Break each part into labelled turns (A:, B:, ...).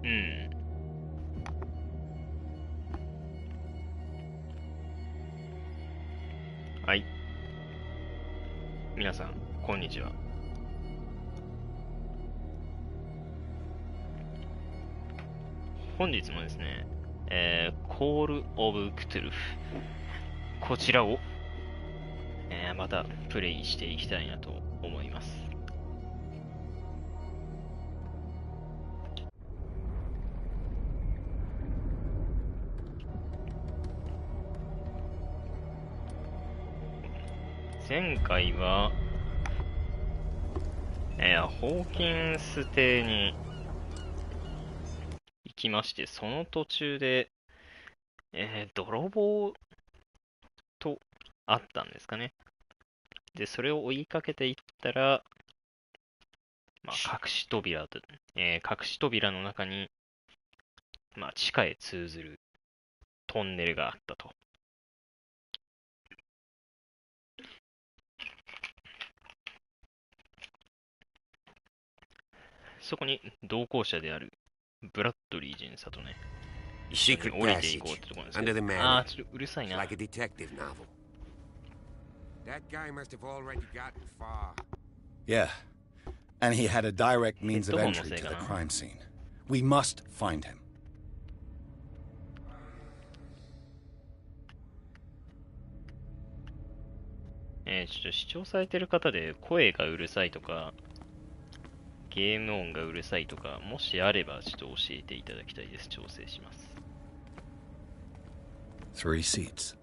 A: うん。はい。皆さん、こんにちは。本日もですね、Call of Cthulhu。こちらを、またプレイしていきたいなと思います。前回は、ホーキンス邸に行きまして、その途中で、泥棒と会ったんですかね。で、それを追いかけていったら、まあ、隠し扉と、隠し扉の中に、まあ、地下へ通ずるトンネルがあったと。そこに同行者であるブラッドリー巡査とね、一緒に降りていこうってところなんですけど、あー、ちょっとうるさいな。
B: Like a detective novel. That guy must have already gotten far.
C: Yeah, and he had a direct means of entry to the crime scene. We must find him.
A: ちょっと視聴されてる方で声がうるさいとか、ゲーム音がうるさいとか、もしあればちょっと教えていただきたいです。調整します。
C: 3 seats.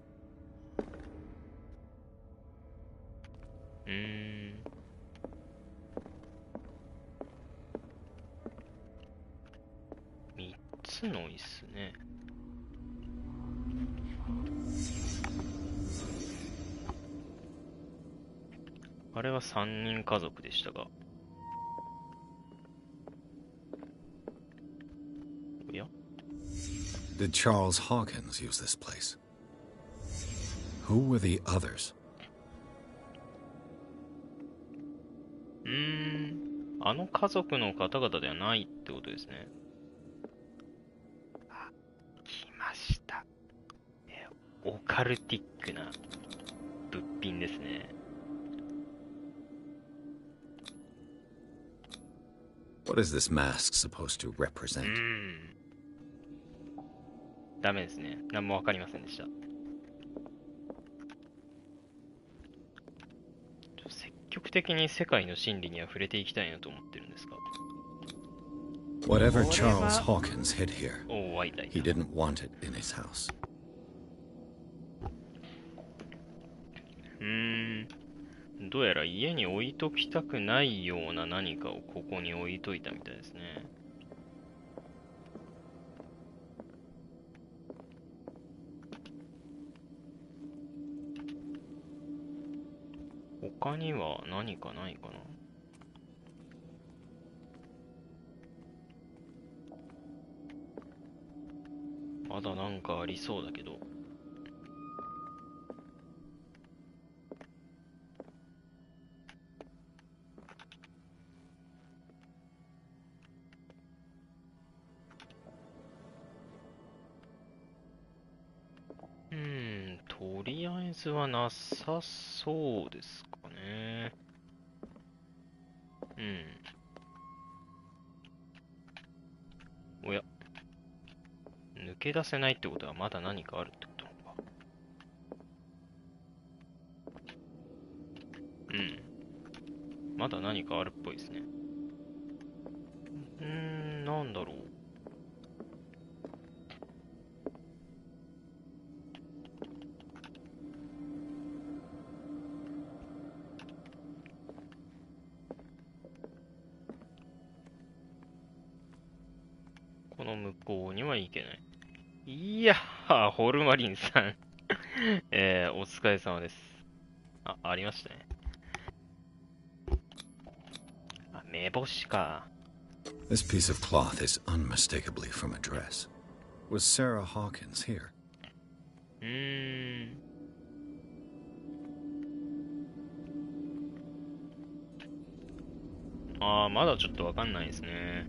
A: 3つの椅子ね。あれは3人家族でしたが。おや？
C: Did Charles Hawkins use this place? Who were the others?
A: あの家族の方々ではないってことですね。あ、来ました。オカルティックな物品ですね。
C: What is this mask supposed to represent?
A: ダメですね。何もわかりませんでした。積極的に世界の真理には触れていきたいなと思ってるんですが。
C: Whatever Charles Hawkins hid here,
A: おー、
C: he didn't want it in his house.
A: どうやら家に置いときたくないような何かをここに置いといたみたいですね。他には何かないかな。まだなんかありそうだけど。とりあえずはなさそうですかね。おや。抜け出せないってことはまだ何かあるってことなのか。まだ何かあるっぽいですね。なんだろう。この向こうには行けない。いやー、ホルマリンさんお疲れ様です。ありましたね。目星か。
C: This piece of cloth is unmistakably from a dress. Was Sarah Hawkins here?
A: まだちょっとわかんないですね。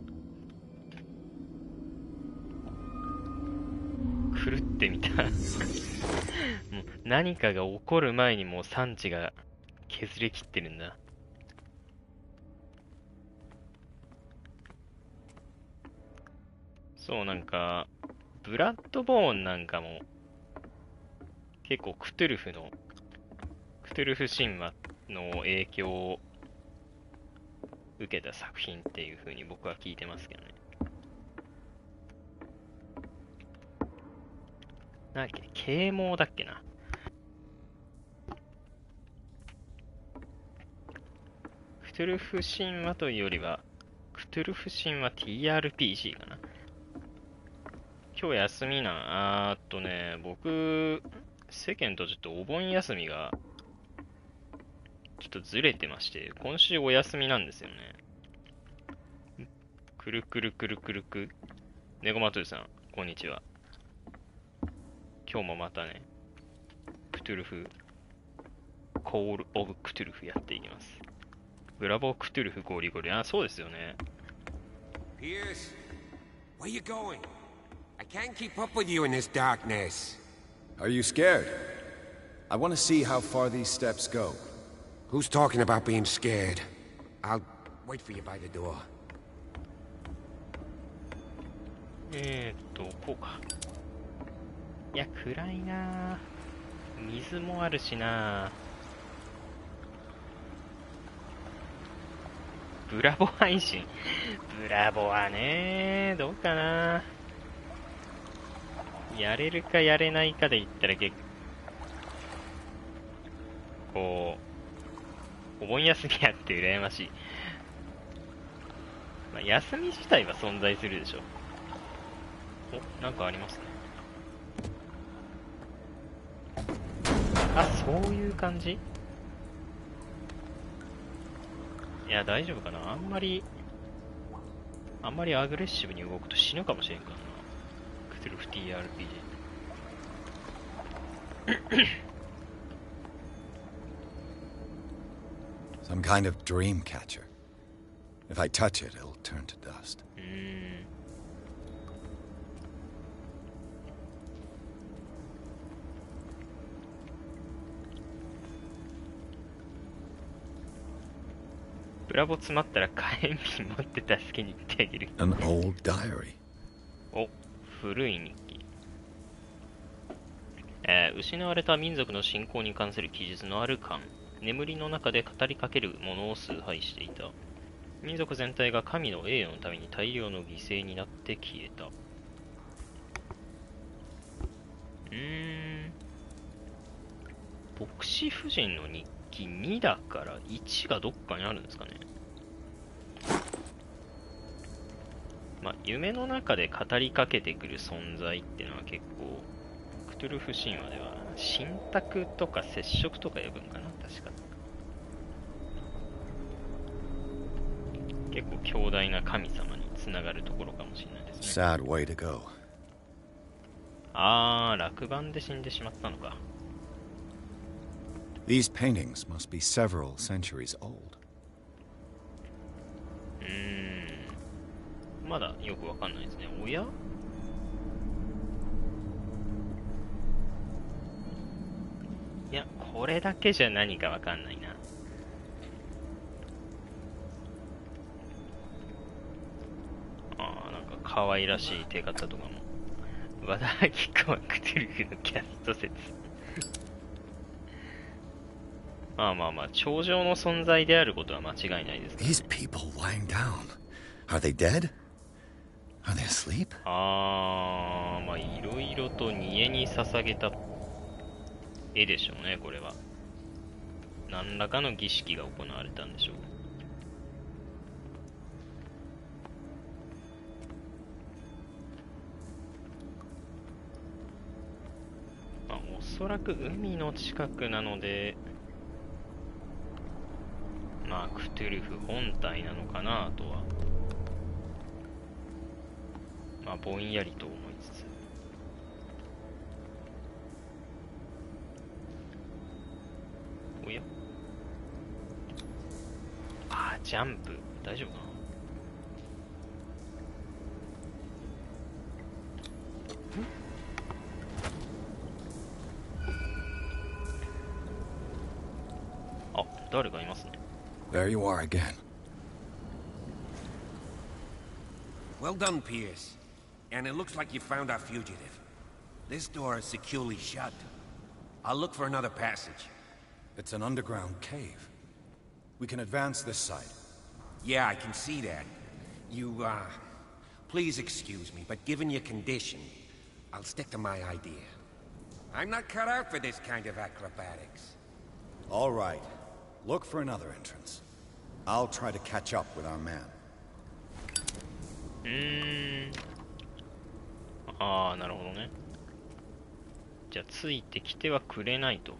A: 狂ってみた。もう何かが起こる前にもう産地が削れ切ってるんだ。そう、なんか、ブラッドボーンなんかも結構クトゥルフ神話の影響を受けた作品っていう風に僕は聞いてますけどね。なんだっけ、啓蒙だっけな。クトゥルフ神話というよりは、クトゥルフ神話 TRPG かな。今日休みな、僕、世間とちょっとお盆休みがちょっとずれてまして、今週お休みなんですよね。くるくるくるくるく。ネゴマトゥーさん、こんにちは。今日もまたね、クトゥルフ、コールオブクトゥルフやっていきます。ブラボークトゥルフゴリゴリ。あ、そうですよね。
B: Pierce, where you going? I can't keep up with you in this darkness.
C: Are you scared? I want to see how far these steps go.
B: Who's talking about being scared? I'll wait for you by the door.
A: こうか。いや、暗いなぁ。水もあるしなぁ。ブラボ配信。ブラボはね、どうかな。やれるかやれないかで言ったら構、お盆休みやって羨ましい。まあ、休み自体は存在するでしょ。お、なんかありますね。あ、そういう感じ？いや、大丈夫かな。あんまりアグレッシブに動くと死ぬかもしれんからな。クトゥルフ TRPG。Some
C: kind of dream catcher. If I touch it, it'll turn to dust. ブラボ詰まったら火炎瓶持って助けに行ってあげる。An old diary.
A: お、古い日記。失われた民族の信仰に関する記述のある巻。眠りの中で語りかける者を崇拝していた。民族全体が神の栄誉のために大量の犠牲になって消えた。牧師夫人の日記2だから1がどっかにあるんですかね。まあ、夢の中で語りかけてくる存在っていうのは結構、クトゥルフ神話では、神託とか接触とか呼ぶんかな、確か。結構強大な神様につながるところかもしれないですね。
C: Sad way to go.
A: 落盤で死んでしまったのか。
C: These paintings must be several centuries old.
A: まだよくわかんないですね。おや？いや、これだけじゃ何かわかんないな。なんか可愛らしい手形とかも。和田アキ子はクトゥルフのキャスト説。まあ、頂上の存在であることは間違いないですからね。
C: These people lying down. Are they dead? Are they asleep?
A: まあ、いろいろと煮えに捧げた絵でしょうね、これは。何らかの儀式が行われたんでしょう。まあ、おそらく海の近くなので、まあ、クトゥルフ本体なのかなとは、まあ、ぼんやりと思いつつ。おや？ジャンプ。大丈夫かな？誰かいますね。
C: There you are again.
B: Well done, Pierce. And it looks like you found our fugitive. This door is securely shut. I'll look for another passage.
C: It's an underground cave. We can advance this side.
B: Yeah, I can see that. Please excuse me, but given your condition, I'll stick to my idea. I'm not cut out for this kind of acrobatics.
C: All right. Look for another entrance. I'll try to catch up with our man.
A: ああ、なるほどね。じゃあ、ついてきてはくれないと。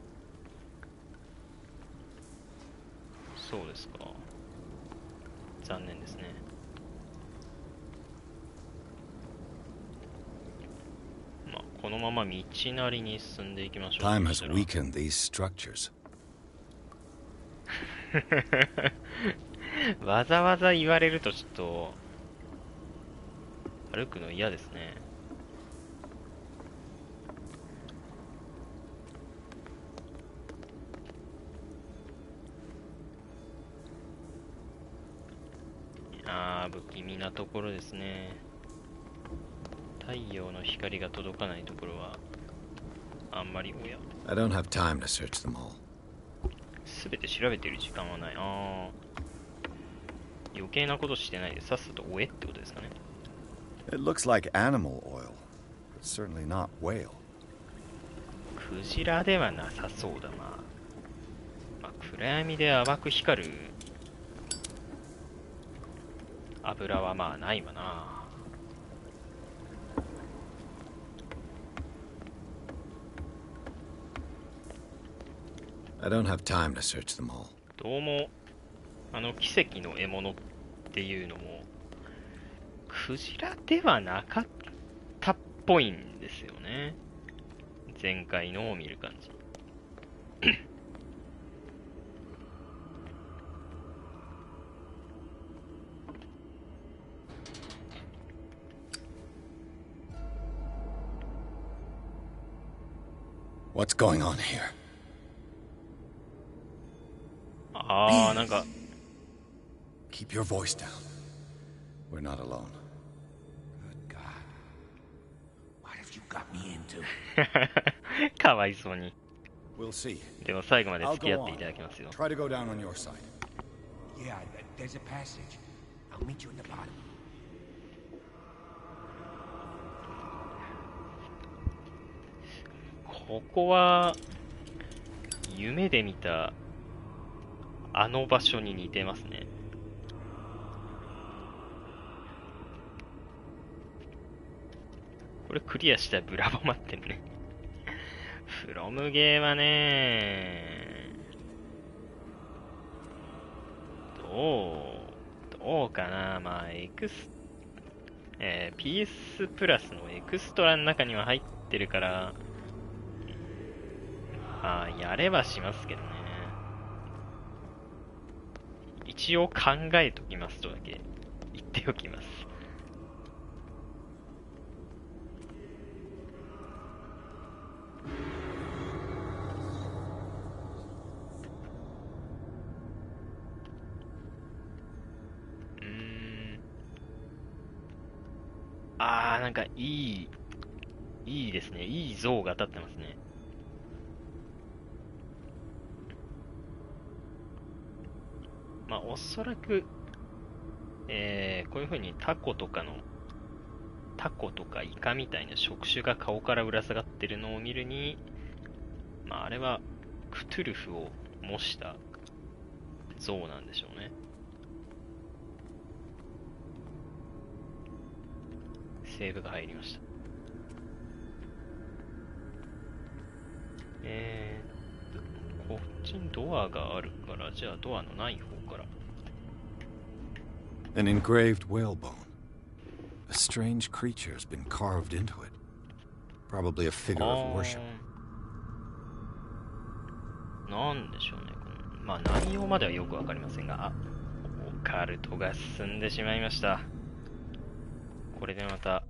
A: そうですか。残念ですね。まあ、このまま道なりに進んでいきましょう。
C: Time has weakened these structures.
A: わざわざ言われるとちょっと歩くの嫌ですね。不気味なところですね。太陽の光が届かないところはあんまりおや。
C: I don't have time to search them all.
A: すべて調べている時間はない。余計なことしてないでさっさと追えってことですかね。
C: It looks like animal oil, but certainly not whale.
A: クジラではなさそうだな。まあ、暗闇で淡く光る油はまあないわな。
C: I don't have time to search them all.
A: どうも奇跡の獲物っていうのもクジラではなかったっぽいんですよね。前回のを見る感じ。
C: What's going on here?
A: なんか
C: Keep your voice down. We're not alone.
B: Good God. What have you got me into?
A: かわいそうに。
C: We'll see.
A: でも最後まで
C: I'll
A: 付き合
C: go
A: ってい
C: on.
A: ただきますよ。
C: Try to go down on your side.
B: Yeah, there's a passage. I'll meet you at the bottom.
A: ここは夢で見たあの場所に似てますね。これクリアしたらブラボー待ってるね。フロムゲーはね、どうかな。まあPS プラスのエクストラの中には入ってるから、やればしますけどね。一応考えときますとだけ言っておきます。なんかいいですね。いい像が立ってますね。まあ、おそらく、こういう風にタコとかイカみたいな触手が顔からぶら下がってるのを見るに、まあ、あれはクトゥルフを模した像なんでしょうね。セーブが入りました。こっちにドアがあるから、じゃあドアのない方から。
C: An engraved whalebone. A strange creature has been carved into it. Probably a figure of worship.
A: なんでしょうね。まあ内容まではよくわかりませんが、オカルトが進んでしまいました。これでまた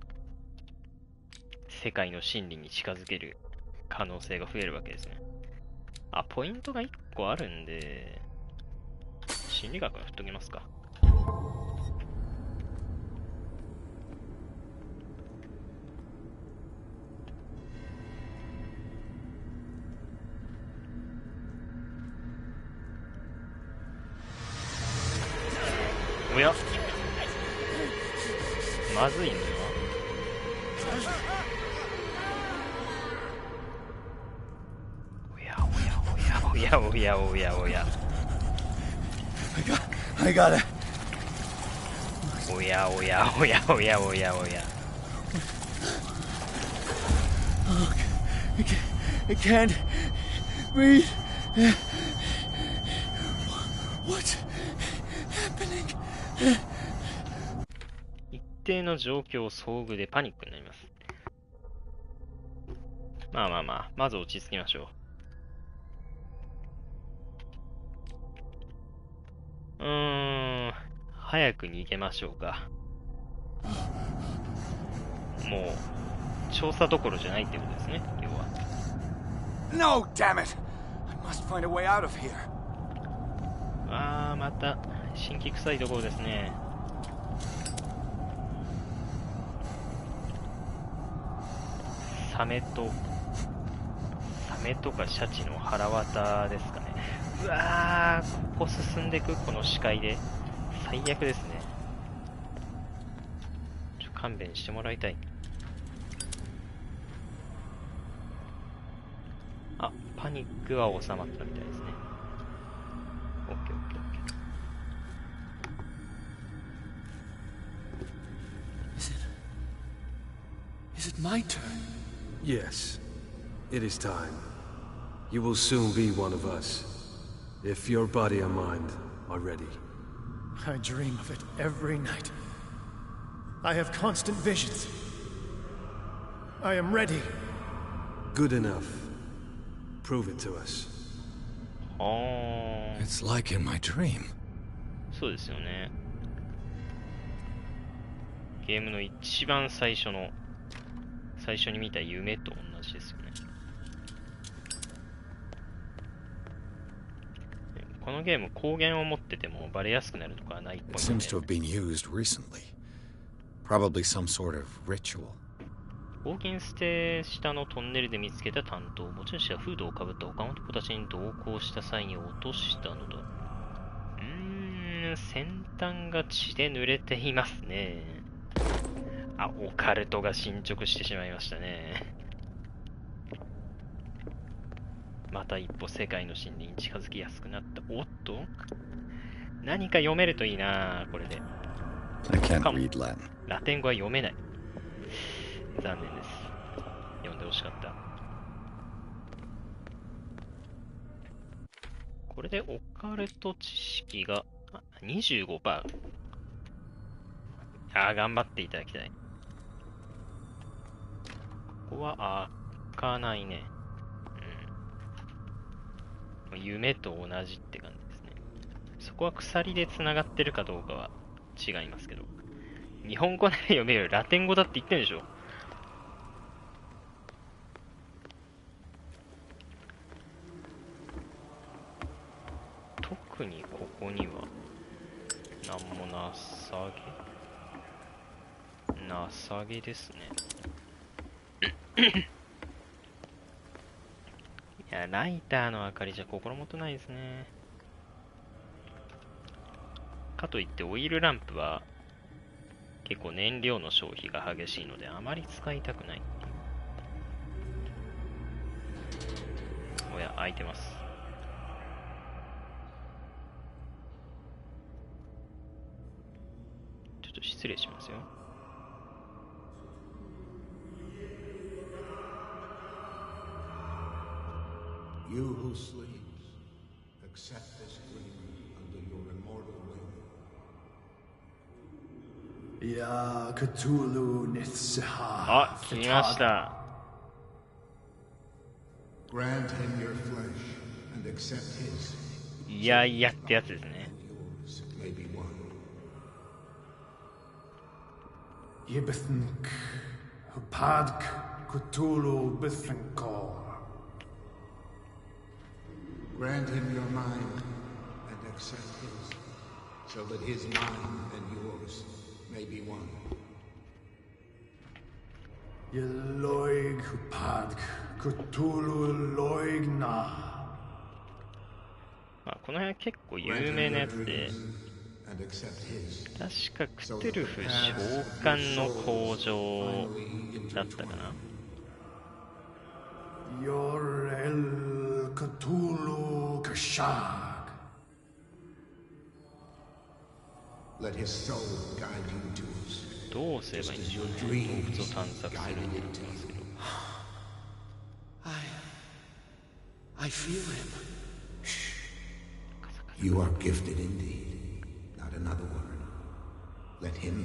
A: 世界の真理に近づける可能性が増えるわけですね。ポイントが1個あるんで、心理学は振っときますか。おや、まずいんだよ。おやおやおやおやおや。
D: I got it.
A: おやおやおやおやおやおや。
D: I can't breathe. What's happening?
A: 一定の状況遭遇でパニックになります。まず落ち着きましょう。早く逃げましょうか。もう調査どころじゃないってことですね、要は。
D: No, damn it! I must find a way out of here.
A: また神経臭いところですね。サメとかシャチの腹渡ですかね。うわー、ここ進んでいく、この視界で最悪ですね。勘弁してもらいたい。あ、パニックは収まったみたいですね。オッケーオッケーオッケー。
D: Is it my turn?
E: Yes, it is time. You will soon be one of us, if your body and mind are ready.
F: I dream of it every night. I have constant visions. I am ready.
E: Good enough. Prove it to us.
C: It's like in my dream.
A: そうですよね。ゲームの一番最初に見た夢と同じですよね。このゲーム光源を持っててもバレやすくなるとかはないっぽい
C: It
A: の
C: seems to
A: で。
C: have been used recently. Probably some sort of ritual.
A: 冒険して下のトンネルで見つけた担当持ち主はフードをかぶった他の男たちに同行した際に落としたのだ。先端が血で濡れていますね。あ、オカルトが進捗してしまいましたね。また一歩世界の真理に近づきやすくなった。おっと、何か読めるといいな、これで。
C: I can't read Latin.
A: ラテン語は読めない。残念です。読んでほしかった。これでオカルト知識が25%。頑張っていただきたい。ここは開かないね。夢と同じって感じですね。そこは鎖で繋がってるかどうかは違いますけど。日本語で読めるラテン語だって言ってるでしょ。特にここには何も情けですね。いや、ライターの明かりじゃ心もとないですね。かといってオイルランプは結構燃料の消費が激しいのであまり使いたくないっていう。おや、開いてます。ちょっと失礼しますよ。
G: You who sleeps, accept this dream under your immortal will.
F: Ya Cthulhu Nithsiha.
A: あ、来ました。
G: Grant him your flesh and accept his.
A: いやいやってやつですね。
G: Yours may be one.
F: Yibithink. Hupadk Cthulhu Bithinkor.
G: Grant him your mind and accept his. so that his mind and yours may be one.
F: Yeloig Padk Cthulhu Loigna.
A: まあこの辺は結構有名なやつで、
G: And accept his.
A: 確かクトゥルフ召喚の工場だったかな。
F: Yor El Cthulhu Kashag.
G: Let his soul guide you to us.
A: どうすればいいんでしょうね。動物を探索するって言ってますけど。
B: I feel him.
G: You are gifted indeed. Not another word. Let him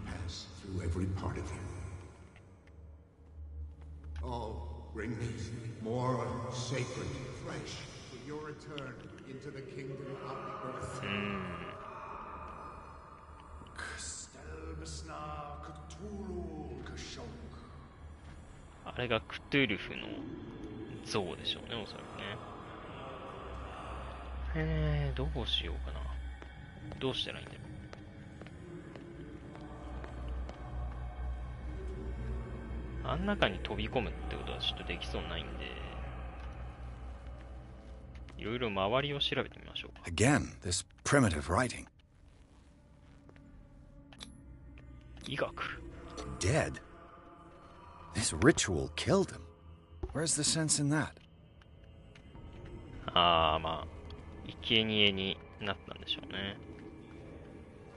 G: pass through every part of you. Oh, bring me more sacred flesh for your return into the kingdom of the earth.
F: Stelbsna Cthulhu Kashog.
A: あれがクトゥルフの像でしょうね、おそらくね。どうしようかな。どうしたらいいんだろう。あん中に飛び込むってことはちょっとできそうないんで、いろいろ周りを調べてみましょうか。
C: Again, this primitive writing.
A: 医学。
C: Dead? This ritual killed him. Where's the sense in that?
A: ああ、まあ、生贄になったんでしょうね。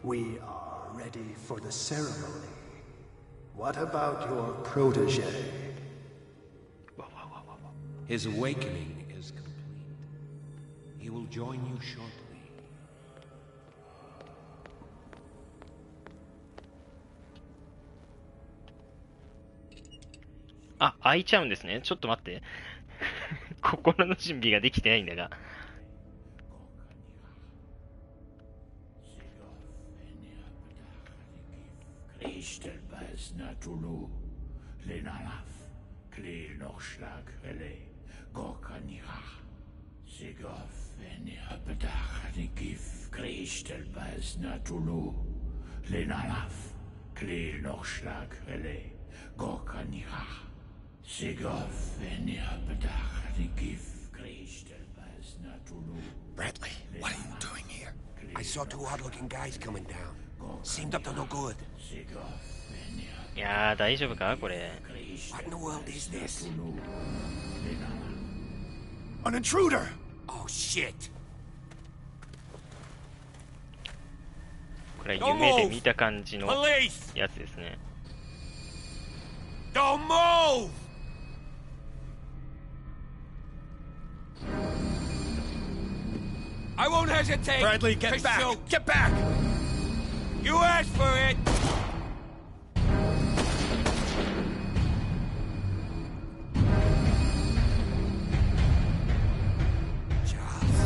F: We are ready for the ceremony. What about your protege?
B: His awakening is complete. He will join you shortly.
A: あ、開いちゃうんですね。ちょっと待って。心の準備ができてないんだが。
C: Bradley, what are you doing here?
B: I saw two odd-looking guys coming down. Seemed up to no good.
A: いやー、大丈夫かこれ。
B: What in the world is this?
F: An intruder!
B: Oh, shit!
A: これは夢で見た感じの
B: Police!
A: やつですね。
B: Don't move! I won't hesitate.
F: Bradley, get
B: to
F: back!
B: shoot.
F: Get back!
B: You asked for it. Charles,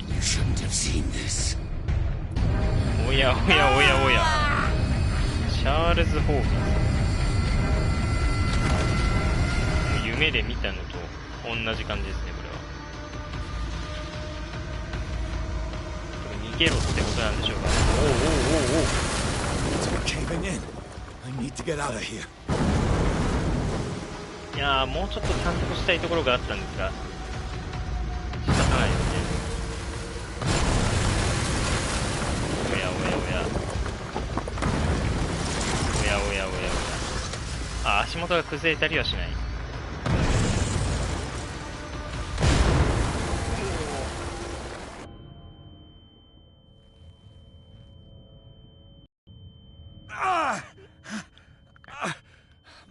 B: you shouldn't have seen this.
A: おやおやおやおや。チャールズ・ホーキンス。夢で見たのと同じ感じですね、これは。これ逃げろってことなんでしょうか。おうおうおうおう。
F: It's caving in. I need to get out of here.
A: いやー、もうちょっと探索したいところがあったんですが、仕方ないですね。おやおやおや。おやおやおやおや。あ、足元が崩れたりはしない。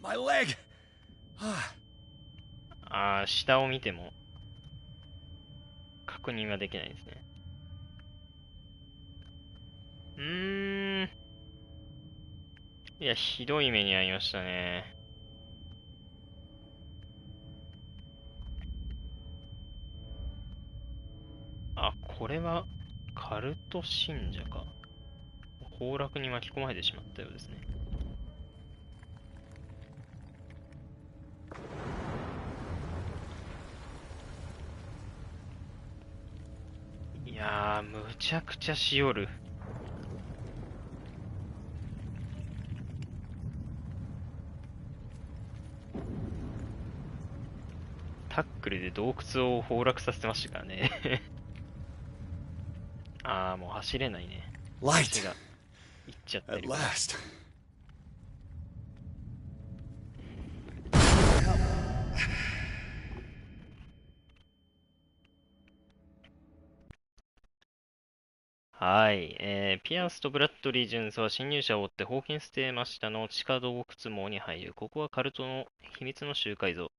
F: My leg!
A: あー、下を見ても確認はできないですね。いや、ひどい目に遭いましたね。あ、これはカルト信者か。崩落に巻き込まれてしまったようですね。いややー、むちゃくちゃしよる。タックルで洞窟を崩落させてましたからね。あー、もう走れないね。足
D: Light!
A: がいっちゃって
D: At
A: るから。
D: last.
A: はい、ピアースとブラッドリー・ジュンスは侵入者を追ってホーキンス邸真下の地下洞窟網に入る。ここはカルトの秘密の集会所。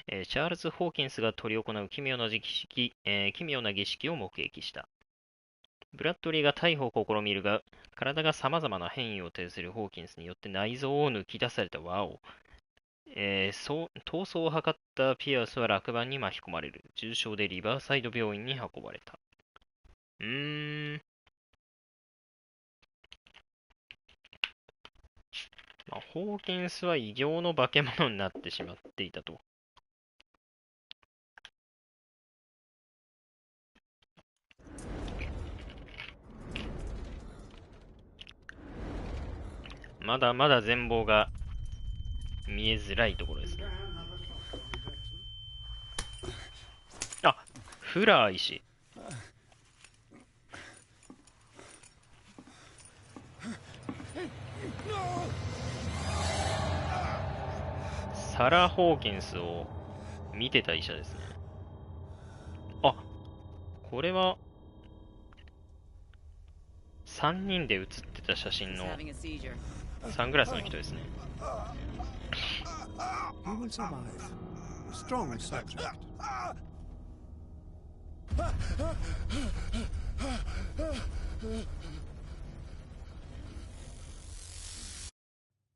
A: チャールズ・ホーキンスが執り行う奇妙な儀式を目撃した。ブラッドリーが逮捕を試みるが、体が様々な変異を呈するホーキンスによって内臓を抜き出されたワオ。逃走を図ったピアースは落盤に巻き込まれる。重傷でリバーサイド病院に運ばれた。ホーキンスは異形の化け物になってしまっていたと。まだまだ全貌が見えづらいところですね。あ、フラー石。サラ・ホーキンスを見てた医者ですね。あ、これは3人で写ってた写真のサングラスの人ですね。
E: You will survive. Strong subject.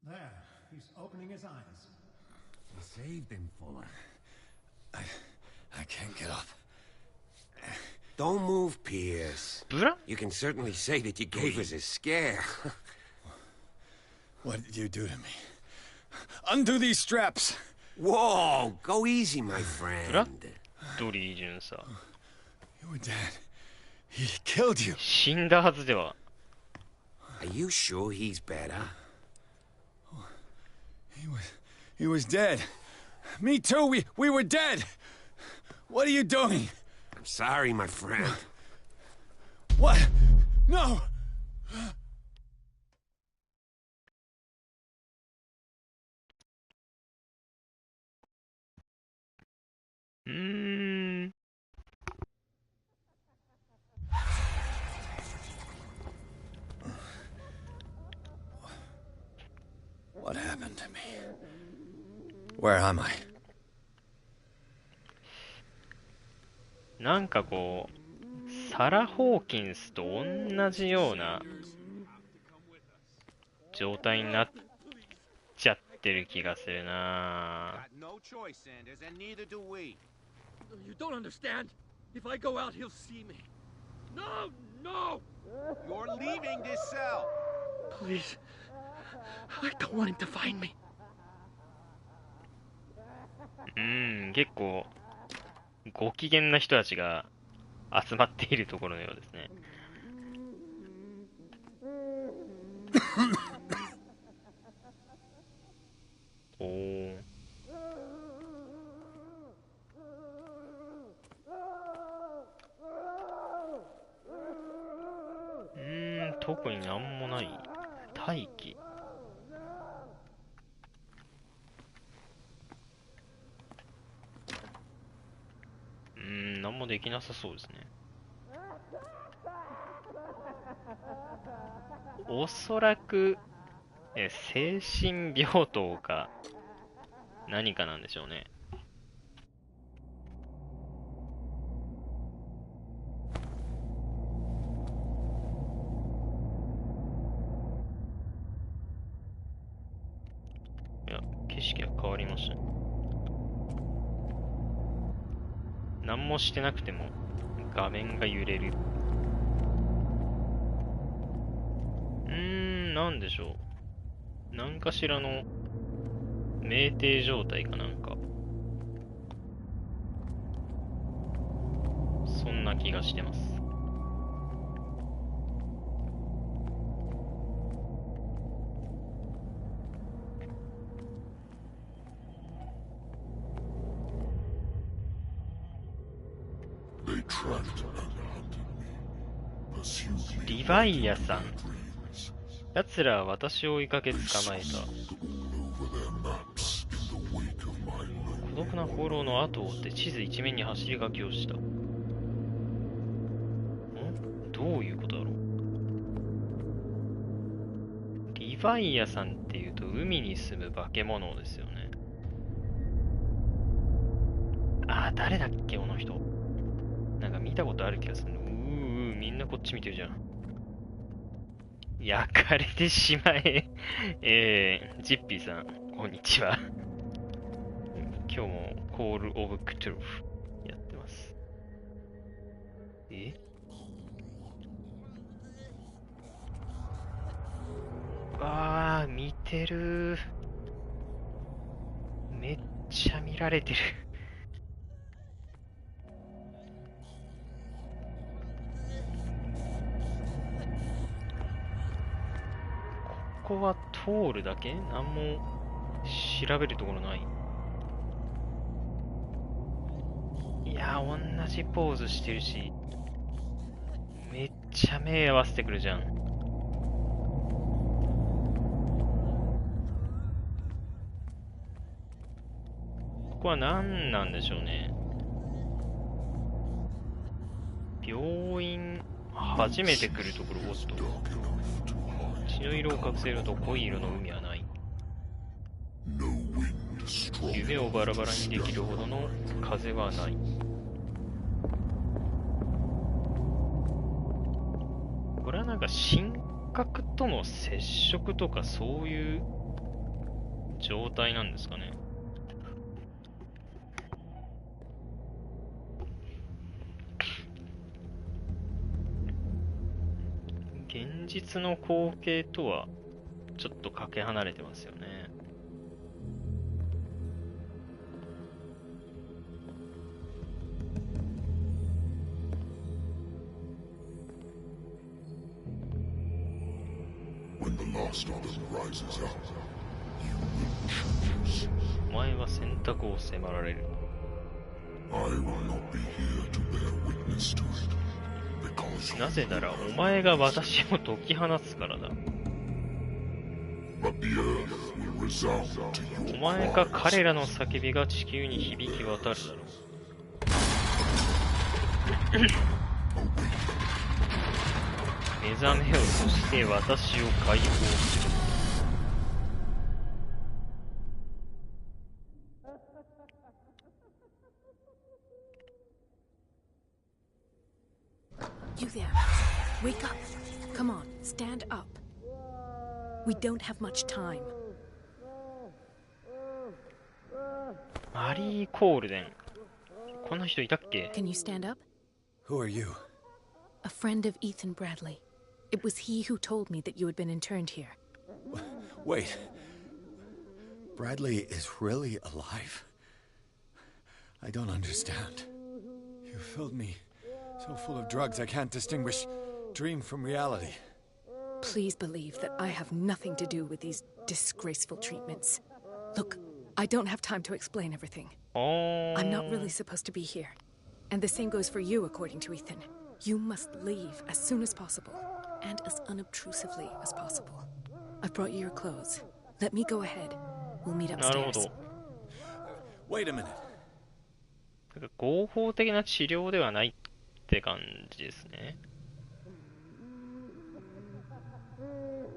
F: There, he's opening his eyes.
B: Saved him, Fuller.
D: I can't get up.
B: Don't move, Pierce.
A: ブラ
B: You can certainly say that you gave us a scare.
D: What did you do to me? Undo these straps!
B: Whoa, go easy, my
A: ブラッ
B: friend.
A: ドリー巡査。
D: You were dead. He killed you.
A: 死んだはずでは。
B: Are you sure he's better?
D: He was dead. Me too. We were dead. What are you doing?
B: I'm sorry, my friend.
D: What? No. What happened to me? Where am I?
A: なんかこう、サラ・ホーキンスと同じような状態になっちゃってる気がするな。
B: No choice, Sanders, and neither do we.
H: You don't understand. If I go out, he'll see me. No, no!
B: You're leaving this cell.
H: Please. I don't want him to find me.
A: 結構ご機嫌な人たちが集まっているところのようですね。おー。特になんもない。待機。なんもできなさそうですね。おそらく、精神病棟か何かなんでしょうね。いや、景色が変わりましたね。何もしてなくても画面が揺れる。なんでしょう。何かしらの酩酊状態かなんか。そんな気がしてます。リヴァイアさん。奴らは私を追いかけ捕まえた。孤独な放浪の後を追って地図一面に走り書きをした。どういうことだろう。リヴァイアさんっていうと海に住む化け物ですよね。あー、誰だっけこの人。なんか見たことある気がする。みんなこっち見てるじゃん。焼かれてしまえ。ジッピーさん、こんにちは。今日もコールオブクトゥルフやってます。わー、見てる。めっちゃ見られてる。ここは通るだけ？何も調べるところない。いやー、同じポーズしてるし、めっちゃ目合わせてくるじゃん。ここは何なんでしょうね。病院、初めて来るところ。おっと、血の色を隠せると濃い色の海はない。夢をバラバラにできるほどの風はない。これはなんか神格との接触とかそういう状態なんですかね。現実の光景とはちょっとかけ離れてますよね。お前は選択を迫られる。なぜならお前が私を解き放つからだ。お前か彼らの叫びが地球に響き渡るだろう。目覚めよ、そして私を解放する。
I: You there. Wake up. Come on, stand up. We don't have much time.
A: マリー・コールデン。この人いたっけ？
I: Can you stand up?
D: Who are you?
I: A friend of Ethan Bradley. It was he who told me that you had been interned here.
D: Wait. Bradley is really alive? I don't understand. You filled me so full of drugs I can't distinguish dream from reality.
I: Please believe that I have nothing to do with these disgraceful treatments. Look, I don't have time to explain everything. I'm not really supposed to be here. And the same goes for you, according to Ethan. You must leave as soon as possible, and as unobtrusively as possible. I've brought you your clothes. Let me go ahead. We'll meet upstairs.
D: Wait a minute.
A: 合法的な治療ではないって感じですね。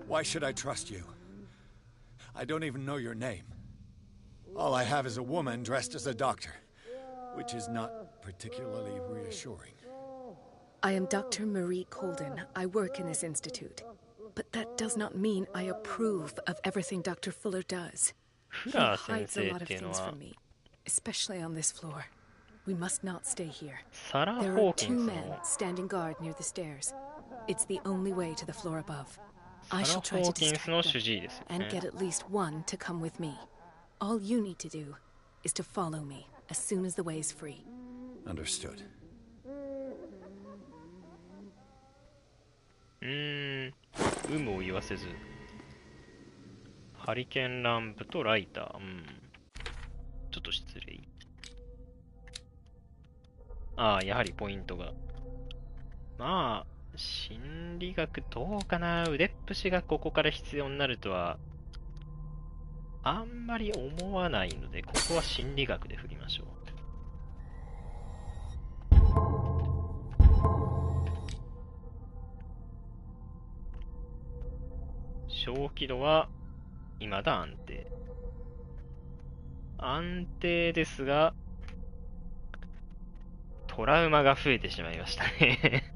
D: Why should I trust you? I don't even know your name. All I have is a woman dressed as a doctor, which is not particularly reassuring.
I: I am Dr. Marie Colden. I work in this institute. But that does not mean I approve of everything Dr. Fuller does. He hides a lot of things from me, especially on this floor. We must not stay here. There are 2 men standing guard near the stairs. It's the only way to the floor above. I shall try to distract them and get at least one to come with me. All you need to do is to follow me as soon as the way is free.
D: Understood.
A: 有無を言わせず。ハリケーンランプとライター。ちょっと失礼。ああ、やはりポイントがまあ、心理学どうかな。腕っぷしがここから必要になるとは、あんまり思わないので、ここは心理学で振りましょう。小気度は、未だ安定。安定ですが、トラウマが増えてしまいましたね。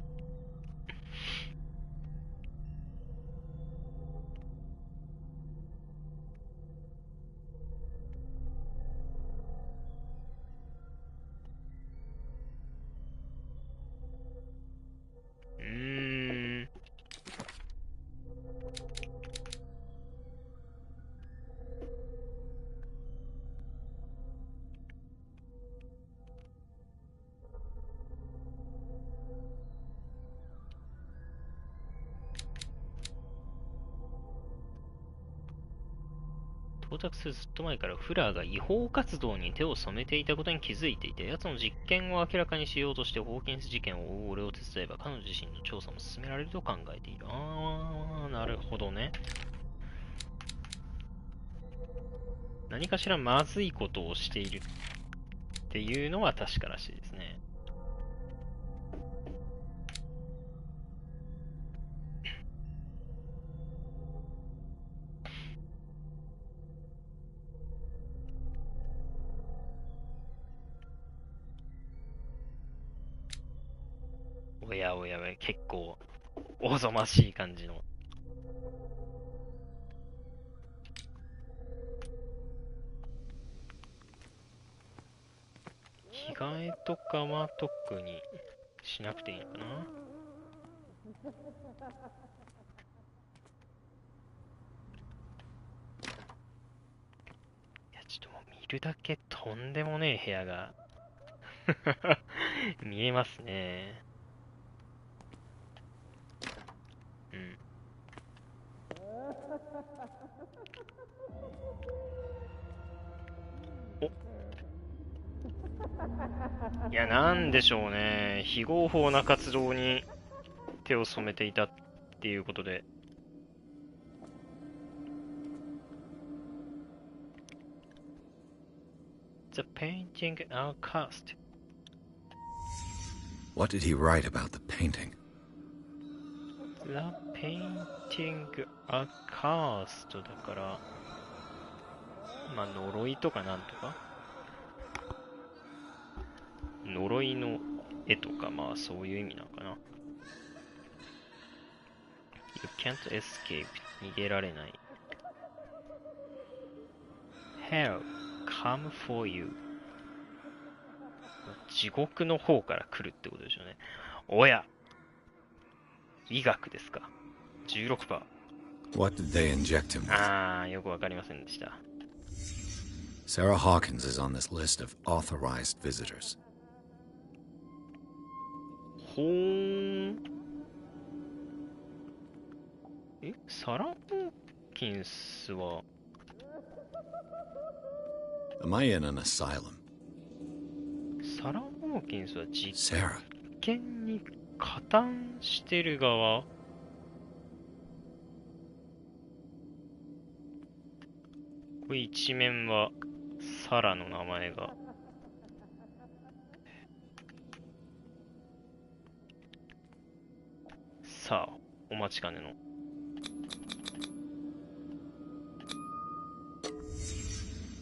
A: 到着するずっと前からフラーが違法活動に手を染めていたことに気づいていて、奴の実験を明らかにしようとしてホーキンス事件を追う俺を手伝えば彼女自身の調査も進められると考えている。なるほどね。何かしらまずいことをしているっていうのは確からしいですね。おやおや、結構おぞましい感じの。着替えとかは特にしなくていいのかな。いや、ちょっともう見るだけとんでもねえ部屋が見えますね。うん。いや、なんでしょうね。非合法な活動に手を染めていたっていうことで。The painting are cast.
C: What did he write about the painting?
A: The painting are cast だから、まあ、呪いとかなんとか。呪いの絵とか、まあそういう意味なのかな。You can't escape. 逃げられない。Hell, come for you. 地獄の方から来るってことでしょうね。おや、医学ですか。16%。
C: What did they inject him with?
A: よくわかりませんでした。
C: Sarah Hawkins is on this list of authorized visitors.
A: ほーん。サラ・ホーキンスは
C: Am I in an asylum?
A: サラ・ホーキンスは実
C: Sarah.
A: 験に加担してる側。これ一面はサラの名前が。さあ、お待ちかねの。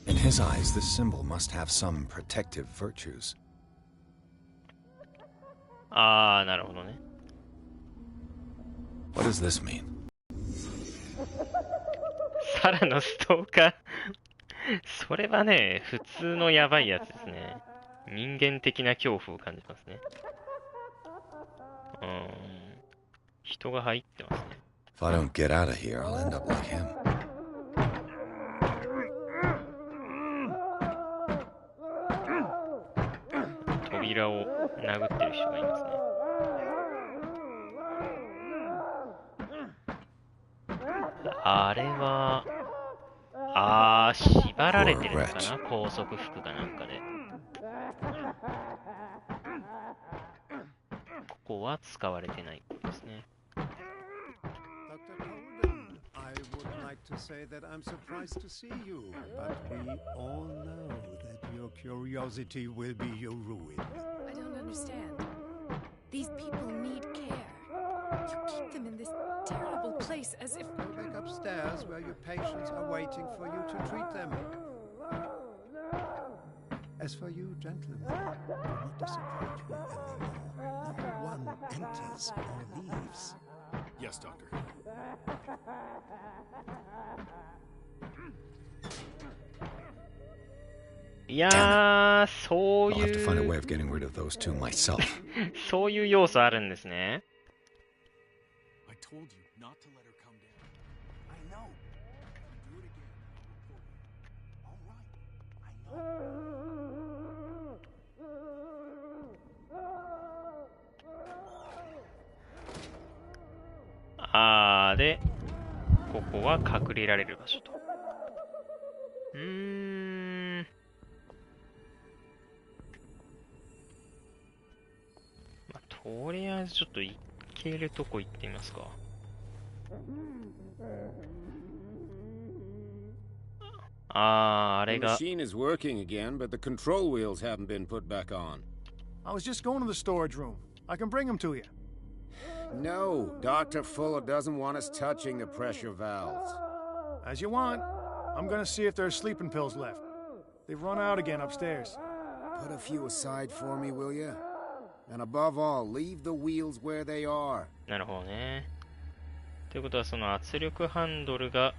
C: In his eyes, this symbol must have some protective virtues.
A: なるほどね。
C: What does this mean?
A: サラのストーカーそれはね、普通のやばいやつですね。人間的な恐怖を感じますね。人が入ってますね。
C: If I don't get out of here, I'll end up like him.
A: 扉を殴ってる人がいますね。あれは、縛られてるのかな、拘束服かなんかで。ここは使われてないですね。
D: I would like to say that I'm surprised to see you, but we all know that your curiosity will be your ruin.
I: I don't understand. These people need care. You keep them in this terrible place as if...
D: Go back upstairs where your patients are waiting for you to treat them. As for you, gentlemen, do not disappoint me anymore. No one enters or leaves.
E: Yes, Doctor.
A: Yeah,
C: I'll have to find a way of getting rid of those two myself.
A: そういう要素あるんですね。
E: I told you not to let her come down.
G: I know. If you do it again, I'll report you. All right. I know.
A: で、ここは隠れられる場所と。まあ、とりあえずちょっと行けるとこ行ってみますか。あれが。
J: The machine is working again, but the control wheels haven't been put back on.
F: I was just going to the storage room. I can bring them to you.
J: No, Dr. Fuller doesn't want us touching the pressure valves.
F: As you want. I'm gonna see if there's sleeping pills left. They've run out again upstairs.
J: Put a few aside for me, will you? And above all, leave the wheels where they are.
A: なるほどね。ということはその圧力ハンドルが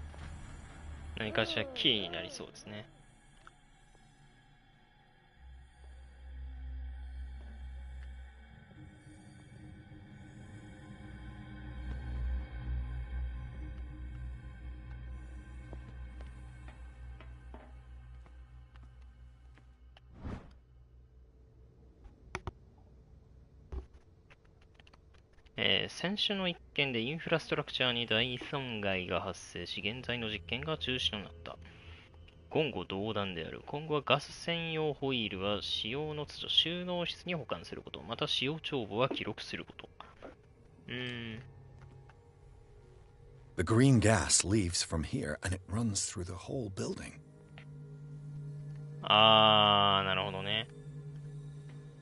A: 何かしらキーになりそうですね。先週の一件でインフラストラクチャーに大損害が発生し、現在の実験が中止となった。言語道断である。今後はガス専用ホイールは使用の都度収納室に保管すること。また使用帳簿は記録すること。
C: The green gas leaves from here and it runs through the whole building.
A: なるほどね。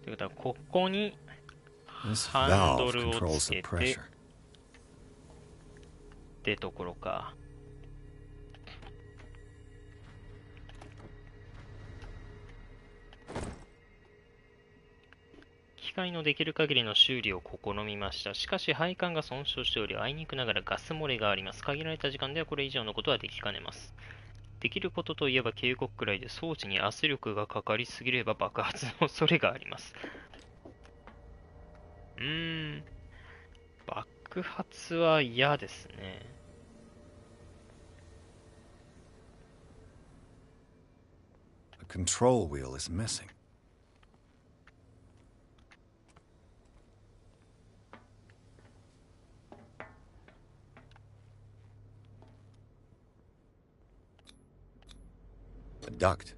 A: ということは、ここにハンドルをつけてってところか。機械のできる限りの修理を試みました。しかし配管が損傷しており、あいにくながらガス漏れがあります。限られた時間ではこれ以上のことはできかねます。できることといえば警告くらいで、装置に圧力がかかりすぎれば爆発の恐れがあります。爆発は嫌ですね。
C: The control wheel is missing. A duct.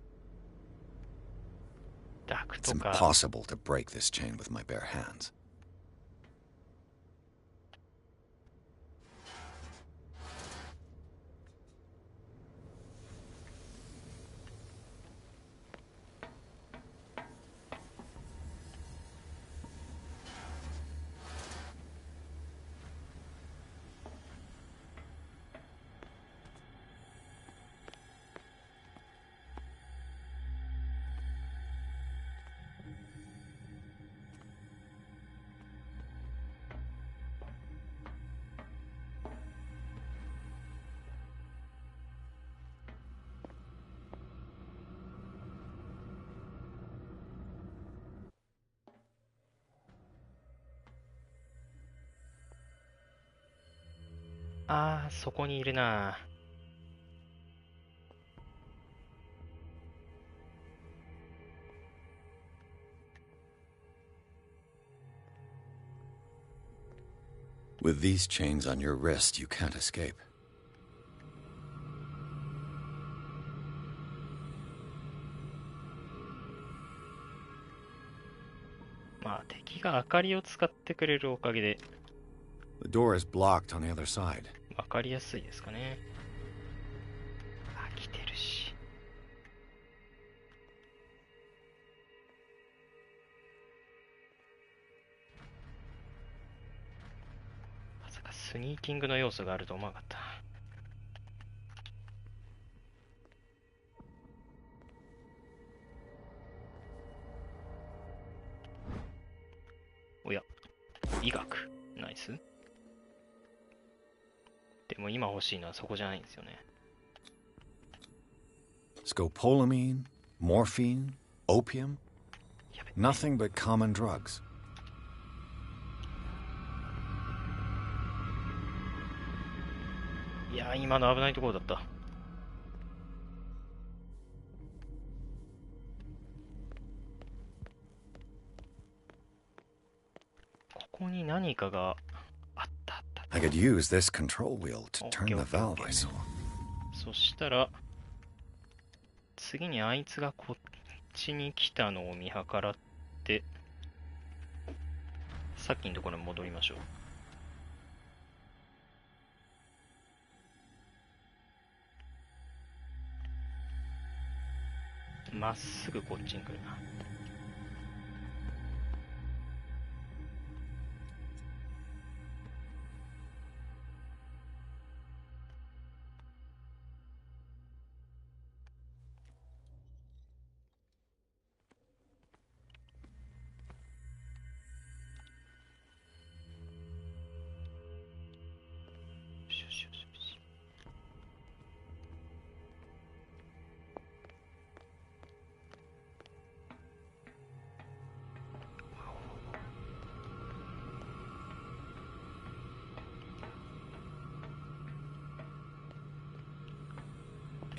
C: It's impossible to break this chain with my bare hands.
A: Ah, そこにいるな。
C: With these chains on your wrist, you can't escape.
A: まあ敵が明かりを使ってくれるおかげで
C: The door is blocked on the other side.
A: わかりやすいですかね。あ、来てるし。まさかスニーキングの要素があると思わなかった。おや、医学。ナイス。でも今欲しいのはそこじゃないんですよね。
C: Scopolamine, morphine, opium. Nothing but common drugs.
A: いやー、今の危ないところだった。ここに何かがあったあった。
C: I could use this control wheel to turn the valve I saw.
A: そしたら次にあいつがこっちに来たのを見計らってさっきのところに戻りましょう。まっすぐこっちに来るな。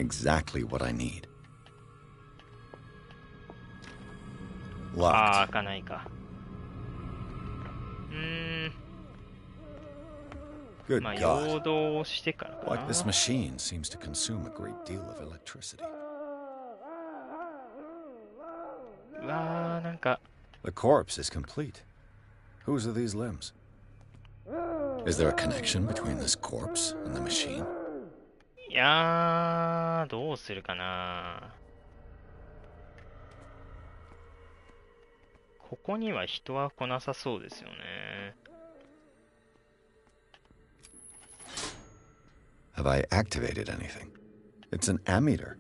C: Exactly what I need.
A: ああ、
C: Locked.
A: 開かないか。
C: Good
A: まあ
C: God.
A: 誘導してからか
C: Like this
A: な。
C: machine seems to consume a great deal of electricity.
A: うわー、なんか
C: The corpse is complete. Whose are these limbs? Is there a connection between this corpse and the machine?
A: いやー、どうするかな。ここには人は来なさそうですよね。
C: Have I activated anything? It's an ammeter.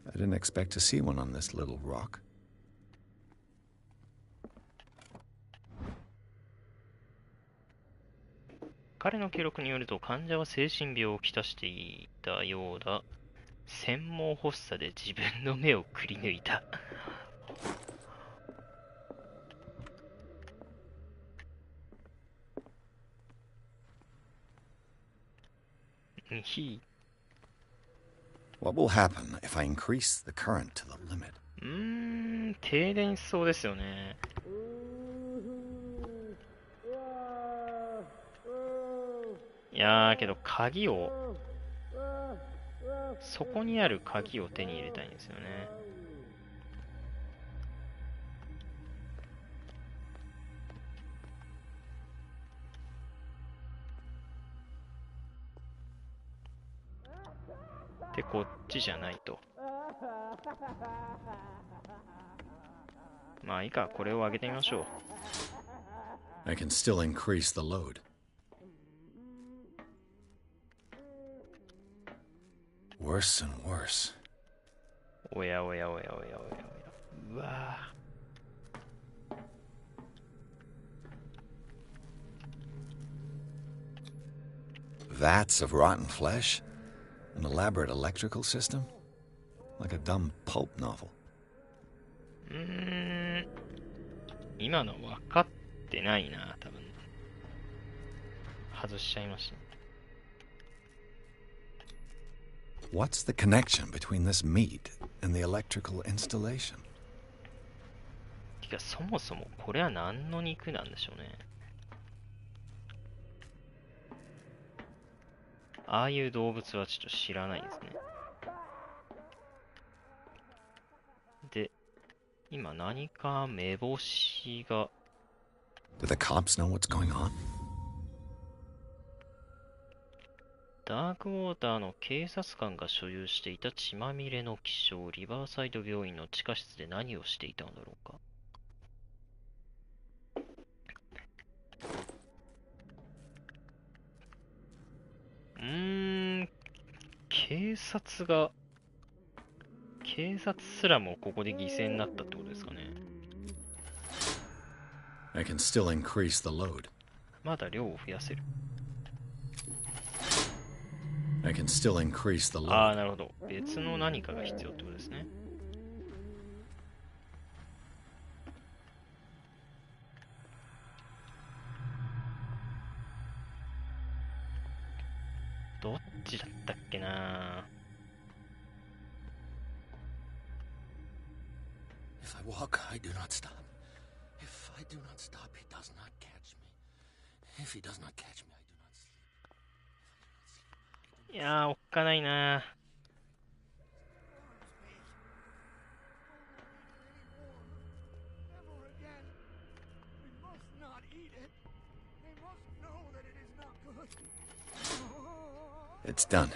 C: I didn't expect to see one on this little rock.
A: 彼の記録によると患者は精神病をきたしていたようだ。繊毛発作で自分の目をくり抜いた。
C: What will happen if I increase the current to the limit?
A: 停電しそうですよね。いやーけど鍵をそこにある鍵を手に入れたいんですよね。でこっちじゃないと。まあいいか、これを上げてみましょう。
C: I can still increase the load. Worse and worse.
A: おやおやおやおやおやおや。うわ
C: ぁ。Vats of rotten flesh? An elaborate electrical system? Like a dumb pulp novel.
A: 今の分かってないな、多分。外しちゃいました。
C: What's the connection between this meat and the electrical installation?
A: てか、そもそもこれは何の肉なんでしょうね。ああいう動物はちょっと知らないですね。で、今何か目星が
C: Do the cops know what's going on?
A: ダークウォーターの警察官が所有していた血まみれの気象、リバーサイド病院の地下室で何をしていたのだろうか。警察すらもここで犠牲になったってことですかね。
C: I can still increase the load.
A: まだ量を増やせる。
C: I can still increase the load.
A: ああ、なるほど。別の何かが必要ってことですね。どっちだったっけな。
J: If I walk, I do not stop. If I do not stop, he does not catch me. If he does not catch me, I do not sleep.
A: いやー、おっかないな。
C: It's done.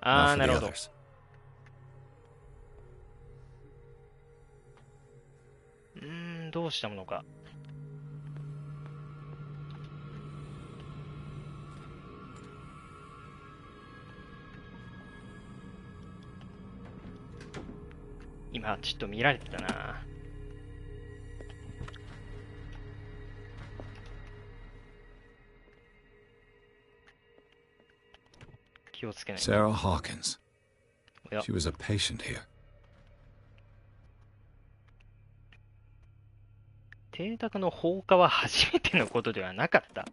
A: あー、
C: Now
A: な
C: for
A: る
C: the
A: ほど。
C: others.
A: どうしたものか。今ちょっと見られてたな。気をつけないと。
C: Sarah Hawkins.
A: おや、
C: She was a patient here.
A: 邸宅の放火は初めてのことではなかった。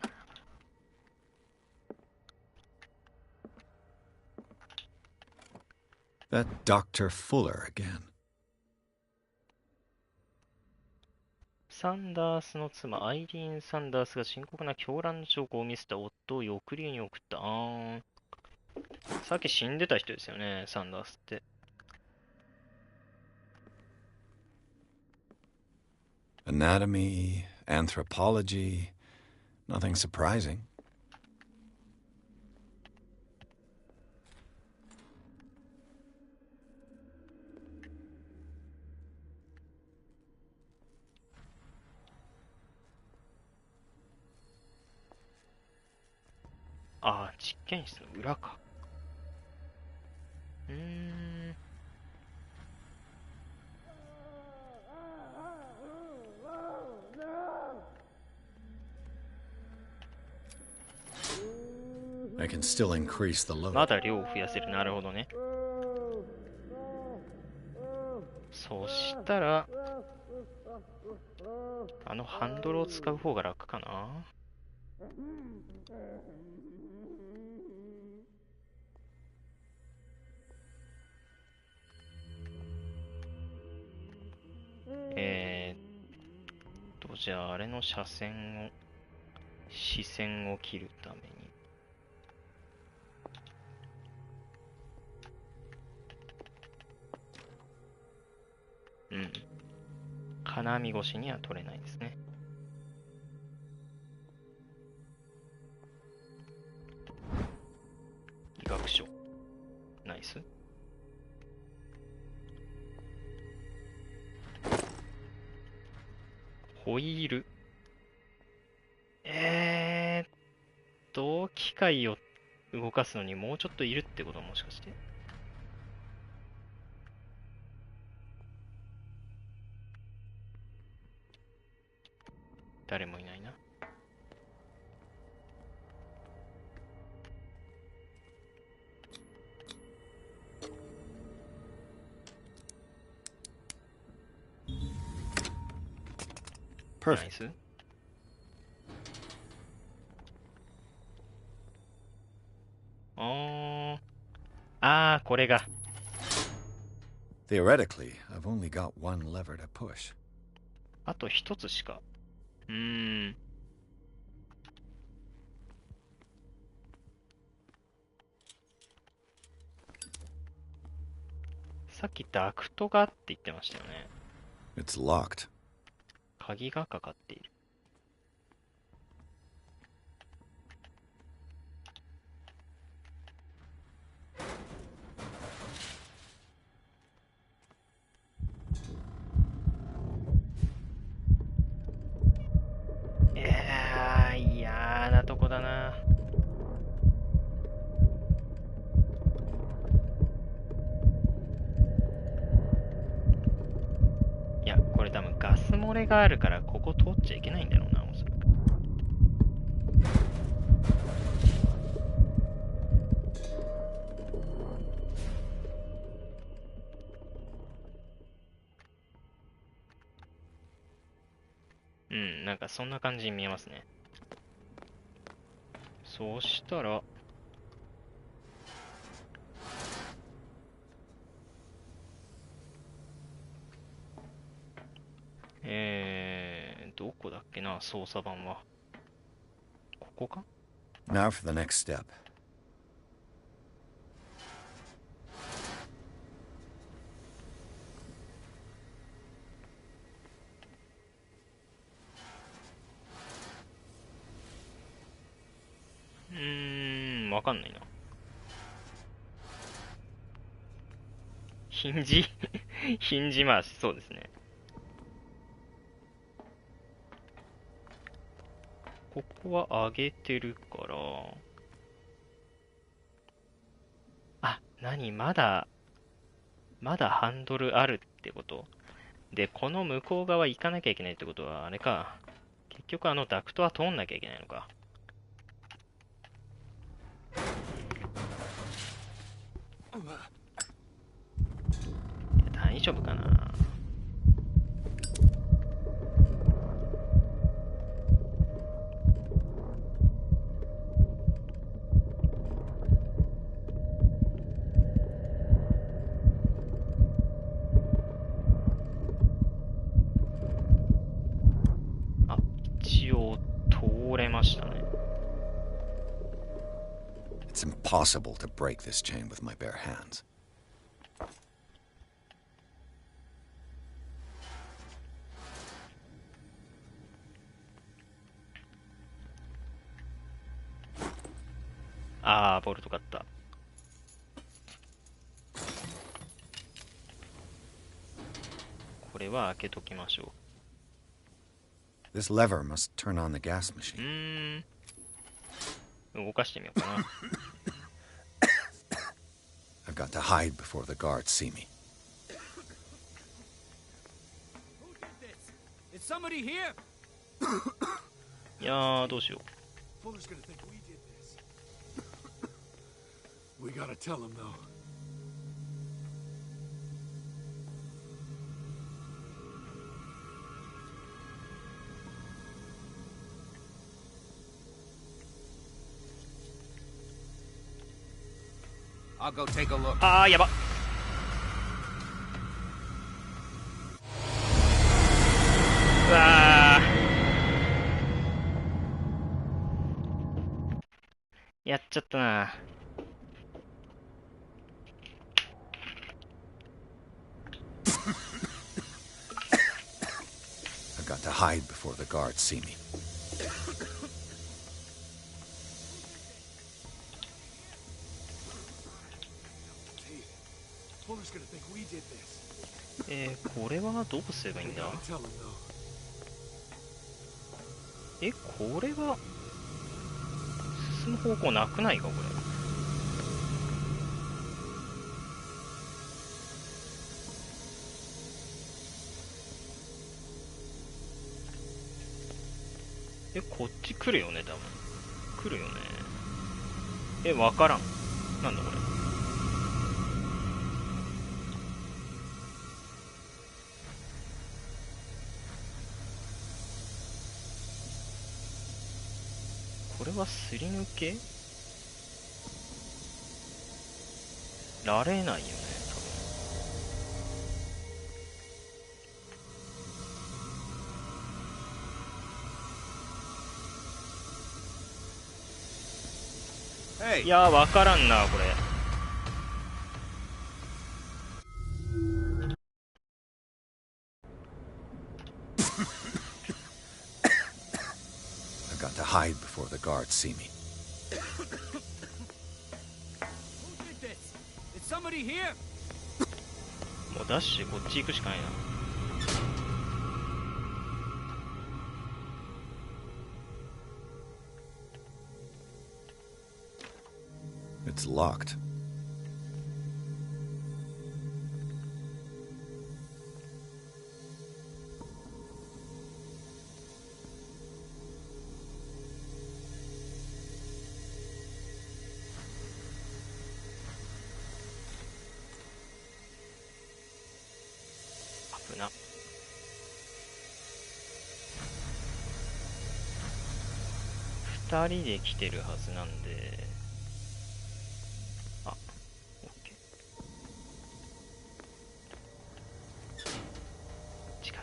C: That Dr. Fuller again.
A: サンダースの妻、アイリーン・サンダースが深刻な狂乱の兆候を見せた夫を抑留に送った。さっき死んでた人ですよね、サンダースって。
C: Anatomy, anthropology, nothing surprising.
A: Ah, 実験室の裏か。
C: I can still increase the
A: ま
C: load.
A: だ量を増やせる。なるほどね。そしたら、あのハンドルを使う方が楽かな。じゃああれの視線を切るために。金網越しには取れないですね。医学書。ナイス。ホイール。機械を動かすのにもうちょっといるってことはもしかして。誰もいないな。ナイス。これが。
C: Theoretically, I've only got one lever to push.
A: あと一つしか。さっきダクトがって言ってましたよね。
C: It's locked.
A: 鍵がかかっている。漏れがあるからここ通っちゃいけないんだろうな、おそらく。うん、なんかそんな感じに見えますね。そうしたら、どこだっけな、操作盤は。ここか？
C: Now for the next step.
A: うーん、わかんないな。ヒンジヒンジ回し、そうですね。ここは上げてるから。あ、まだハンドルあるってことで、この向こう側行かなきゃいけないってことは、あれか。結局ダクトは通んなきゃいけないのか。大丈夫かな。あ、一応通れましたね。
C: It's impossible to break this chain with my bare hands.
A: Bolt 買った。これは開けときましょ
C: う。This lever must turn on the gas machine.
A: 動かしてみようかな。
C: I've got to hide before the guards see me.
H: Is somebody here?
A: いやー、どうしよう。
E: Fuller's gonna think we did this. We gotta tell him though.
B: I'll go take a look.
A: やば。うわー。やっちゃったな。
C: I've got to hide before the guards see me.
A: これはどうすればいいんだ？これは進む方向なくないかこれ。こっち来るよね、多分。来るよね。わからん。なんだこれ。これはすり抜けられないよね、多分。いやー、わからんな、これ。
C: Got to hide before the guards see me.
H: Is somebody here?
A: もうダッシュこっち行くしかないな。
C: It's locked.
A: 2人で来てるはずなんで、あ、OK。違う。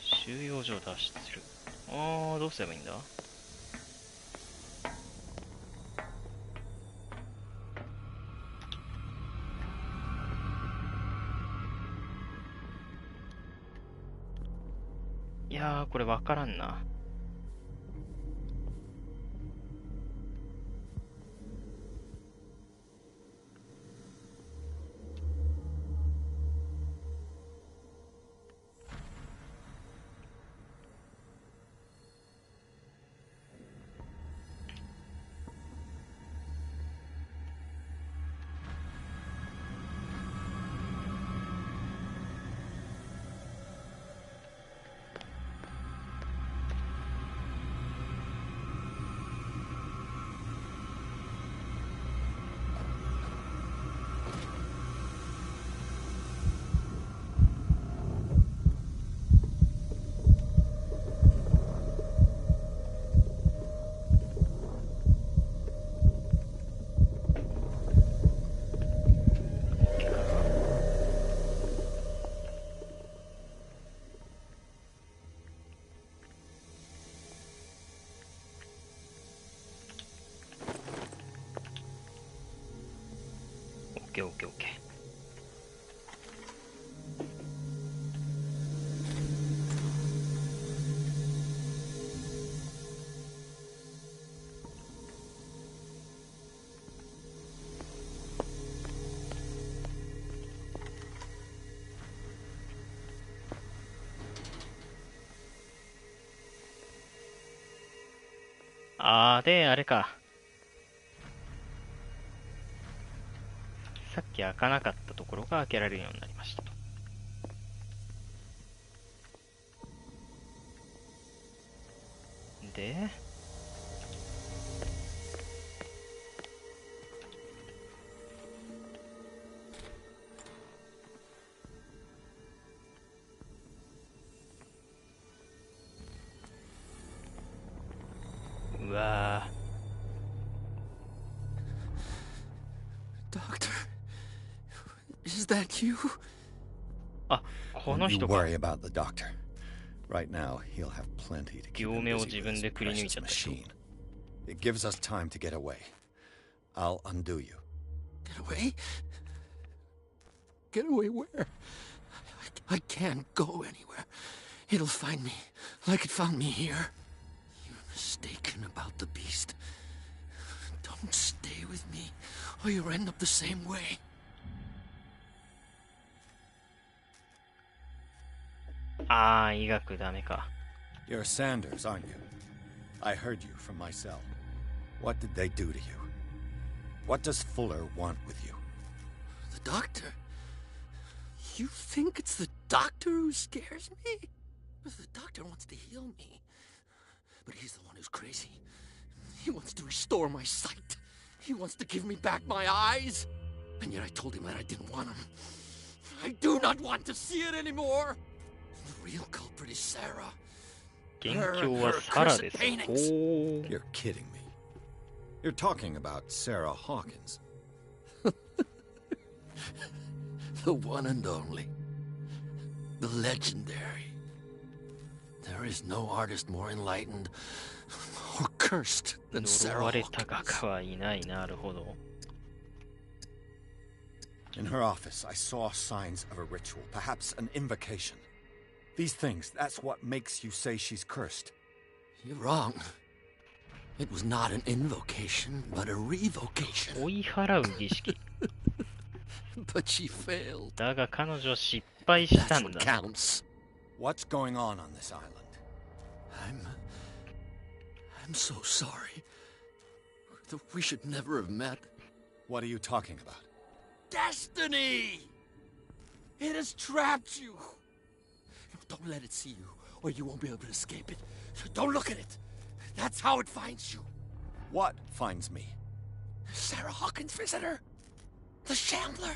A: 収容所を脱出する。どうすればいいんだ？いやー、これわからんな。オッケー。で、あれか。さっき開かなかったところが開けられるようになりましたと。で、うわ
J: ー。Doctor, is that you?
A: あ、この
C: Don't you
A: 人か。
C: worry about the doctor. Right now, he'll have plenty to keep
A: 両
C: him
A: 目を
C: busy
A: 自
C: with
A: 分
C: his
A: でくり抜い
C: precious
A: ちゃった人。
C: machine. It gives us time to get away. I'll undo you.
J: Get away? Get away where? I can't go anywhere. It'll find me, like it found me here. You're mistaken about the beast. Don't stay with me, or you'll end up the same way.
A: 医学ダメか。
D: You're Sanders, aren't you? I heard you from my cell.
C: What did they do to you? What does Fuller want with you?
J: The doctor? You think it's the doctor who scares me? The doctor wants to heal me. But he's the one who's crazy. He wants to restore my sight. He wants to give me back my eyes. And yet I told him that I didn't want him. I do not want to see it anymore. The real culprit is Sarah.
A: 元凶はサラです。
C: You're kidding me. You're talking about Sarah Hawkins.
J: The one and only. The legendary. There is no artist more enlightened or cursed than
A: 呪
J: Sarah
A: われた画
J: Hawkins.
A: 家はいない。なるほど。
D: In her office, I saw signs of a ritual, perhaps an invocation. These things, that's what makes you say she's cursed.
J: You're wrong. It was not an invocation, but a revocation.
A: 追い払う儀式。
J: But she failed.
A: だが彼女は失敗した
J: That's
A: ん
J: what
A: だ。
J: counts.
D: What's going on this island?
J: I'm so sorry. We should never have met.
D: What are you talking about?
J: Destiny! It has trapped you. Don't let it see you, or you won't be able to escape it. Don't look at it. That's how it finds you.
D: What finds me?
J: Sarah Hawkins' visitor. The Shambler.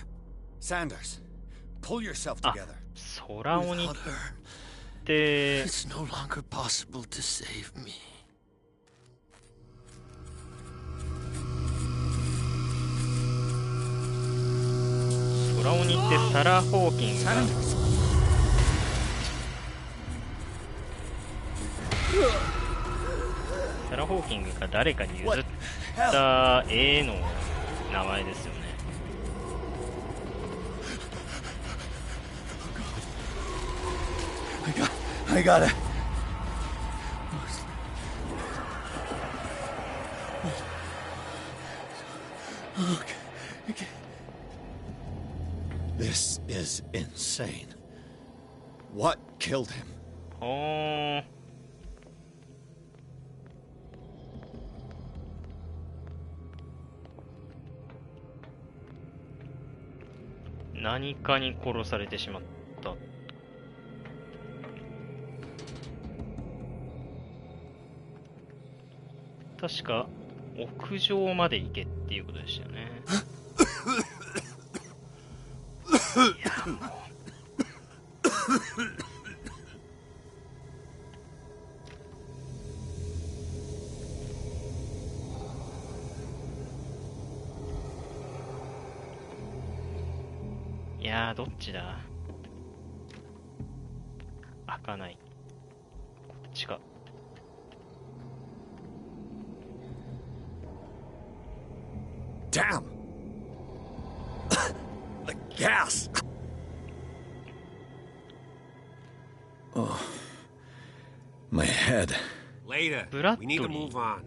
D: Sanders, Pull yourself together.
A: 空鬼って
J: It's no longer possible to save me.
A: 空鬼ってサラ・ホーキンがサラ・ホーキングが誰かに譲った絵の名前ですよね。
D: I got it. Okay. This is insane. What killed him?
A: 何かに殺されてしまった。確か屋上まで行けっていうことでしたよね。いやもういやーどっちだ。開かない。こっちか。
D: Damn! The gas! Oh. My head.
B: Later. We need to move on.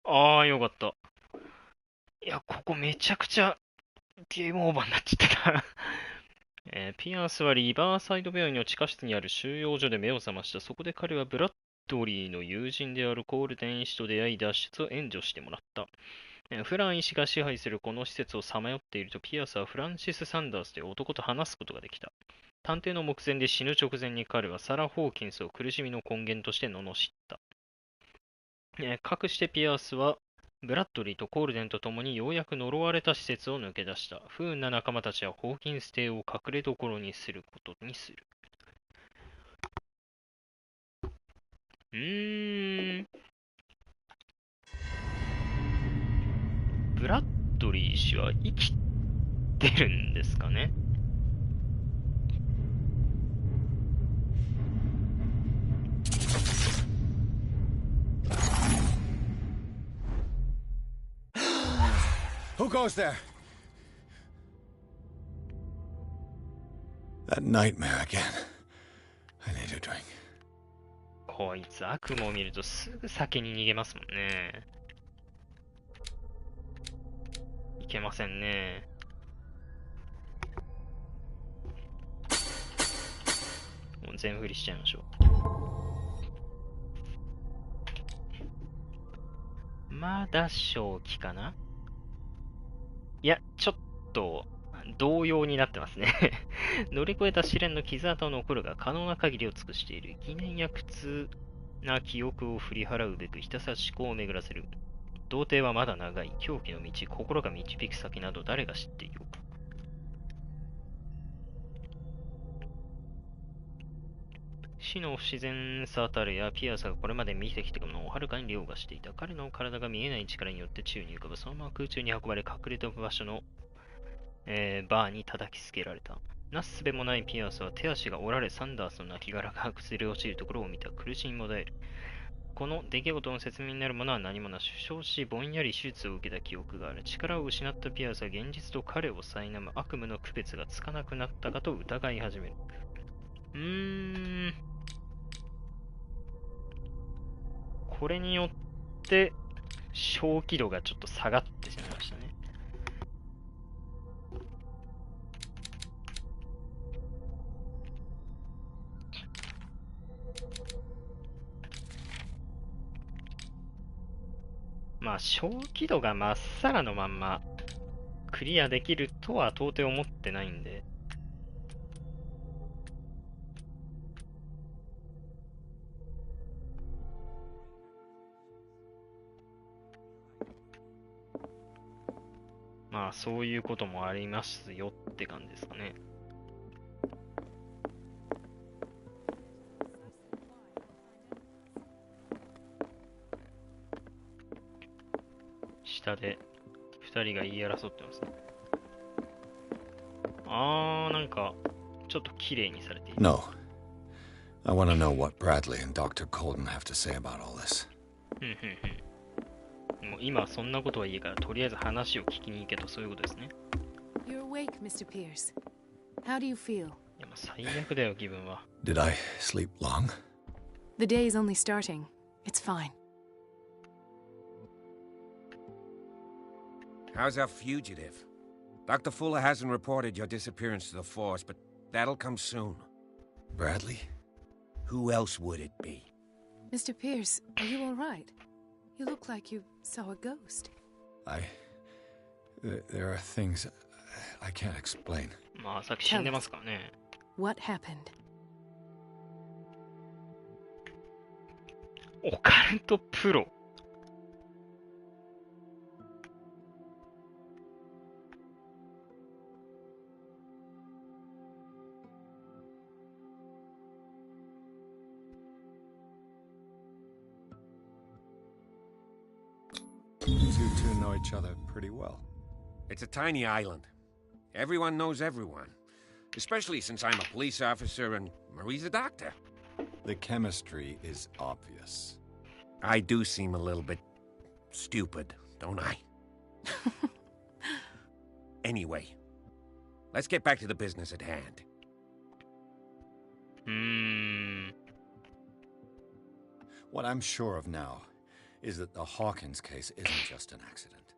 A: ああ、よかった。いや、ここめちゃくちゃゲームオーバーになっちゃってた。ピアースはリバーサイド病院の地下室にある収容所で目を覚ました。そこで彼はブラッドリーの友人であるコールデン医師と出会い脱出を援助してもらった。フラン医師が支配するこの施設をさまよっているとピアースはフランシス・サンダースという男と話すことができた。探偵の目前で死ぬ直前に彼はサラ・ホーキンスを苦しみの根源として罵った。かくしてピアースはブラッドリーとコールデンと共にようやく呪われた施設を抜け出した。不運な仲間たちはホーキンス邸を隠れ所にすることにする。ブラッドリー氏は生きてるんですかね。
D: Who goes there? That nightmare again. I need a drink.
A: こいつ悪夢を見るとすぐ先に逃げますもんね。いけませんね。もう全振りしちゃいましょう。まだ正気かな。いや、ちょっと同様になってますね。乗り越えた試練の傷跡の残るが可能な限りを尽くしている。疑念や苦痛な記憶を振り払うべくひたすら思考を巡らせる。童貞はまだ長い。狂気の道、心が導く先など誰が知っていようか。死の不自然さたるやピアースがこれまで見てきたものをはるかに凌駕していた。彼の体が見えない力によって宙に浮かぶ。そのまま空中に運ばれ隠れた場所の、バーに叩きつけられた。なすすべもないピアースは手足が折られサンダースの亡骸が崩れ落ちるところを見た。苦しみもだえる。この出来事の説明になるものは何もなし、負傷しぼんやり手術を受けた記憶がある。力を失ったピアースは現実と彼を苛む悪夢の区別がつかなくなったかと疑い始める。これによって正気度がちょっと下がってしまいましたね。まあ正気度がまっさらのまんまクリアできるとは到底思ってないんで、まあそういうこともありますよって感じですかね。下で2人が言い争ってますね。なんかちょっと綺麗にされている。
C: No. I want to know what Bradley and Dr. Colden have to say about all this.
A: もう今はそんなことはいいから、とりあえず話を聞きに行けと、そういうことですね。
I: You're awake, Mr. Pierce. How do you feel?
A: いや、まあ最悪だよ、気分は。
C: Did I sleep long?
I: The day is only starting. It's fine.
B: How's our fugitive? Dr. Fuller hasn't reported your disappearance to the force, but that'll come soon.
C: Bradley?
B: Who else would it be?
I: Mr. Pierce, are you all right? You look like you saw a ghost.
C: There are things I can't explain.
A: まあさっき死んでますからね。
I: What happened?
A: オカルトプロ。
D: You two know each other pretty well.
B: It's a tiny island. Everyone knows everyone. Especially since I'm a police officer and Marie's a doctor.
D: The chemistry is obvious.
B: I do seem a little bit stupid, don't I? Anyway, let's get back to the business at hand.
D: What I'm sure of now is that the Hawkins case isn't just an accident.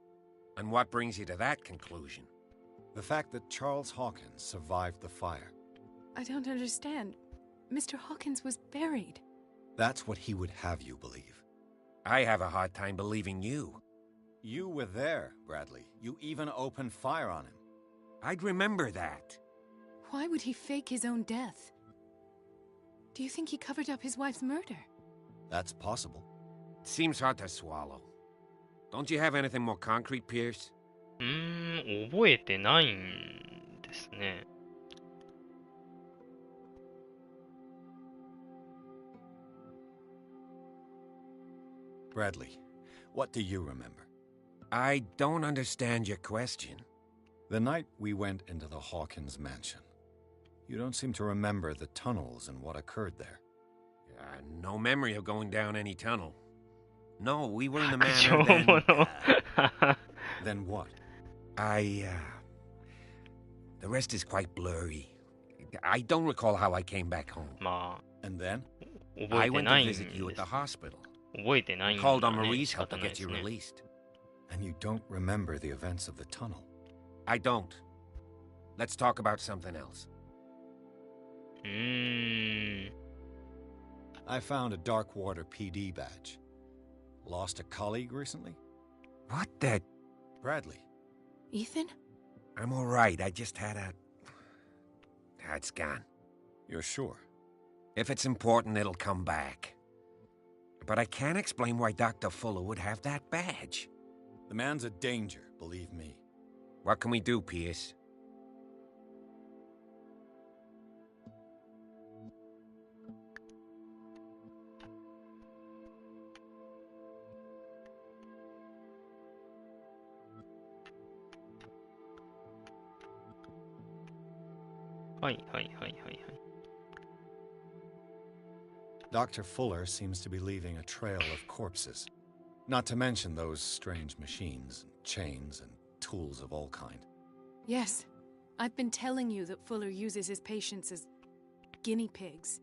B: And what brings you to that conclusion?
D: The fact that Charles Hawkins survived the fire.
I: I don't understand. Mr. Hawkins was buried.
D: That's what he would have you believe.
B: I have a hard time believing you.
D: You were there, Bradley. You even opened fire on him.
B: I'd remember that.
I: Why would he fake his own death? Do you think he covered up his wife's murder?
D: That's possible.
B: Seems hard to swallow. Don't you have anything more concrete, Pierce?
A: 覚えてないんですね。
D: Bradley, what do you remember?
B: I don't understand your question.
D: The night we went into the Hawkins mansion. You don't seem to remember the tunnels and what occurred there.
B: No memory of going down any tunnel. No, we were in the manor then...
D: Then what?
B: The rest is quite blurry. I don't recall how I came back home.
D: And then?
B: I went to visit you at the hospital. Called on Marie's help to get you released.
D: And you don't remember the events of the tunnel?
B: I don't. Let's talk about something else.
D: I found a Darkwater PD badge. Lost a colleague recently?
B: What the...
D: Bradley.
I: Ethan?
B: I'm all right. I just had a... It's gone.
D: You're sure?
B: If it's important, it'll come back. But I can't explain why Dr. Fuller would have that badge.
D: The man's a danger, believe me.
B: What can we do, Pierce?
D: Dr. Fuller seems to be leaving a trail of corpses. Not to mention those strange machines, chains, and tools of all kind.
I: Yes. I've been telling you that Fuller uses his patients as guinea pigs.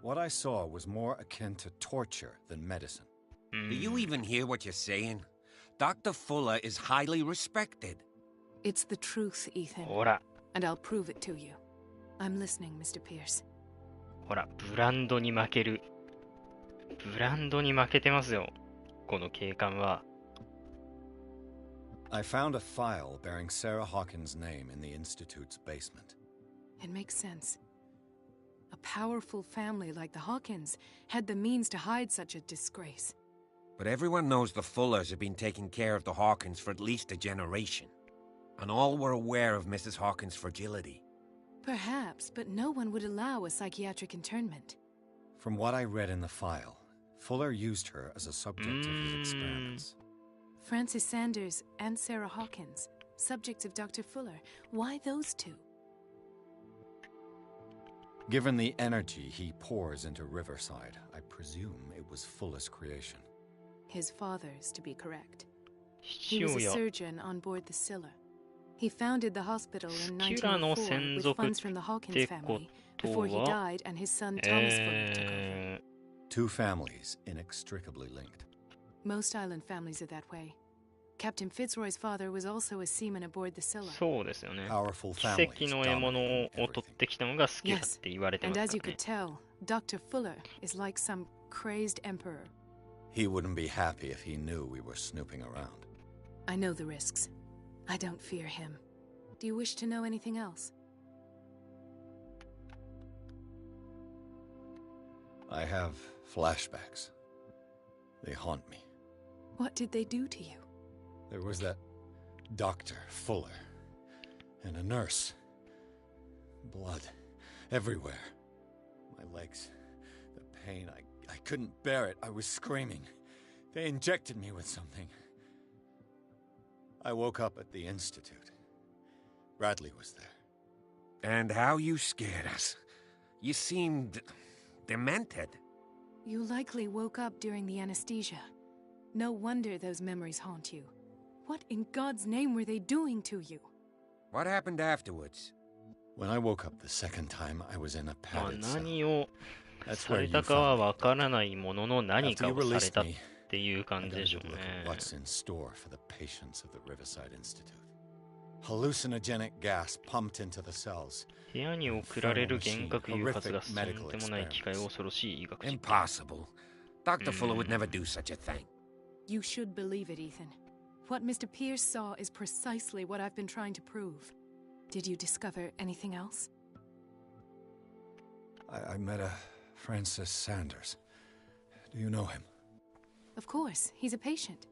D: What I saw was more akin to torture than medicine.
B: Do you even hear what you're saying? Dr. Fuller is highly respected.
I: It's the truth, Ethan. And I'll prove it to you. I'm listening, Mr. Pierce.
A: ほら、ブランドに負ける。ブランドに負けてますよ。この警官は。
D: I found a file bearing Sarah Hawkins' name in the Institute's basement.
I: It makes sense. A powerful family like the Hawkins had the means to hide such a disgrace.
B: But everyone knows the Fullers have been taking care of the Hawkins for at least a generation. And all were aware of Mrs. Hawkins' fragility.
I: Perhaps, but no one would allow a psychiatric internment.
C: From what I read in the file, Fuller used her as a subject of his experiments.
I: Francis Sanders and Sarah Hawkins, subjects of Dr. Fuller. Why those two?
C: Given the energy he pours into Riverside, I presume it was Fuller's creation.
I: His father's, to be correct. He was a surgeon on board the Scylla. He founded the hospital in 1904 with funds from the Hawkins family before he died and his son Thomas Fuller took over.
C: Two families inextricably linked.
I: Most island families are that way. Captain Fitzroy's father was also a seaman aboard the Scylla.
A: そうですよね。
C: Powerful
A: 奇
C: families
A: 跡の獲物を
C: dominating
A: 取
C: everything.
A: ってきたのが好きだっ
I: Yes,
A: て言われてま
I: and
A: す
I: as you
A: から
I: could
A: ね。
I: tell, Dr. Fuller is like some crazed emperor.
C: He wouldn't be happy if he knew we were snooping around.
I: I know the risks. I don't fear him. Do you wish to know anything else?
C: I have flashbacks. They haunt me.
I: What did they do to you?
C: There was that Dr. Fuller and a nurse. Blood everywhere. My legs, the pain, I couldn't bear it. I was screaming. They injected me with something. I woke up at the Institute. Bradley was there.
B: And how you scared us. You seemed demented.
I: You likely woke up during the anesthesia. No wonder those memories haunt you. What in God's name were they doing to you?
B: What happened afterwards?
C: When I woke up the second time, I was in a
A: まあ
C: padded cell.
A: 何を
C: That's
A: さ
C: where
A: れ
C: you
A: たかは
C: found me.
A: わからないものの何
C: After
A: か
C: you
A: をされ
C: released
A: たっ
C: me,
A: ていう
C: I
A: 感
C: got
A: じ
C: a
A: でしょ
C: good
A: う
C: look
A: ね
C: at。what's in store for the patients of the Riverside Institute. Hallucinogenic gas pumped into the cells.
A: 部屋に送られる幻覚誘発がとんでもない機械恐ろしい医学実験。
B: Impossible. Dr. Fuller would never do such a thing.
I: You should believe it, Ethan. What Mr. Pierce saw is precisely what I've been trying to prove. Did you discover anything else?
C: I met a Francis Sanders. Do you know him?
I: Of course, he's a patient.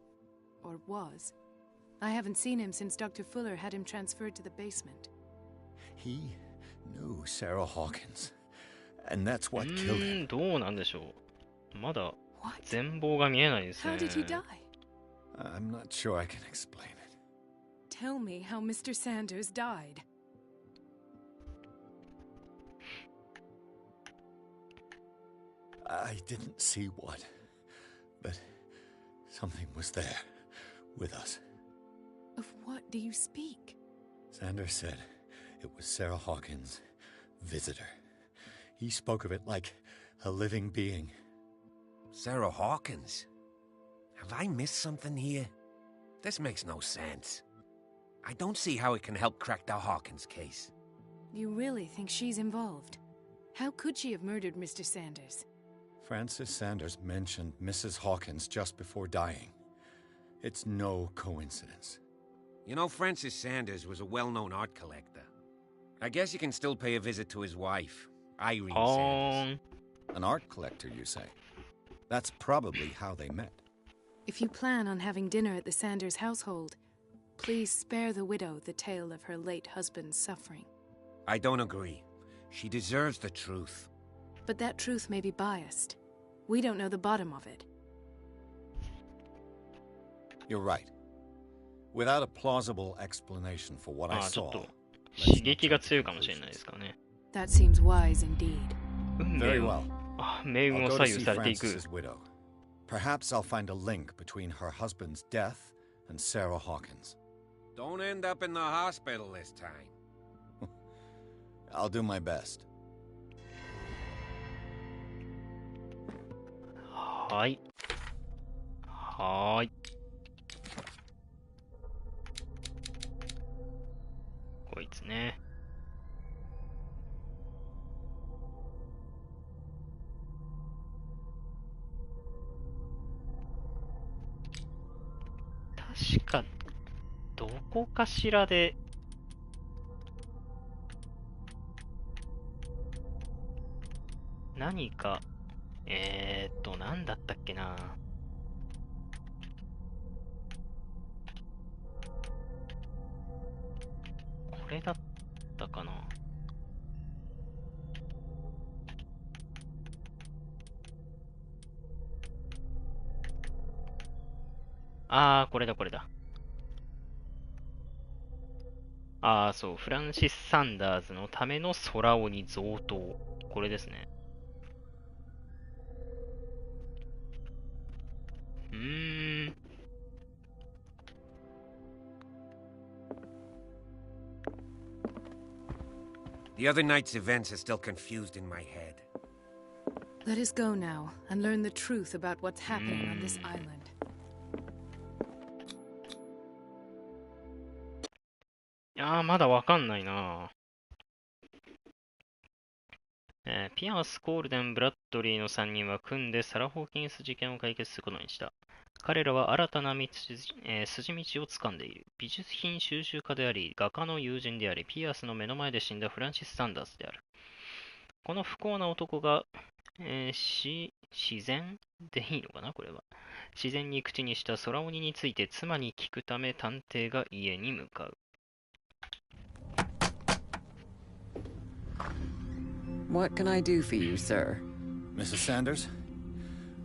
I: Or was. I haven't seen him since Dr. Fuller had him transferred to the basement.
C: He knew Sarah Hawkins. And that's what killed him.
A: どうなんでしょう。まだ
I: What?
A: 全貌が見えないですね。
I: How did he die?
C: I'm not sure I can explain it.
I: Tell me how Mr. Sanders died.
C: I didn't see what, but something was there with us.
I: Of what do you speak?
C: Sanders said it was Sarah Hawkins' visitor. He spoke of it like a living being.
B: Sarah Hawkins? Have I missed something here? This makes no sense. I don't see how it can help crack the Hawkins case.
I: You really think she's involved? How could she have murdered Mr. Sanders?
C: Francis Sanders mentioned Mrs. Hawkins just before dying. It's no coincidence.
B: You know, Francis Sanders was a well-known art collector. I guess you can still pay a visit to his wife, Irene Sanders.
C: An art collector, you say? That's probably how they met.
I: If you plan on having dinner at the Sanders household, please spare the widow the tale of her late husband's suffering.
B: I don't agree. She deserves the truth.
I: But that truth may be biased. We don't know the bottom of it.
C: You're right. Without a plausible explanation for what I
A: ちょ
C: saw,
A: っと
C: let's
A: 刺
C: not
A: 激が
C: jump to
A: 強いかもしれないで
C: conclusions.
A: すからね。
I: That seems wise indeed.
A: 運
C: Very
A: 命
C: well.
A: を、命運
C: I'll
A: を
C: go
A: 左
C: to
A: 右
C: see
A: されていく。
C: Francis's widow. Perhaps I'll find a link between her husband's death and Sarah Hawkins.
B: Don't end up in the hospital this time.
C: I'll do my best.
A: はい。はーい。こいつね。確か、どこかしらで、何か、なんだったっけな。れだったかな。あー、これだこれだ。あー、そう、フランシス・サンダーズのための空鬼贈答。これですね。
B: The other night's events are still confused in my head.
I: Let us go now and learn the truth about what's happening on this island.
A: いやー、まだわかんないな。ピアス、コールデン、ブラッドリーの3人は組んでサラ・ホーキンス事件を解決することにした。彼らは新たな筋道を掴んでいる。美術品収集家であり、画家の友人であり、ピアスの目の前で死んだフランシス・サンダースである。この不幸な男が、自然でいいのかなこれは。自然に口にした空鬼について妻に聞くため探偵が家に向かう。
K: What can I do for you, sir?
C: Mrs. Sanders,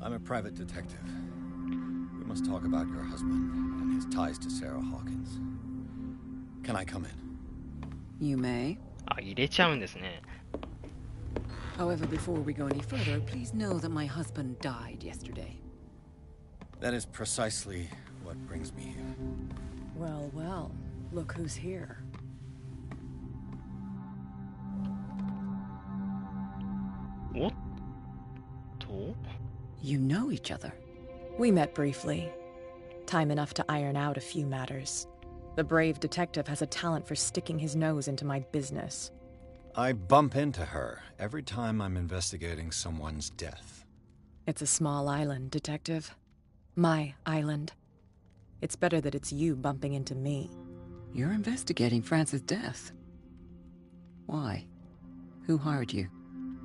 C: I'm a private detective. We must talk about your husband and his ties to Sarah Hawkins. Can I come in?
K: You may.
A: あ、入れちゃうんですね。
K: However, before we go any further, please know that my husband died yesterday.
C: That is precisely what brings me here.
I: Well, well, look who's here.
A: What?
K: You know each other.
L: We met briefly. Time enough to iron out a few matters. The brave detective has a talent for sticking his nose into my business.
C: I bump into her every time I'm investigating someone's death.
L: It's a small island, Detective. My island. It's better that it's you bumping into me.
K: You're investigating Francis' death. Why? Who hired you?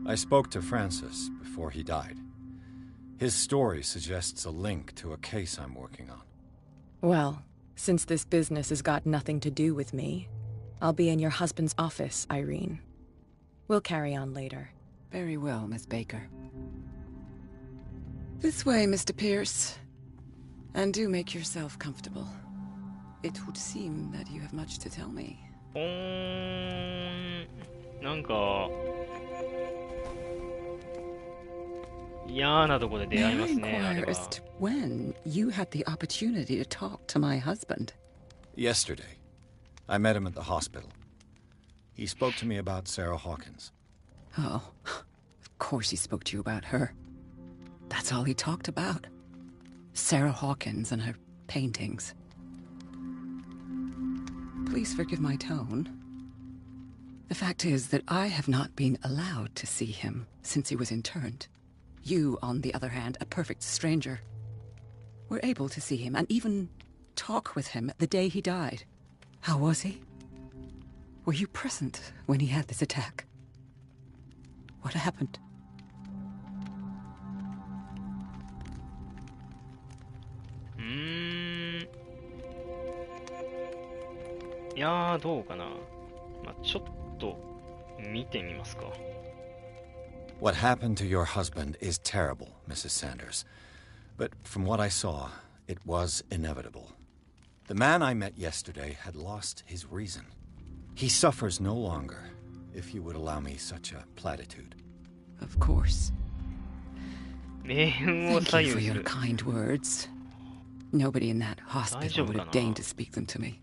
C: I spoke to Francis before he died. His story suggests a link to a case I'm working on.
L: Well, since this business has got nothing to do with me, I'll be in your husband's office, Irene. We'll carry on later.
K: Very well, Miss Baker. This way, Mr. Pierce. And do make yourself comfortable. It would seem that you have much to tell me.
A: なんか嫌なとこで出会いますね。
K: May I inquire as to when you had the opportunity to talk to my husband?
C: Yesterday, I met him at the hospital. He spoke to me about Sarah Hawkins.
K: Oh, of course he spoke to you about her. That's all he talked about. Sarah Hawkins and her paintings. Please forgive my tone. The fact is that I have not been allowed to see him since he was interned. You, on the other hand, a perfect stranger, were able to see him and even talk with him the day he died. How was he? Were you present when he had this attack? What happened?
A: いやー、どうかな。まあ、ちょっと見てみますか。
C: What happened to your husband is terrible, Mrs. Sanders. But from what I saw, it was inevitable. The man I met yesterday had lost his reason. He suffers no longer, if you would allow me such a platitude.
K: Of course.
A: 命運を
K: Thank
A: 左
K: you
A: 右
K: for
A: す
K: your
A: る。
K: kind words. Nobody in that hospital would have deigned to speak them to me.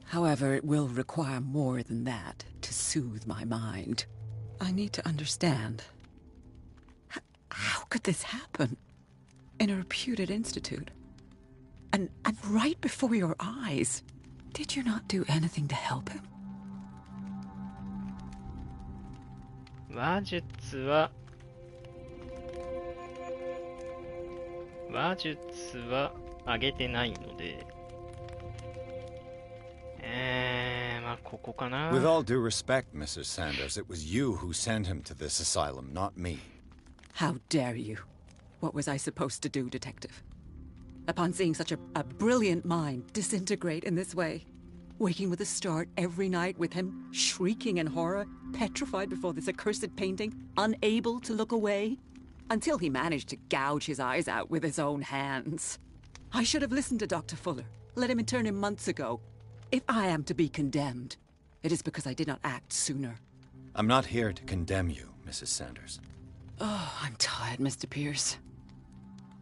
K: However, it will require more than that to soothe my mind. I need to understand. How could this happen? In a reputed institute? And right before your eyes? Did you not do anything to help him?
A: 話術は上げてないので、まあここかな。
C: With all due respect, Mrs. Sanders, it was you who sent him to this asylum, not me.
K: How dare you? What was I supposed to do, Detective? Upon seeing such a brilliant mind disintegrate in this way, Waking with a start every night with him shrieking in horror, petrified before this accursed painting, unable to look away, until he managed to gouge his eyes out with his own hands. I should have listened to Dr. Fuller, let him intern him months ago. If I am to be condemned, it is because I did not act sooner.
D: I'm not here to condemn you, Mrs. Sanders.
K: Oh, I'm tired, Mr. Pierce.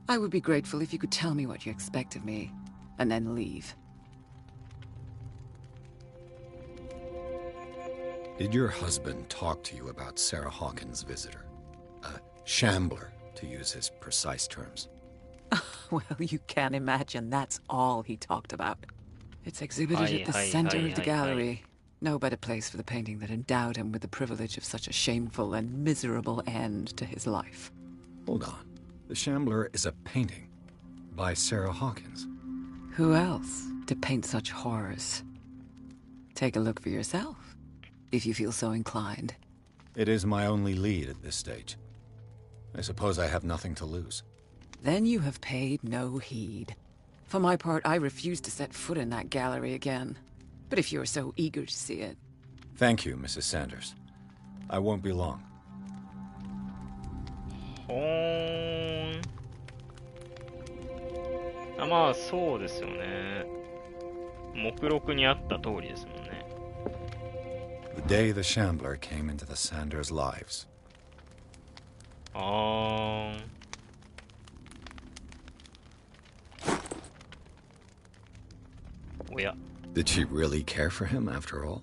K: I would be grateful if you could tell me what you expect of me, and then leave.
D: Did your husband talk to you about Sarah Hawkins' visitor? A shambler, to use his precise terms.
K: Well, you can imagine that's all he talked about. It's exhibited at the center of the gallery. No better place for the painting that endowed him with the privilege of such a shameful and miserable end to his life.
D: Hold on. The Shambler is a painting by Sarah Hawkins.
K: Who else to paint such horrors? Take a look for yourself, if you feel so inclined.
D: It is my only lead at this stage. I suppose I have nothing to lose.
K: Then you have paid no heed. For my part, I refuse to set foot in that gallery again. But if you're so eager to see it...
D: Thank you, Mrs. Sanders. I won't be long.
A: Ah, まあそうですよね。目録にあった通りですもんね。
D: The day the Shambler came into the Sanders' lives.
A: あー。おや。
D: Did she really care for him after all?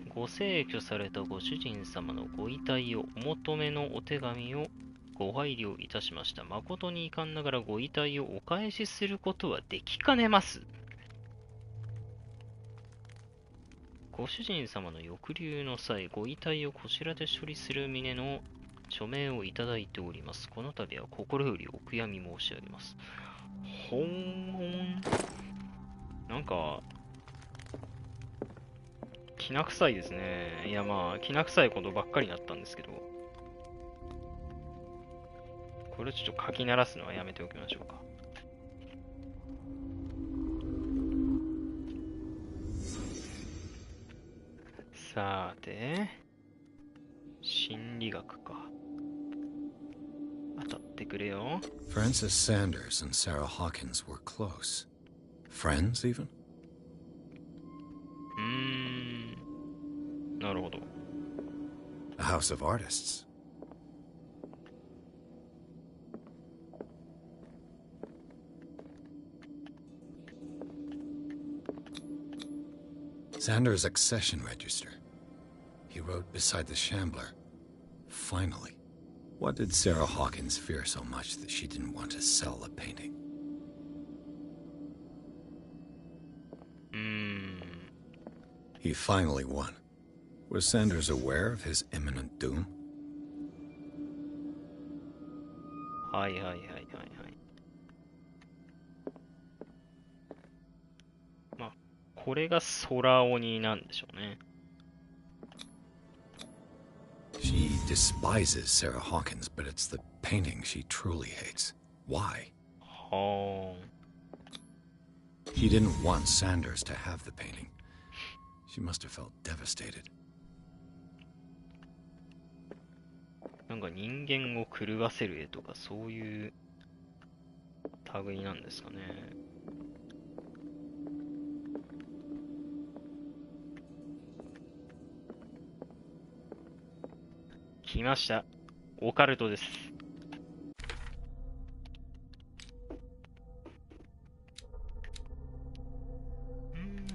A: ご逝去されたご主人様のご遺体をお求めのお手紙をご配慮いたしました。誠に遺憾ながらご遺体をお返しすることはできかねます。ご主人様の抑留の際、ご遺体をこちらで処理する旨の署名をいただいております。この度は心よりお悔やみ申し上げます。ほーん。なんか、きな臭いですね。いやまあ、きな臭いことばっかりだったんですけど。これちょっと書き鳴らすのはやめておきましょうか。さて、心理学か。当たってくれよ。
D: Frances Sanders and Sarah Hawkins were close. Friends, even?
A: なるほど。
D: A house of artists. Sanders' accession register. He wrote beside the Shambler. Finally. What did Sarah Hawkins fear so much that she didn't want to sell the painting? He finally won. Was Sanders aware of his imminent doom?
A: はいはいはいはいはい。まあ、これが空鬼なんでしょうね。
D: She despises Sarah Hawkins, but it's the painting she truly hates. Why? He didn't want Sanders to have the painting. She must have felt devastated.
A: なんか人間を狂わせる絵とかそういう類なんですかね。来ました。オカルトです。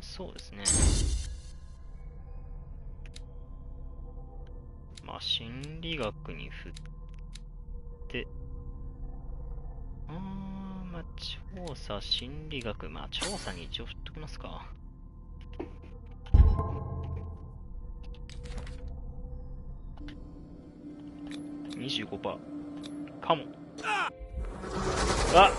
A: そうですね。まあ、心理学に振って、まあ、調査、心理学、まあ、調査に一応振っときますか。25%。かも。あっ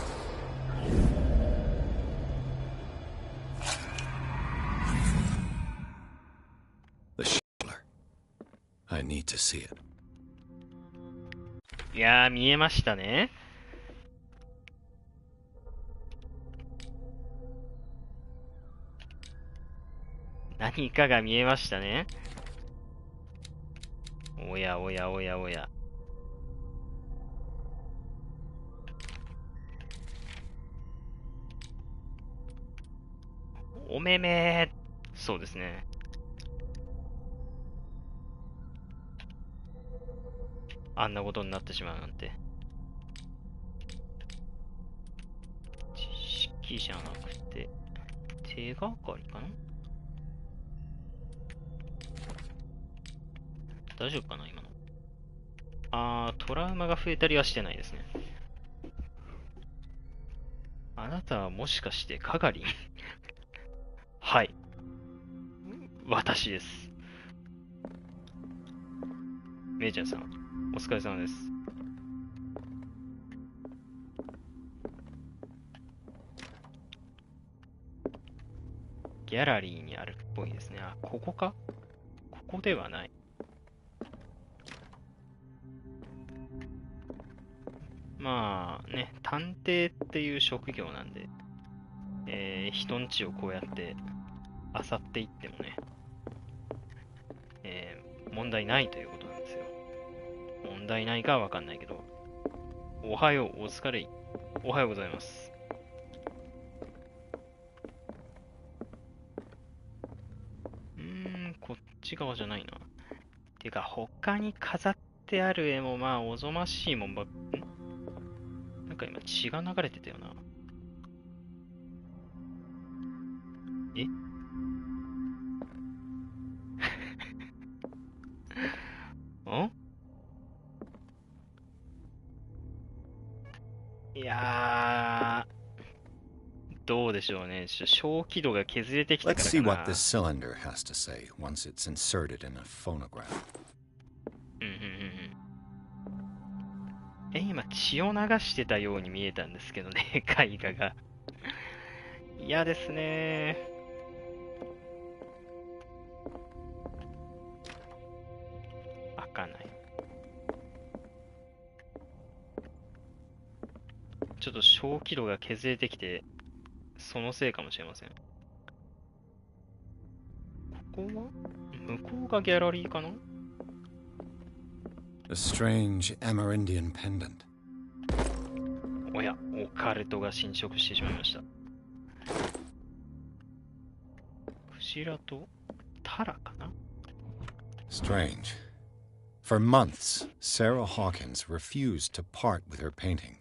D: I need to see it.
A: いやー、見えましたね。何かが見えましたね。おやおやおやおや。おめめー。そうですね。あんなことになってしまうなんて。知識じゃなくて、手がかりかな。大丈夫かな今の。トラウマが増えたりはしてないですね。あなたはもしかしてかがりはい。私です。めいちゃんさん、お疲れ様です。ギャラリーにあるっぽいですね。あ、ここか？ここではない。まあね、探偵っていう職業なんで、人んちをこうやって漁っていってもね、問題ないということなんですよ。問題ないかはわかんないけど、おはよう、お疲れ、おはようございます。こっち側じゃないな。てか、他に飾ってある絵もまあ、おぞましいもんばなんか今血が流れてたよな。えんいやー、どうでしょうね。小気度が削れてきたからか
D: Let's see
A: な。
D: what this cylinder has to say once it's inserted in a phonograph.
A: 今血を流してたように見えたんですけどね、絵画が。嫌ですね。開かない。ちょっと小気度が削れてきて、そのせいかもしれません。ここは向こうがギャラリーかな？
D: A strange Amerindian pendant.
A: おや、オカルトが侵食してしまいました。クジラとタラかな？
D: Strange. For months, Sarah Hawkins refused to part with her painting,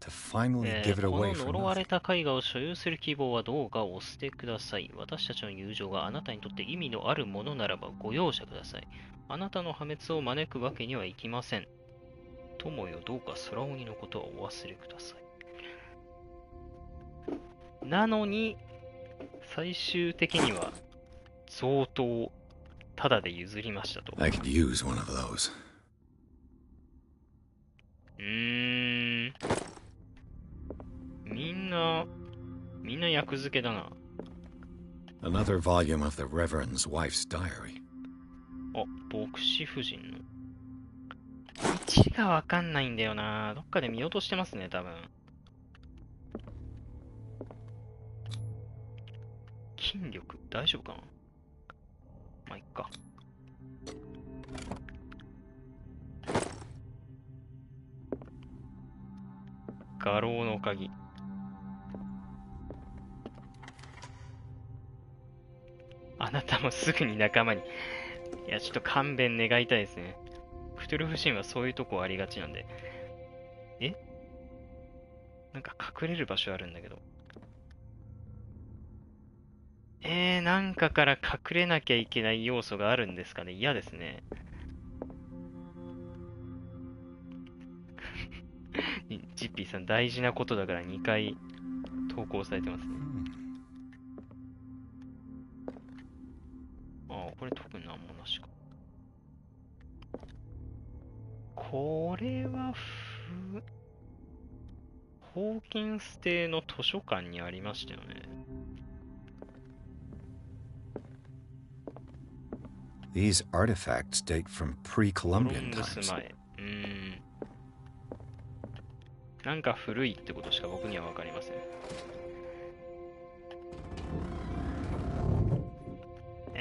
D: to finally give it
A: こ
D: away
A: の
D: for
A: 呪わ
D: nothing.
A: れた絵画を所有する希望はどうかお捨てください。私たちの友情があなたにとって意味のあるものならばご容赦ください。あなたの破滅を招くわけにはいきません。友よ、どうか空鬼のことはお忘れください。なのに、最終的には贈答をタダで譲りましたと。
D: I could use one of those.
A: みんな役付けだな。
D: Another volume of the Reverend's wife's diary.
A: あ、牧師夫人の。位置がわかんないんだよな。どっかで見落としてますね、多分。筋力、大丈夫かな？まあ、いっか。画廊の鍵。あなたもすぐに仲間に。いや、ちょっと勘弁願いたいですね。クトゥルフ神はそういうとこありがちなんで。なんか隠れる場所あるんだけど。なんかから隠れなきゃいけない要素があるんですかね。嫌ですね。ジッピーさん大事なことだから2回投稿されてますね。これ特になんもなしか。これはホーキンス邸の図書館にありましたよね。
D: These artifacts date from pre-Columbian
A: コロンブス
D: times.
A: 前。なんか古いってことしか僕にはわかりません。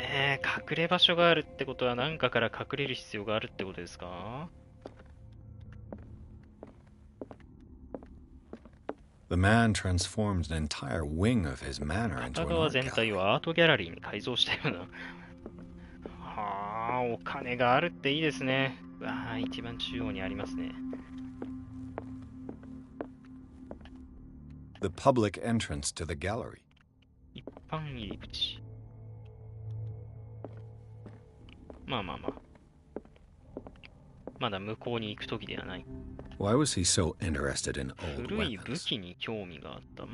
A: 隠れ場所があるってことは何かから隠れる必要があるってことですか？
D: The man transformed an entire wing of his manor into
A: 片
D: an
A: 側
D: art
A: 全体
D: gallery.
A: をアートギャラリーに改造したような。はあ、お金があるっていいですね。うわあ、一番中央にありますね。
D: The public entrance to the gallery.
A: 一般入り口。まあまあまあ。まだ向こうに行く時ではない。
D: Why was he so interested in old
A: 古い武
D: weapons?
A: 器に興味があった。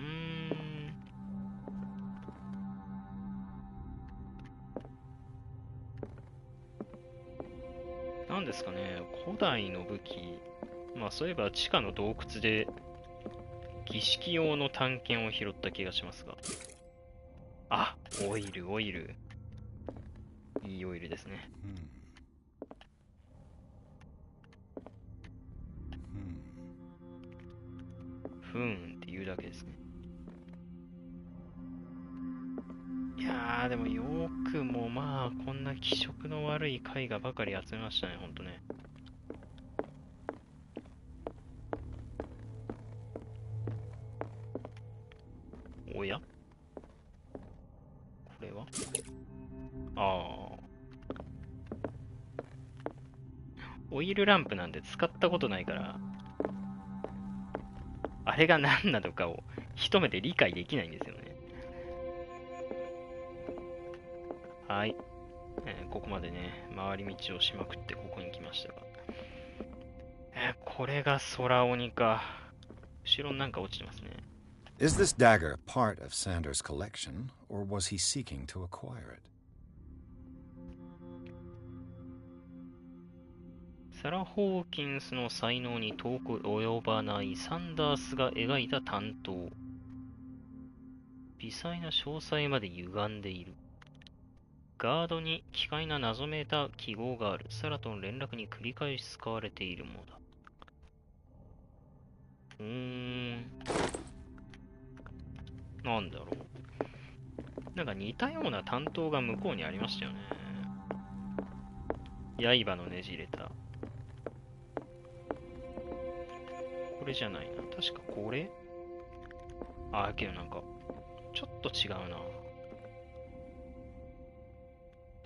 A: なんですかね、古代の武器。まあそういえば地下の洞窟で儀式用の短剣を拾った気がしますが。あ、オイル、オイル。いいオイルですね。ふーんって言うだけですね。いやー、でもよくもまあ、こんな気色の悪い絵画ばかり集めましたね、ほんとね。おや？これは？ああ。オイルランプなんで使ったことないから、あれが何なのかを一目で理解できないんですよね。はい。ここまでね、回り道をしまくってここに来ましたが。これが空鬼か。後ろになんか落ちてますね。
D: Is this dagger part of Sanders' collection, or was he seeking to acquire it?
A: サラ・ホーキンスの才能に遠く及ばないサンダースが描いた担当。微細な詳細まで歪んでいる。ガードに奇怪な謎めいた記号がある。サラとの連絡に繰り返し使われているものだ。なんだろう。なんか似たような担当が向こうにありましたよね。刃のねじれた。これじゃないな。確かこれ？あ、けどなんか、ちょっと違うな。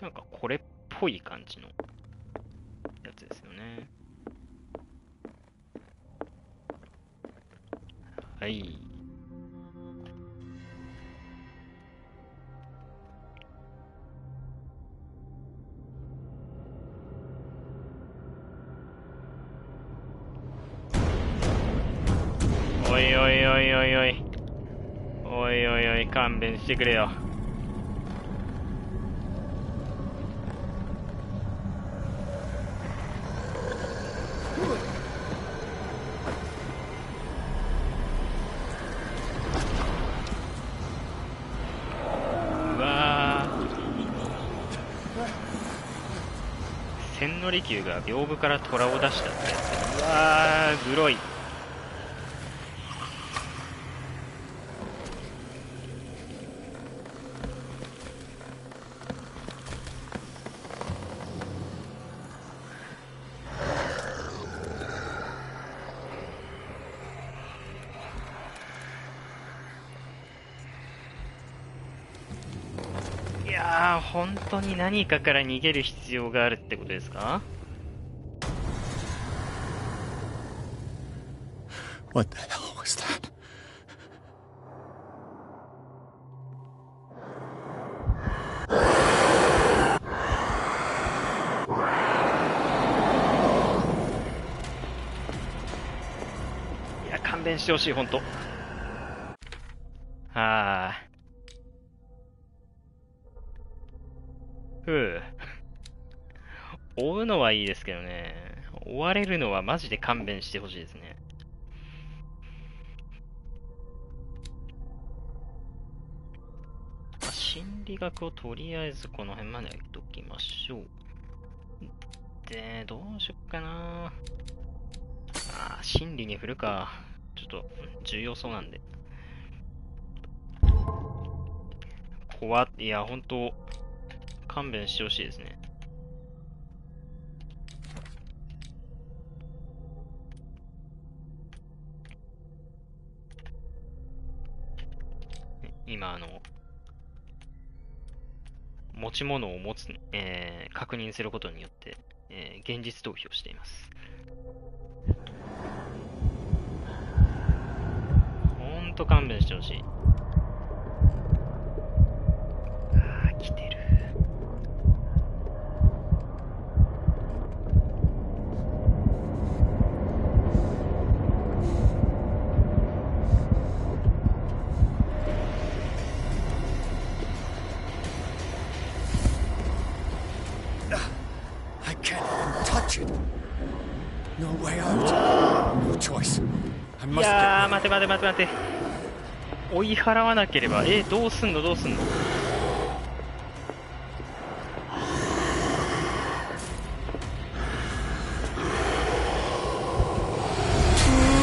A: なんかこれっぽい感じのやつですよね。はい。おいおいおいおいおい。おいおいおい、勘弁してくれよ。千利休が屏風から虎を出したってやつ。うわー、グロい。いやー、本当に何かから逃げる必要があるってことですか？
D: What the hell was that?
A: いや、勘弁してほしい、本当。はあ。追うのはいいですけどね。追われるのはマジで勘弁してほしいですね。心理学をとりあえずこの辺までやっときましょう。で、どうしよっかな。心理に振るか。ちょっと重要そうなんで。いや、ほんと、勘弁してほしいですね。今持ち物を持つ、確認することによって、現実逃避をしています。ほんと勘弁してほしい。あー、来てる。
D: I can't even touch it. No way out. No choice. I
A: い
D: must
A: やー、
D: get
A: 待て待て待て待て。追い払わなければ。どうすんのどうすんの。う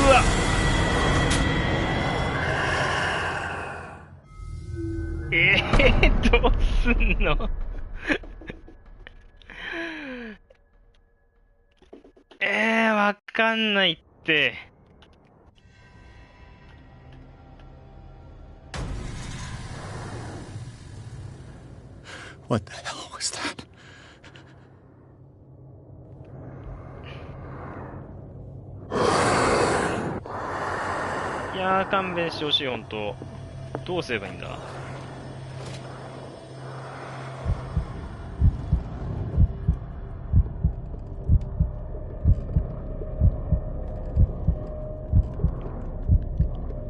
A: わどうすんのわかんないって。
D: What the hell was that?
A: いやー、勘弁してほしい、ほんと。どうすればいいんだ。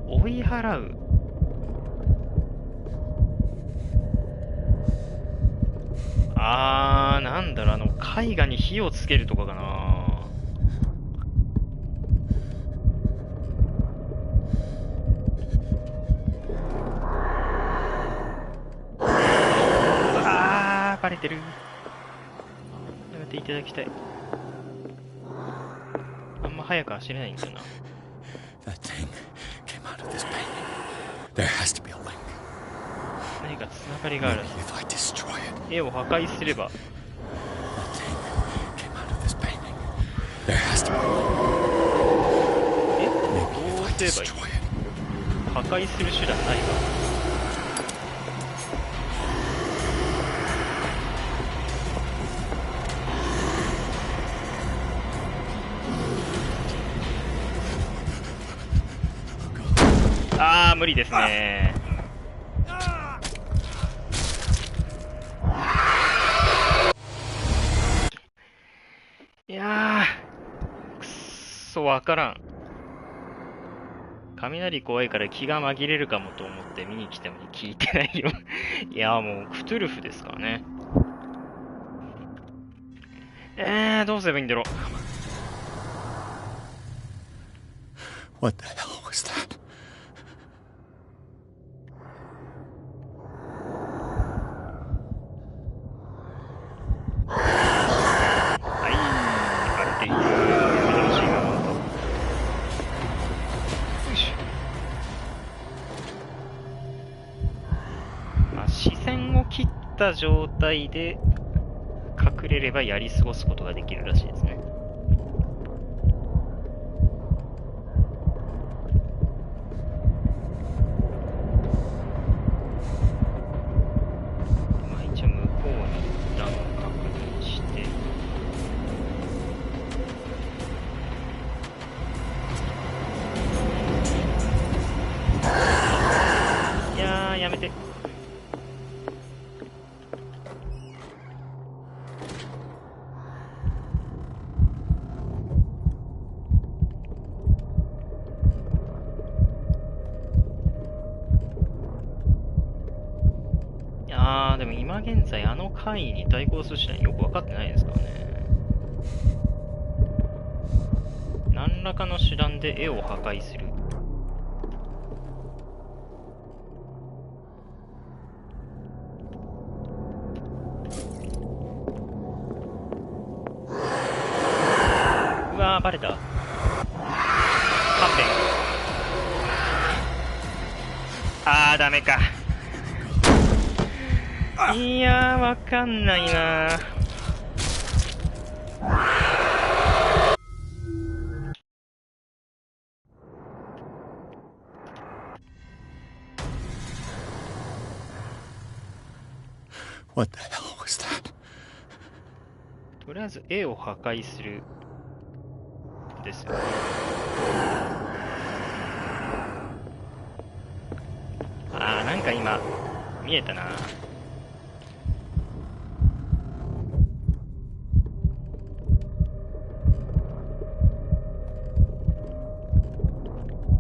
A: 追い払う。なんだろう、絵画に火をつけるとかかな。バレてる。やめていただきたい。あんま早く走れないんだよな。
D: That thing came out of this painting. There has to be a link.
A: 何かつながりがある。
D: Maybe if I destroy it.
A: 絵を破壊すれば。
D: That thing came out of this painting. There has to be a link.
A: どうすればいい？破壊する手段ないか。無理ですね。いやー、くっそわからん。雷怖いから気が紛れるかもと思って見に来ても聞いてないよ。いやー、もうクトゥルフですからね。どうすればいいんだろう。
D: What the hell was that?
A: た状態で隠れればやり過ごすことができるらしいですね。まあ一応向こうに一旦確認して、いやーやめて。でも今現在怪異に対抗する手段よく分かってないですからね。何らかの手段で絵を破壊する。うわー、バレた。勘弁。ダメか。いやー、わかんないな。
D: What the hell was that?
A: とりあえず絵を破壊するですよね。あー、なんか今見えたな。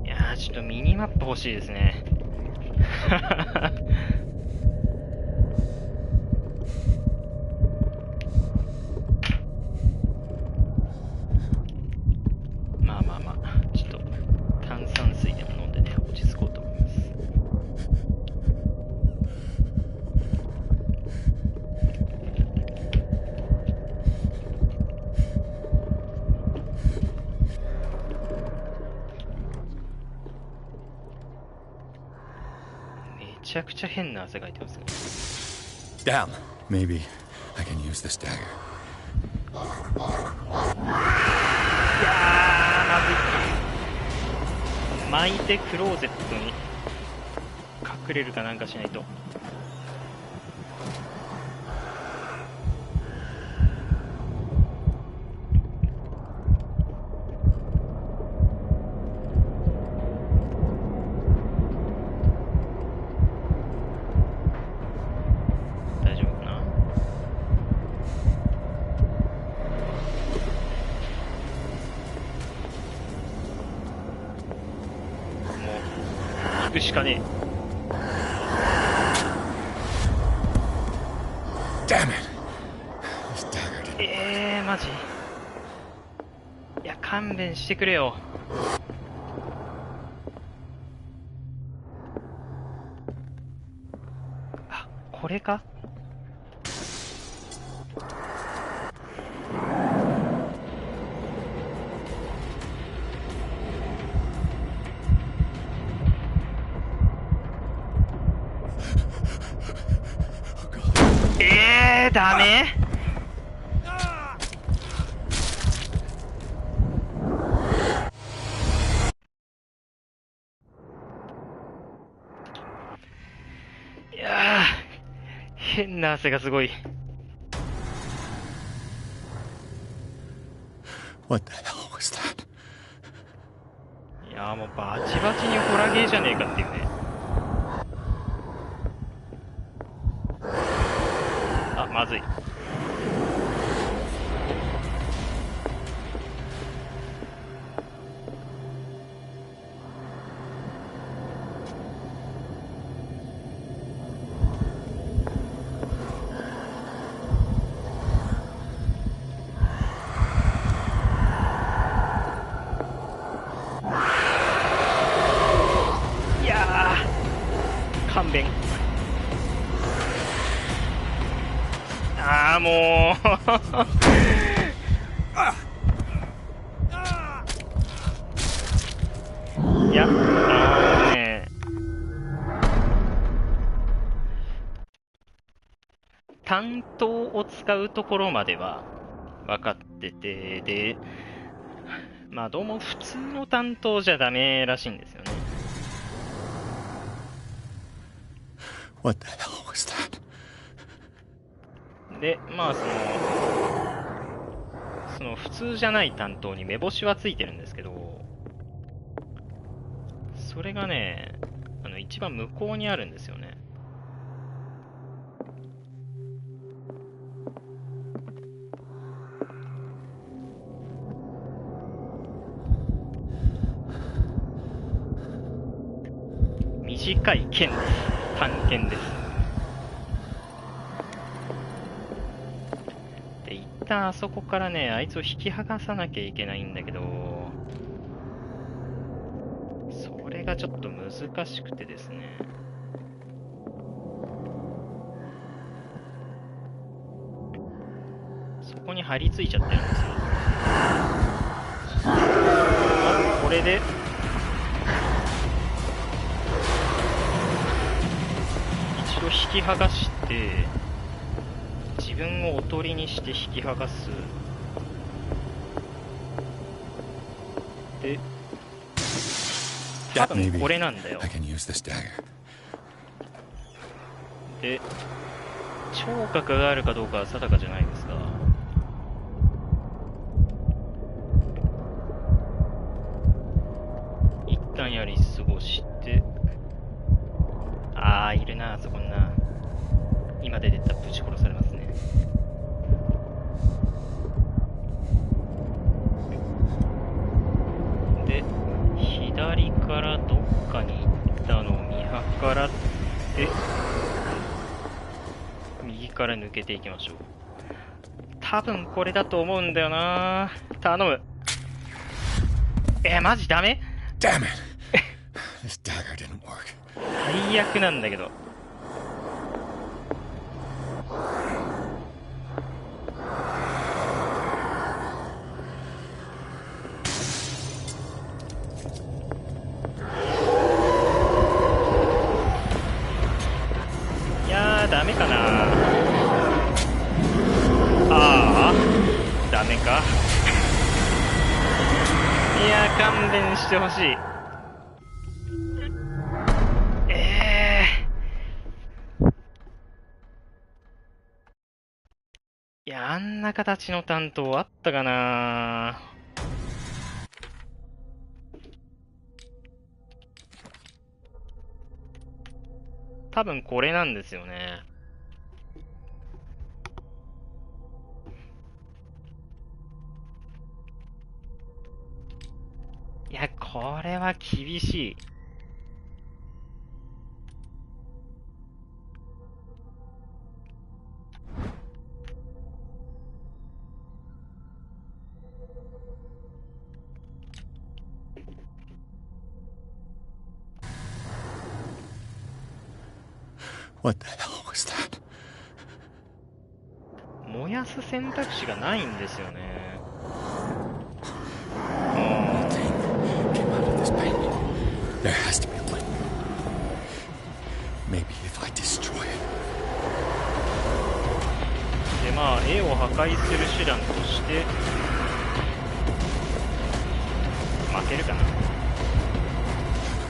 A: いやー、ちょっとミニマップ欲しいですね。まあまあまあ、ちょっと炭酸水でも飲んでね、落ち着こうと思います。めちゃくちゃ変な汗かいてますね。
D: Damn. Maybe I can use this dagger.
A: いやー、まずい。巻いてクローゼットに隠れるかなんかしないと。大丈夫かな。行くしかねえ。
D: Damn it! This dagger didn't.
A: マジ。いや、勘弁してくれよ。あ、これか。ダメ。いやー、変な汗がすごい。
D: What the hell was that?
A: いやー、もうバチバチにホラゲーじゃねえかっていうね。あ、まずい。いやー、勘弁。あー、もう。いや、担当を使うところまでは分かってて、で、まあどうも普通の担当じゃダメらしいんですよね。
D: What the hell was that?
A: で、まあその普通じゃない担当に目星はついてるんですけど、それがね、一番向こうにあるんですよね。短い剣です。短剣です。で、一旦あそこからね、あいつを引き剥がさなきゃいけないんだけど、それがちょっと難しくてですね。そこに張り付いちゃってるんですよ。これで一度引きき剥がして自分をおとりにして引き剥がす。で多分これなんだよ。で聴覚があるかどうかは定かじゃないですが、一旦やり過ごして、いるな、あそこにな。今出てったらぶち殺されますね。で左からどっかに行ったのを見計らって右から抜けていきましょう。多分これだと思うんだよな。頼む。マジダメ？
D: Damn it. This dagger didn't work.
A: 最悪なんだけど。いやーダメかな。ダメか。いやー勘弁してほしい。いや、あんな形の担当あったかな。多分これなんですよね。いや、これは厳しい。
D: What the hell was that?
A: 燃やす選択肢がないんですよね。
D: There has to be a link. Maybe if I destroy it.
A: で、まあ絵を破壊する手段として負けるか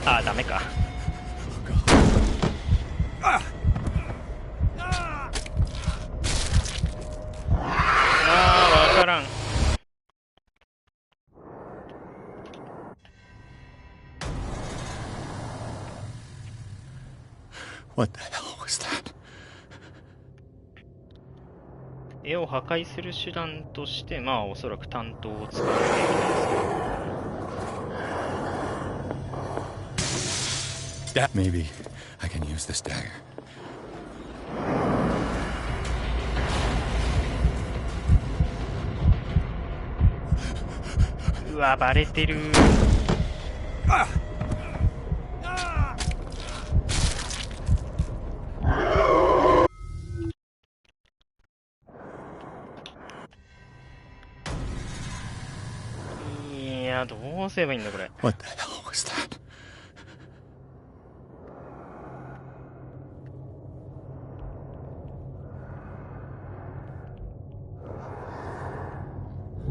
A: な。ダメか。わからん。
D: What the hell was that?
A: 絵を破壊する手段として、まあおそらく担当を使わなきゃいけないですけど。
D: Maybe I can use this dagger.
A: うわ、バレてる。いや、どうすればいいんだこれ。
D: What the hell was that?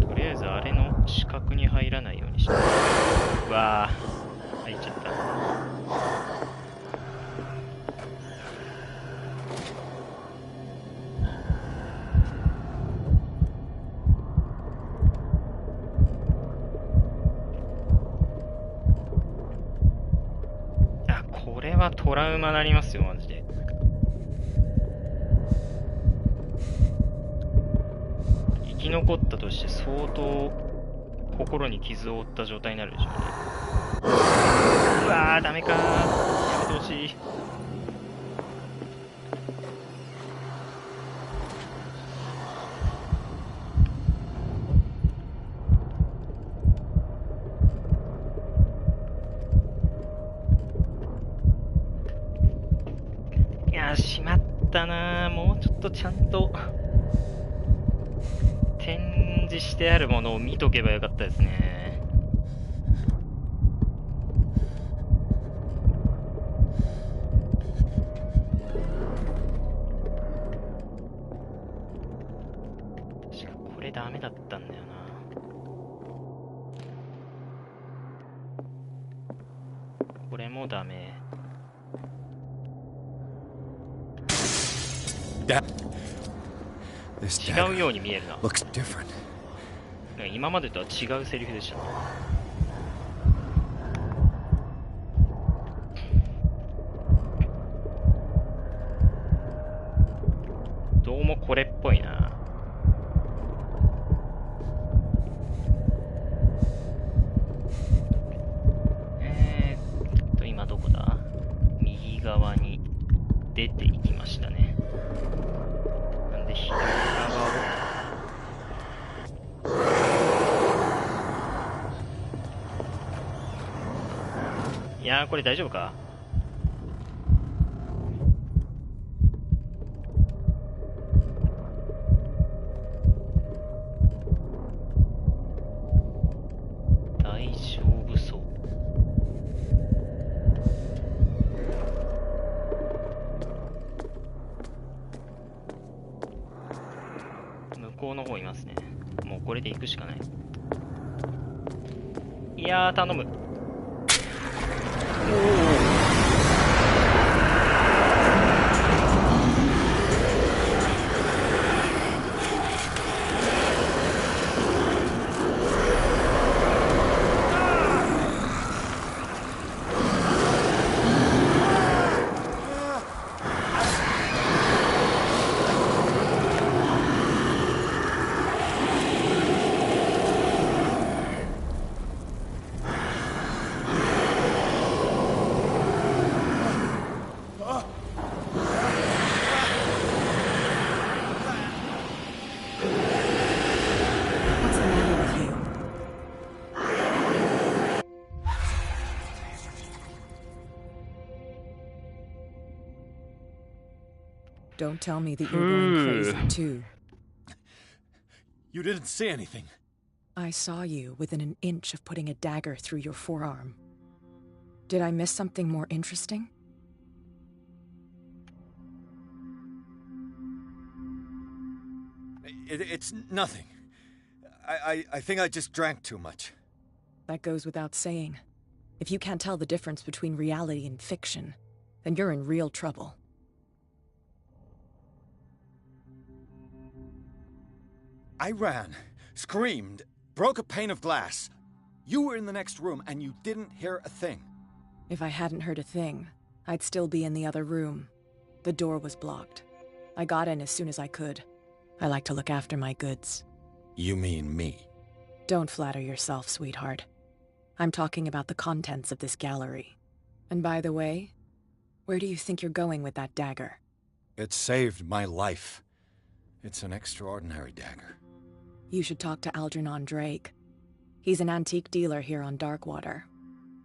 A: とりあえずあれの死角に入らないようにして。うわー、入っちゃった。これはトラウマなりますよマジで。生き残ったとして相当心に傷を負った状態になるでしょうね。うわーダメかー、やめてほしい。いやーしまったなー。もうちょっとちゃんと展示してあるものを見とけばよかったですね。もダメ。違うように見えるな。今までとは違うセリフでしたね。どうもこれっぽいな。今どこだ？右側に出ていきましたね。なんで左側を。いやー、これ大丈夫か？大丈夫そう。向こうの方いますね。もうこれで行くしかない。いやー、頼む。
L: Don't tell me that you're going crazy, too.
D: You didn't see anything.
L: I saw you within an inch of putting a dagger through your forearm. Did I miss something more interesting?
D: It's nothing. I think I just drank too much.
L: That goes without saying. If you can't tell the difference between reality and fiction, then you're in real trouble.
D: I ran, screamed, broke a pane of glass. You were in the next room and you didn't hear a thing.
L: If I hadn't heard a thing, I'd still be in the other room. The door was blocked. I got in as soon as I could. I like to look after my goods.
D: You mean me?
L: Don't flatter yourself, sweetheart. I'm talking about the contents of this gallery. And by the way, where do you think you're going with that dagger?
D: It saved my life. It's an extraordinary dagger.
L: You should talk to Algernon Drake. He's an antique dealer here on Darkwater.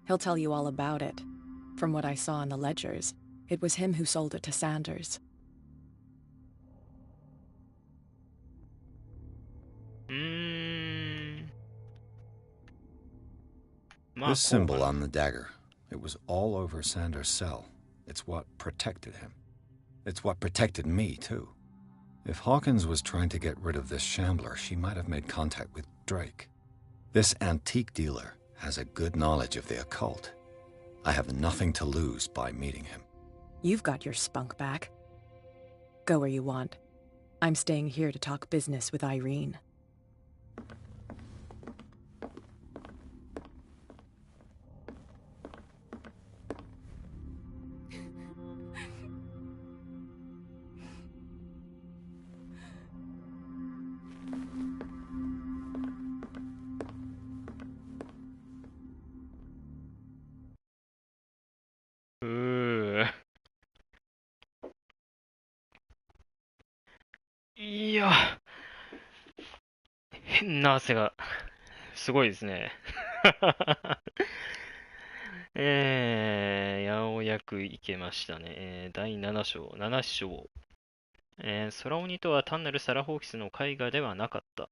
L: He'll tell you all about it. From what I saw in the ledgers, it was him who sold it to Sanders.
C: This symbol on the dagger, it was all over Sanders' cell. It's what protected him. It's what protected me, too. If Hawkins was trying to get rid of this shambler, she might have made contact with Drake. This antique dealer has a good knowledge of the occult. I have nothing to lose by meeting him.
L: You've got your spunk back. Go where you want. I'm staying here to talk business with Irene.
A: いや、変な汗がすごいですね。ようやくいけましたね。第7章、7章。空鬼とは単なるサラホーキスの絵画ではなかった。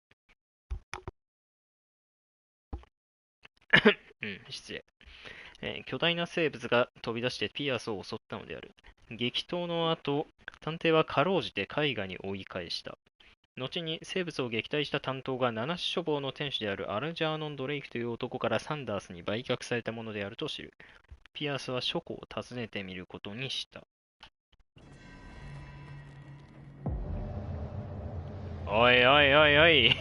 A: 失礼。巨大な生物が飛び出してピアスを襲ったのである。激闘の後、探偵はかろうじて絵画に追い返した。後に生物を撃退した担当が七種書房の店主であるアルジャーノン・ドレイクという男からサンダースに売却されたものであると知る。ピアスは書庫を訪ねてみることにした。おいおいおいおいい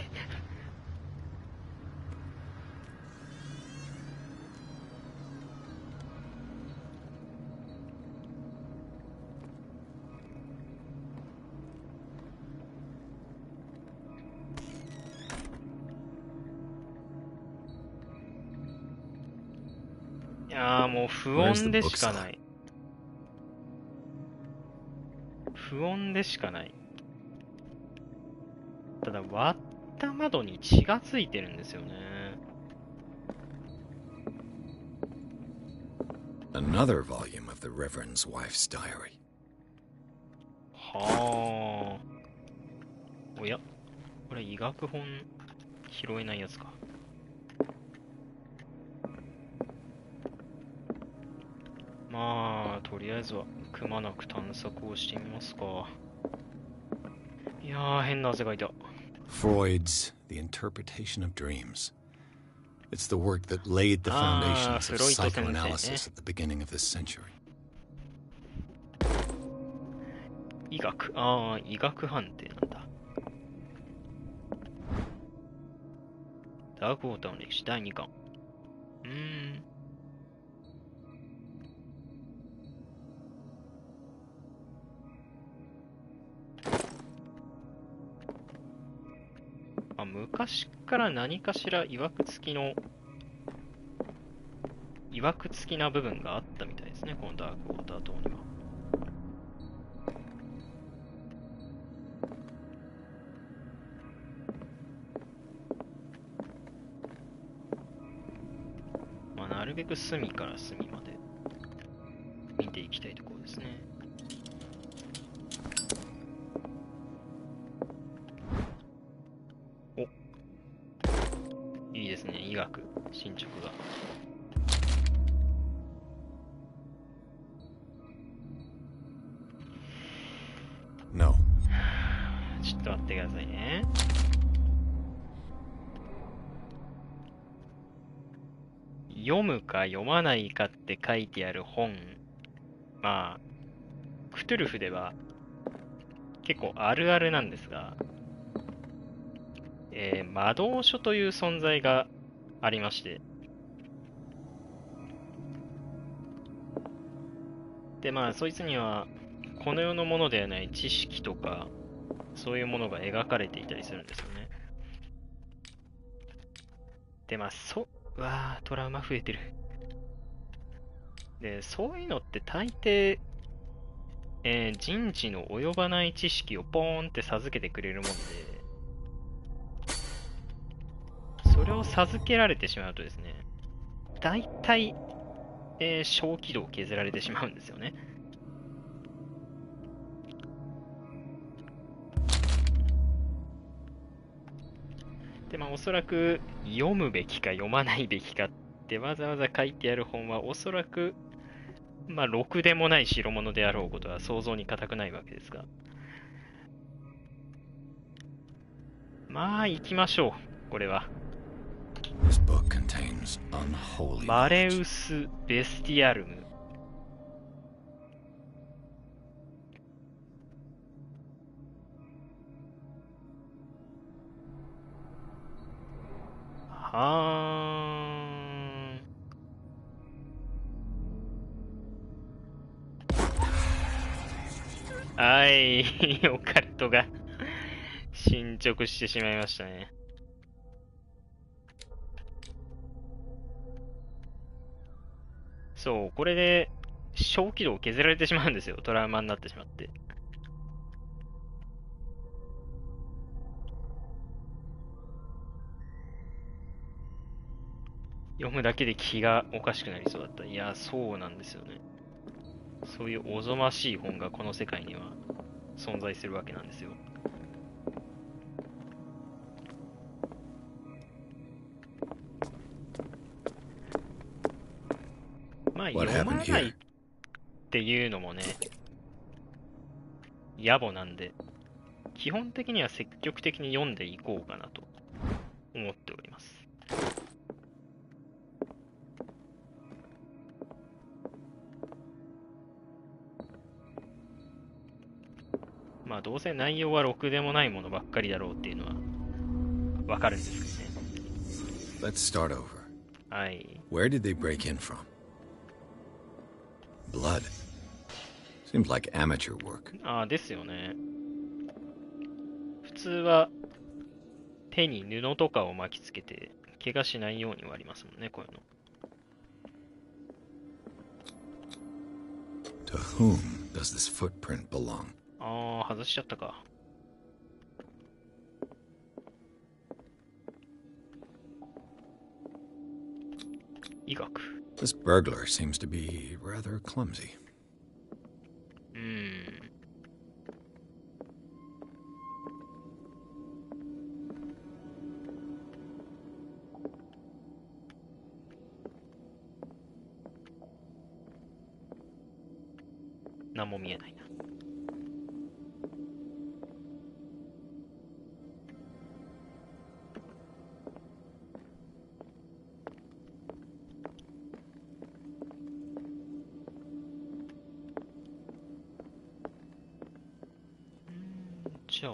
A: やーもう不穏でしかない。不穏でしかない。ただ割った窓に血がついてるんですよね。
C: Another volume of the Reverend's wife's diary.
A: はあ。おや、これ医学本拾えないやつか。まあ、とりあえずはくまなく探索をしてみますか。いやー、変な汗がいた。
C: Freud's The Interpretation of Dreams. It's the work that laid the foundations of psychoanalysis at the beginning of this century.
A: 医学判定なんだ。ダークウォーターの歴史第2巻。まあ、昔から何かしら曰く付きな部分があったみたいですね、このダークウォーター島には。まあ、なるべく隅から隅まで見ていきたいところですね。いいですね、医学進捗が。
C: No.
A: ちょっと待ってくださいね。読むか読まないかって書いてある本、まあクトゥルフでは結構あるあるなんですが、魔導書という存在がありまして、でまあそいつにはこの世のものではない知識とかそういうものが描かれていたりするんですよね。でまあうわートラウマ増えてる。でそういうのって大抵、人知の及ばない知識をポーンって授けてくれるもんで、それを授けられてしまうとですね、大体、小気道を削られてしまうんですよね。でまあおそらく読むべきか読まないべきかってわざわざ書いてある本はおそらくまあろくでもない代物であろうことは想像に難くないわけですが、まあ行きましょう。これはマレウス・ベスティアルム。はい、オカルトが進捗してしまいましたね。そう、これで小気道を削られてしまうんですよ。トラウマになってしまって。読むだけで気がおかしくなりそうだった。いや、そうなんですよね。そういうおぞましい本がこの世界には存在するわけなんですよ。まあ読まないっていうのもね、野暮なんで、基本的には積極的に読んでいこうかなと思っております。まあどうせ内容はろくでもないものばっかりだろうっていうのはわかるんですけどね。
D: Let's start over.
A: はい。
D: Where did they break in from? Blood. Seems like amateur work.
A: ああ、ですよね。普通は手に布とかを巻きつけて怪我しないように割りますもんね、こういうの。
D: To whom does this footprint belong?
A: ああ、外しちゃったか。医学。
D: This burglar seems to be rather clumsy.
A: 何も見えないな。じゃ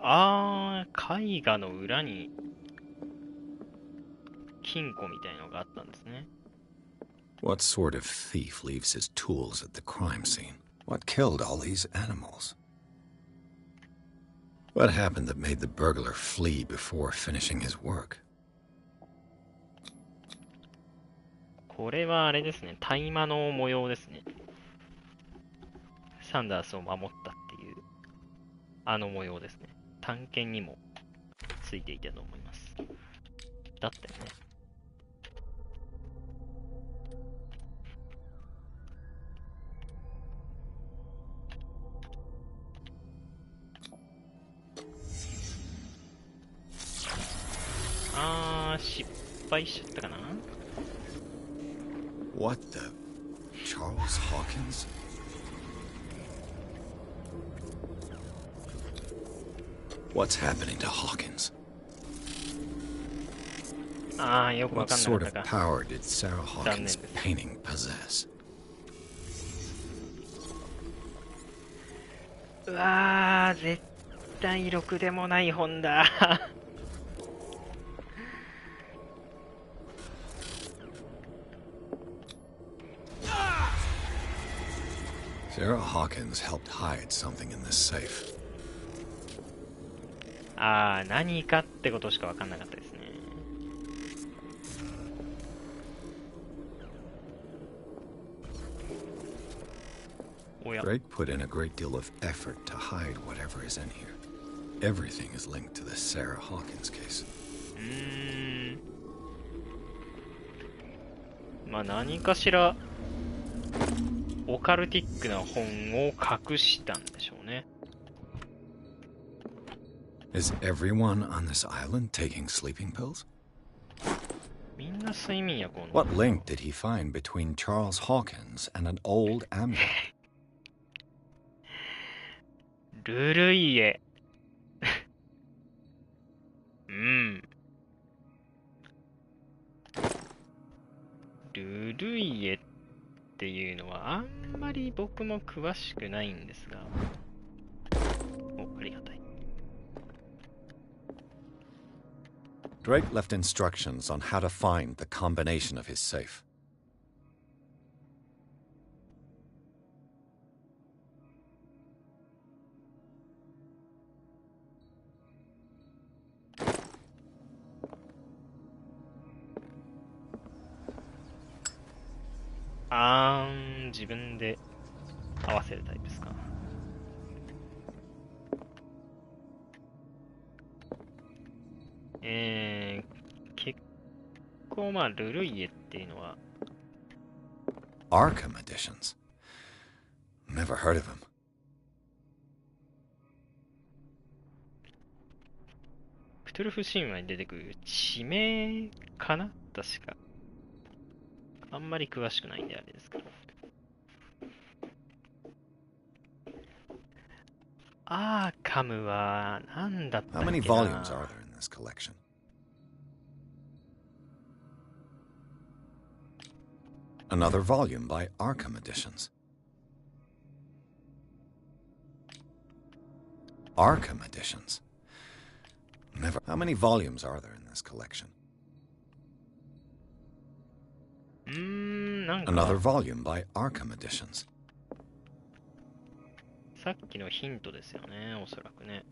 A: あ、絵画の裏に金庫みたいのがあったんですね。
D: What sort of thief leaves his tools at the crime scene? What killed all these animals? What happened that made the burglar flee before finishing his work?
A: これはあれですね、大麻の模様ですね。サンダースを守ったっていう、あの模様ですね。探検にもついていたと思います。だったよね。失敗しちゃったかな。
D: What the? Charles Hawkins? What's happening to Hawkins?
A: よくわ
D: What
A: かんなか
D: sort
A: った
D: of
A: か。
D: power did Sarah Hawkins' painting possess?
A: うわー、絶対ろくでもない本だ。
D: Sarah Hawkins helped hide something in this safe.
A: 何かってことしかわかんなかったですね。
D: Drake put in a great deal of effort to hide whatever is in here. Everything is linked to the Sarah Hawkins case.
A: まあ何かしらオカルティックな本を隠したんでしょうね。
D: Is everyone on this island taking sleeping pills?
A: みんな睡眠薬を飲む。
D: What link did he find between Charles Hawkins and an old amulet?
A: ルルイエ。ルルイエっていうのはあんまり僕も詳しくないんですが。ありがたい。
D: Drake left instructions on how to find the combination of his safe.
A: 自分で合わせるタイプですか。結構まあルルイエっていうのは
D: Arkham editions. Never heard of him.
A: クトゥルフ神話に出てくる地名かな確か。あんまり詳しくないんであれですけど。アーカムは何だったっ
D: How
A: けな。
D: many volumes are there in this collection? Another volume by Arkham Editions. Arkham editions. Never. How many volumes are there in this collection? Another volume by Arkham editions.
A: さっきのヒントですよね、おそらくね。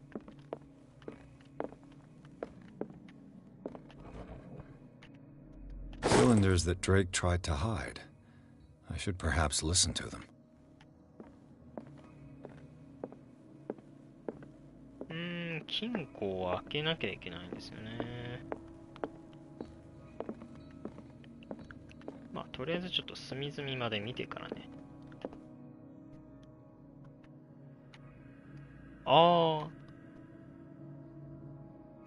D: Cylinders that Drake tried to hide. I should perhaps listen to them.
A: 金庫を開けなきゃいけないんですよね。まあ、とりあえずちょっと隅々まで見てからね。ああ。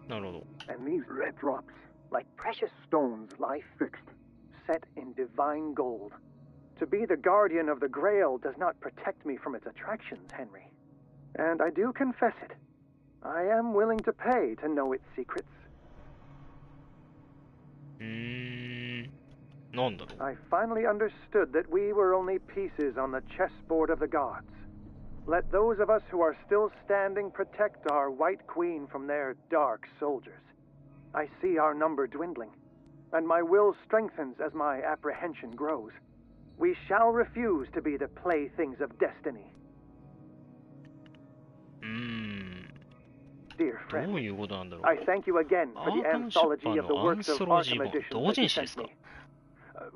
A: なるほど。
F: And these red drops, like precious stones, lie fixed, set in divine gold. To be the guardian of the Grail does not protect me from its attractions, Henry. And I do confess it. I am willing to pay to know its secrets.
A: なんだろう。
F: I finally understood that we were only pieces on the chessboard of the gods. Let those of us who are still standing protect our White Queen from their dark soldiers. I see our number dwindling, and my will strengthens as my apprehension grows. We shall refuse to be the playthings of destiny. Dear friend, I thank you again for the anthology of the works of Arkham editions that you sent me.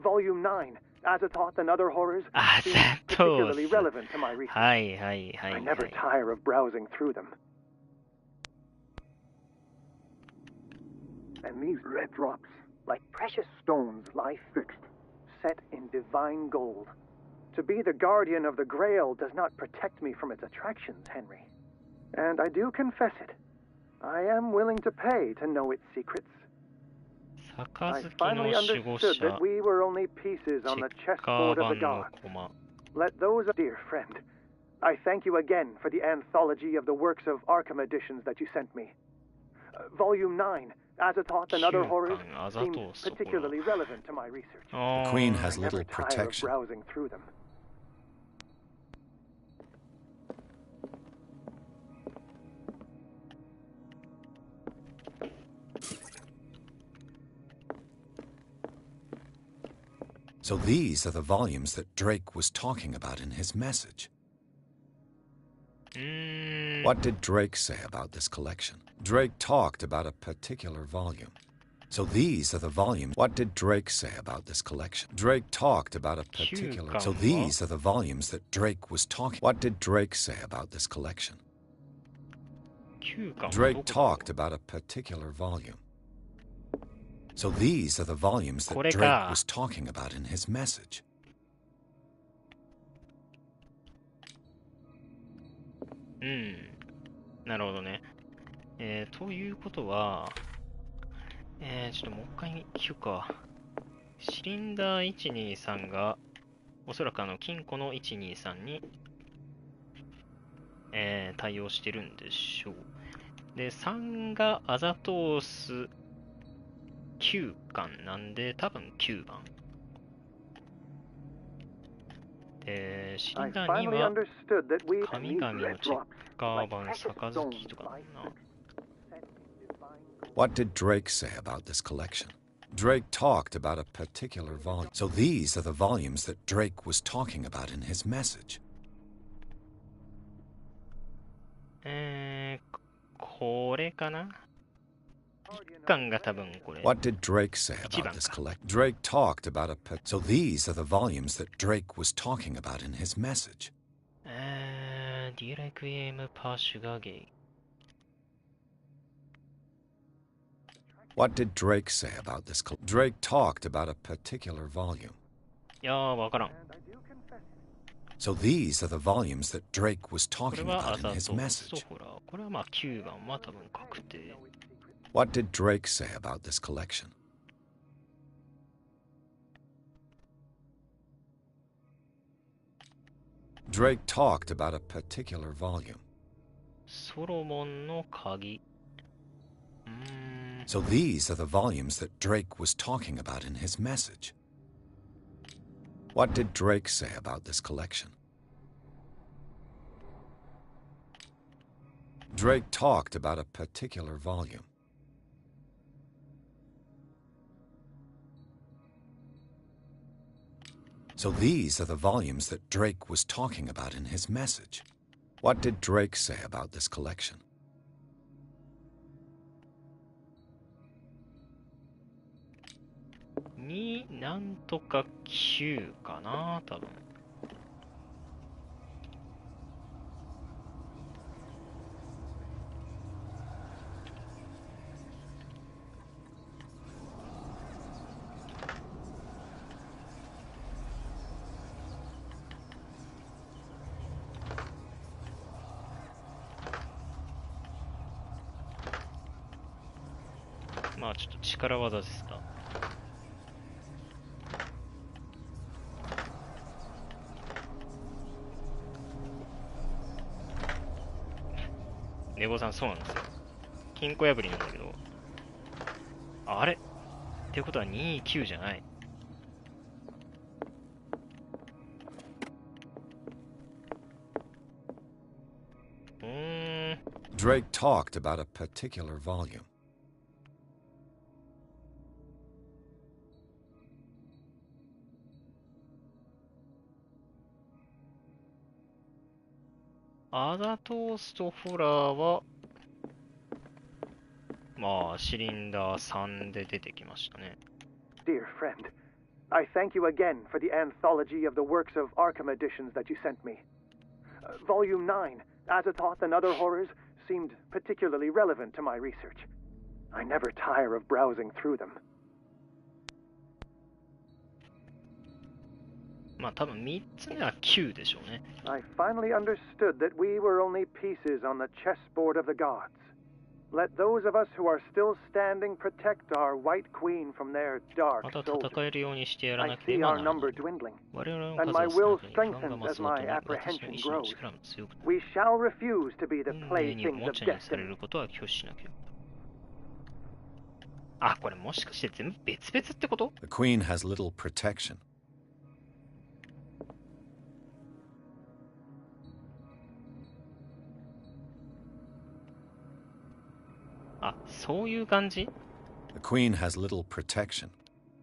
F: Volume 9, Azathoth and Other Horrors, seem particularly relevant to my research. I never tire of browsing through them. And these red drops, like precious stones, lie fixed, set in divine gold. To be the guardian of the Grail does not protect me from its attractions, Henry. And I do confess it. I am willing to pay to know its secrets. I finally understood that we were only pieces on the chessboard of the gods. Let those, dear friend, I thank you again for the anthology of the works of Arkham editions that you sent me. Volume 9, Azathoth and Other Horrors, seem particularly relevant to my research.
D: The Queen has little protection.
F: Browsing through them.
D: So these are the volumes that Drake was talking about in his message. What did Drake say about this collection? Drake talked about a particular volume. So these are the volumes. What did Drake say about this collection? Drake talked about a particular... So these are the volumes that Drake was talking... What did Drake say about this collection? Drake talked about a particular volume. So these are the volumes that Drake was talking about in his message.
A: Hmm. なるほどね。ということは、ちょっともう一回聞くか。シリンダー123が、おそらく金庫の123に、対応してるんでしょう。で、3がアザトース9巻なんで、多分9番。シリンダー2は、神々のチェッカー版杯とかだな。
D: What did Drake say about this collection? Drake talked about a particular volume. So these are the volumes that Drake was talking about in his message.
A: これかな1巻が多分これ。
D: What did Drake say about this collection? Drake talked about a... So these are the volumes that Drake was talking about in his message.
A: Do you like AM per sugar gay?
D: What did Drake say about this? Drake talked about a particular volume.
A: いやー、わからん。
D: So these are the volumes that Drake was talking about in his message.
A: これはまあ9番は多分確定。
D: What did Drake say about this collection? Drake talked about a particular volume.
A: ソロモンの鍵。
D: So these are the volumes that Drake was talking about in his message. What did Drake say about this collection? Drake talked about a particular volume. So these are the volumes that Drake was talking about in his message. What did Drake say about this collection?
A: 2なんとか9かな、多分。まあちょっと力技ですか。ネゴさんそうなんですよ。金庫破りなんだけど。あれってことは29じゃない。
D: Drake talked about a particular volume.
A: アダトーストフラーは、まあ、シリンダー3で出てきましたね。
F: Dear friend, I thank you again for the anthology of the works of Arkham editions that you sent me. Volume 9, Azathoth and Other Horrors, seemed particularly relevant to my research. I never tire of browsing through them.
A: まあ多分3つ目は9でしょうね。
F: I finally understood that we were only pieces on the chessboard of the gods. Let those of us who are still standing protect our White Queen from their dark
A: また
F: soldiers.
A: 戦えるようにしてやら
F: I
A: なけれ
F: see
A: ば
F: our
A: ならない。
F: number dwindling,
A: 我々の
F: and
A: 数
F: my
A: は少
F: will
A: なく不安が
F: strengthens
A: 増
F: as
A: すごと
F: my
A: に私の
F: apprehension
A: 意志の
F: grows.
A: 力も強くなる。
F: We shall refuse to be the
A: 運命にお
F: playthings
A: も
F: of
A: ちゃにされ
F: destiny.
A: ることは拒否しなければ。あ、これもしかして全部別々ってこと？
D: The Queen has little protection.
A: あ、そういう感じ？
D: The Queen has little protection.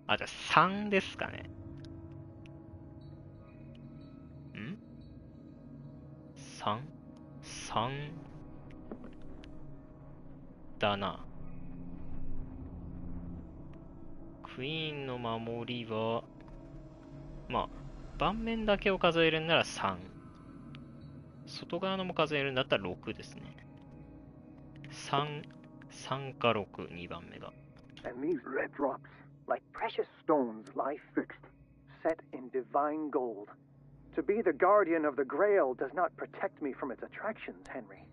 A: あ、じゃあ3ですかね。ん ?3 だな。クイーンの守りは、まあ、盤面だけを数えるんなら3。外側のも数えるんだったら6ですね。3か6、2番目が。
F: And these red drops, like precious stones, lie fixed, set in divine gold. To be the guardian of the Grail does not protect me from its attractions, Henry.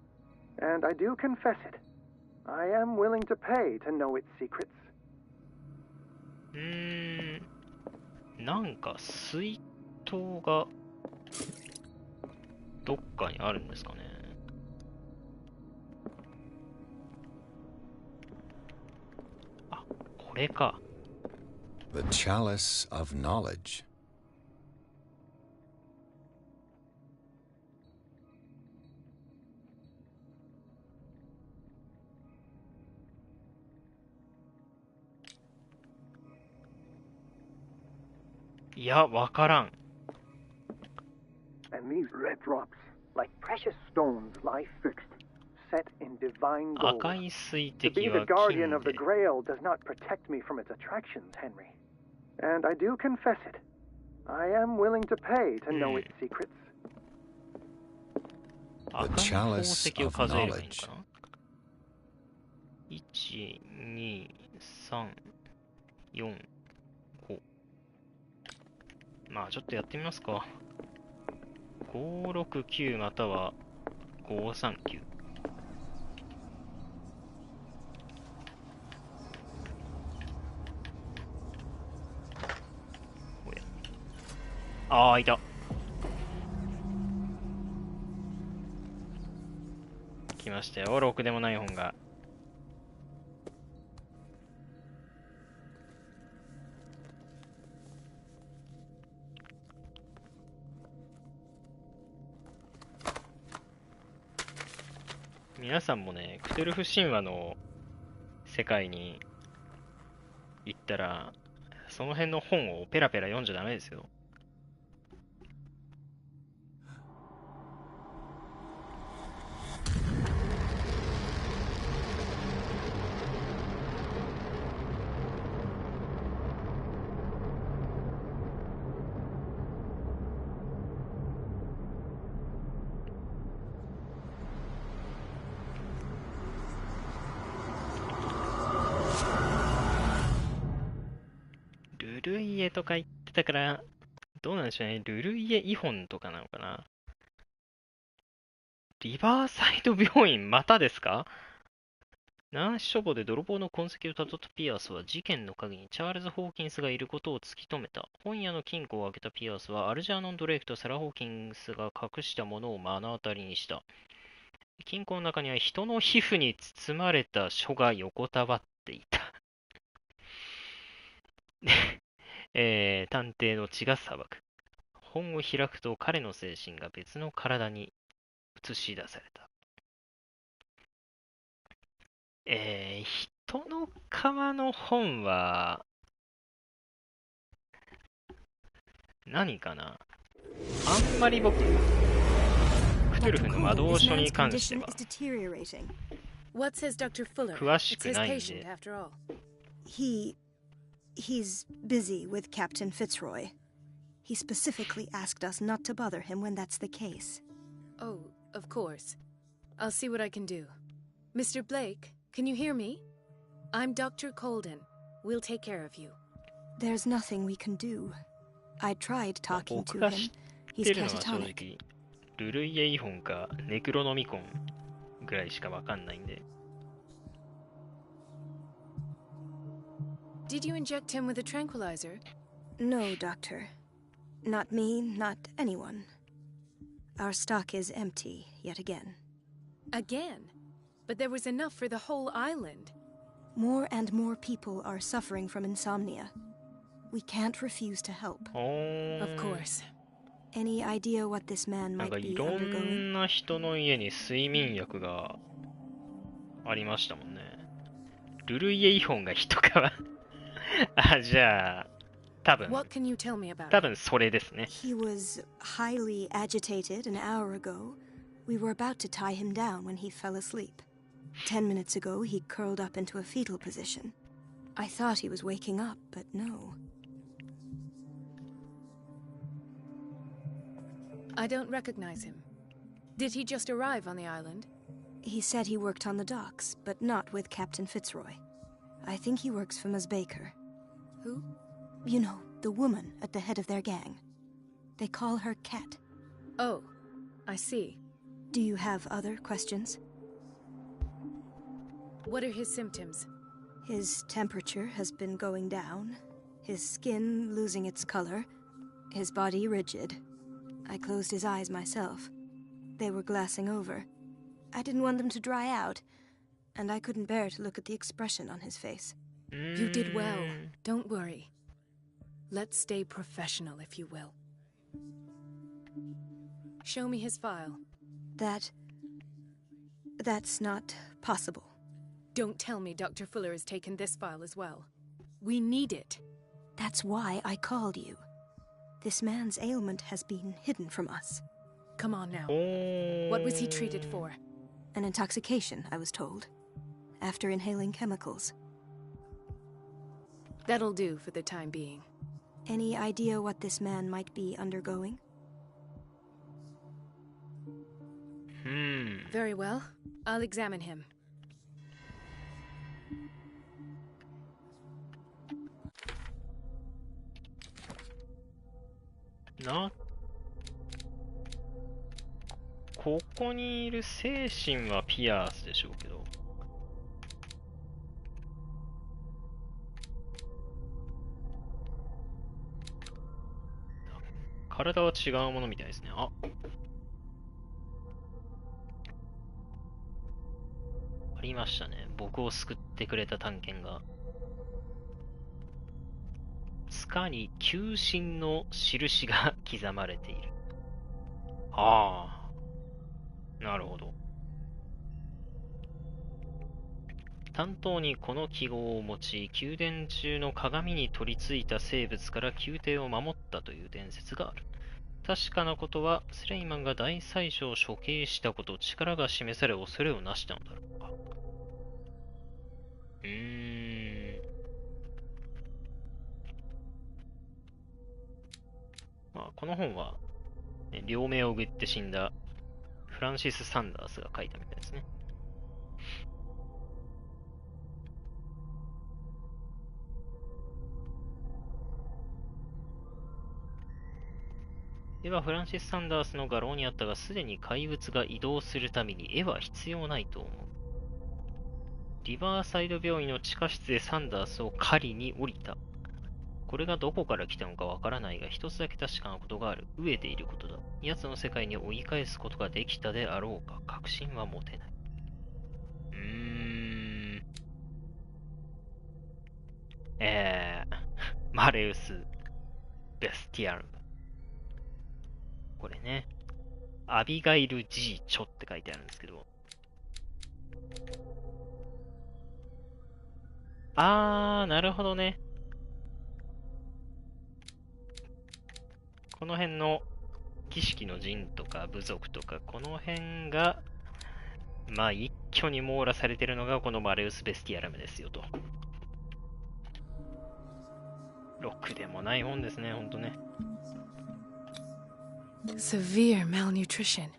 F: And I do confess it. I am willing to pay to know its secrets.
A: なんか水筒がどっかにあるんですかね。あ、これか。
D: The Chalice of Knowledge.
A: いや、わからん。
F: And these red drops, like precious stones, lie fixed, set in divine gold.
A: 赤い水
F: To be
A: 滴
F: the
A: は
F: guardian
A: 金
F: of the
A: で。
F: Grail does not protect me from its attractions, Henry. And I do confess it. I am willing to pay to know its secrets.
A: 赤い宝石を数えればいいのかな。1、2、3、4、5。まあちょっとやってみますか。569または539。ああ、いた。来ましたよ、ろくでもない本が。皆皆さんもね、クトゥルフ神話の世界に行ったら、その辺の本をペラペラ読んじゃダメですよ。ルルイエとか言ってたから、どうなんでしょうね。ルルイエイホンとかなのかな。リバーサイド病院またですか？ナーシ処方で泥棒の痕跡をたどったピアースは事件の陰にチャールズ・ホーキンスがいることを突き止めた。本屋の金庫を開けたピアースはアルジャーノン・ドレイクとサラ・ホーキンスが隠したものを目の当たりにした。金庫の中には人の皮膚に包まれた書が横たわっていた。探偵の血が騒ぐ。本を開くと彼の精神が別の体に映し出された。人の皮の本は、何かな？あんまり僕、クトゥルフの魔導書に関しては、詳しくないんで。
M: He's busy with Captain Fitzroy. He specifically asked us not to bother him when that's the case.
I: Oh, of course. I'll see what I can do. Mr. Blake, can you hear me? I'm Dr. Colden. We'll take care of you.
M: There's nothing we can do. I tried talking to him. He's catatonic.
A: ルルイエイホンかネクロノミコンぐらいしかわかんないんで。
I: Did you inject him with a tranquilizer?
M: No, Doctor. Not me, not anyone. Our stock is empty yet again.
I: Again? But there was enough for the whole island.
M: More and more people are suffering from insomnia. We can't refuse to help.
I: Of course.
M: Any idea what this man
A: なん
M: might
A: かい
M: be
A: ろ
M: undergoing?
A: んな人の家に睡眠薬がありましたもんね。ルルイエイホンが人かあ、じゃあ、多分それですね。
M: He was highly agitated an hour ago. We were about to tie him down when he fell asleep. 10 minutes ago, he curled up into a fetal position. I thought he was waking up, but no.
I: I don't recognize him. Did he just arrive on the island?
M: He said he worked on the docks, but not with Captain Fitzroy. I think he works for Ms. Baker.
I: Who?
M: You know, the woman at the head of their gang. They call her Cat.
I: Oh, I see.
M: Do you have other questions?
I: What are his symptoms?
M: His temperature has been going down, his skin losing its color, his body rigid. I closed his eyes myself. They were glassing over. I didn't want them to dry out, and I couldn't bear to look at the expression on his face.
I: You did well. Don't worry. Let's stay professional, if you will. Show me his file.
M: That's not possible.
I: Don't tell me Dr. Fuller has taken this file as well. We need it.
M: That's why I called you. This man's ailment has been hidden from us.
I: Come on now. What was he treated for?
M: An intoxication, I was told. After inhaling chemicals.
I: That'll do for the time being.
M: Any idea what this man might be undergoing?
I: Very well. I'll examine him.
A: ここにいる精神はピアースでしょうけど。体は違うものみたいですね。あ、ありましたね。僕を救ってくれた探検が。塚に球心の印が刻まれている。ああ、なるほど。担当にこの記号を用い、宮殿中の鏡に取り付いた生物から宮廷を守ったという伝説がある。確かなことは、スレイマンが大宰相を処刑したこと、力が示され恐れをなしたのだろうか。まあ、この本は、ね、両目をぐって死んだフランシス・サンダースが書いたみたいですね。絵はフランシス・サンダースの画廊にあったが、すでに怪物が移動するために絵は必要ないと思う。リバーサイド病院の地下室でサンダースを狩りに降りた。これがどこから来たのかわからないが、一つだけ確かなことがある。飢えていることだ。奴の世界に追い返すことができたであろうか。確信は持てない。マレウス・ベスティアル。これね、アビガイル・ジー・チョって書いてあるんですけど。なるほどね。この辺の儀式の陣とか部族とか、この辺が、まあ一挙に網羅されているのがこのマレウス・ベスティアラムですよと。ろくでもない本ですね、ほんとね。
I: Severe malnutrition.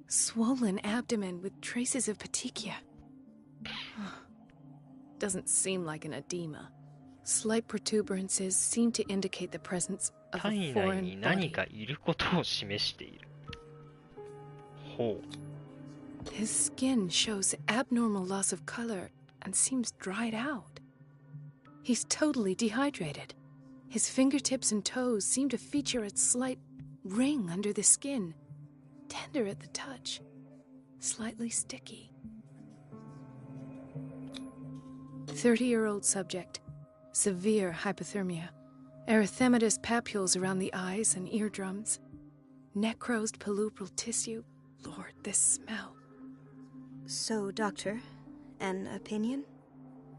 I: Swollen abdomen with traces of petechia. Doesn't seem like an edema. Slight protuberances seem to indicate the presence of a
A: 体内
I: foreign
A: に何
I: body.
A: かいることを示している。ほう。
I: His skin shows abnormal loss of color and seems dried out. He's totally dehydrated. His fingertips and toes seem to feature a slight ring under the skin, tender at the touch, slightly sticky. 30-year-old subject, severe hypothermia, erythematous papules around the eyes and eardrums, necrosed palpebral tissue. Lord, this smell.
M: So, Doctor, an opinion?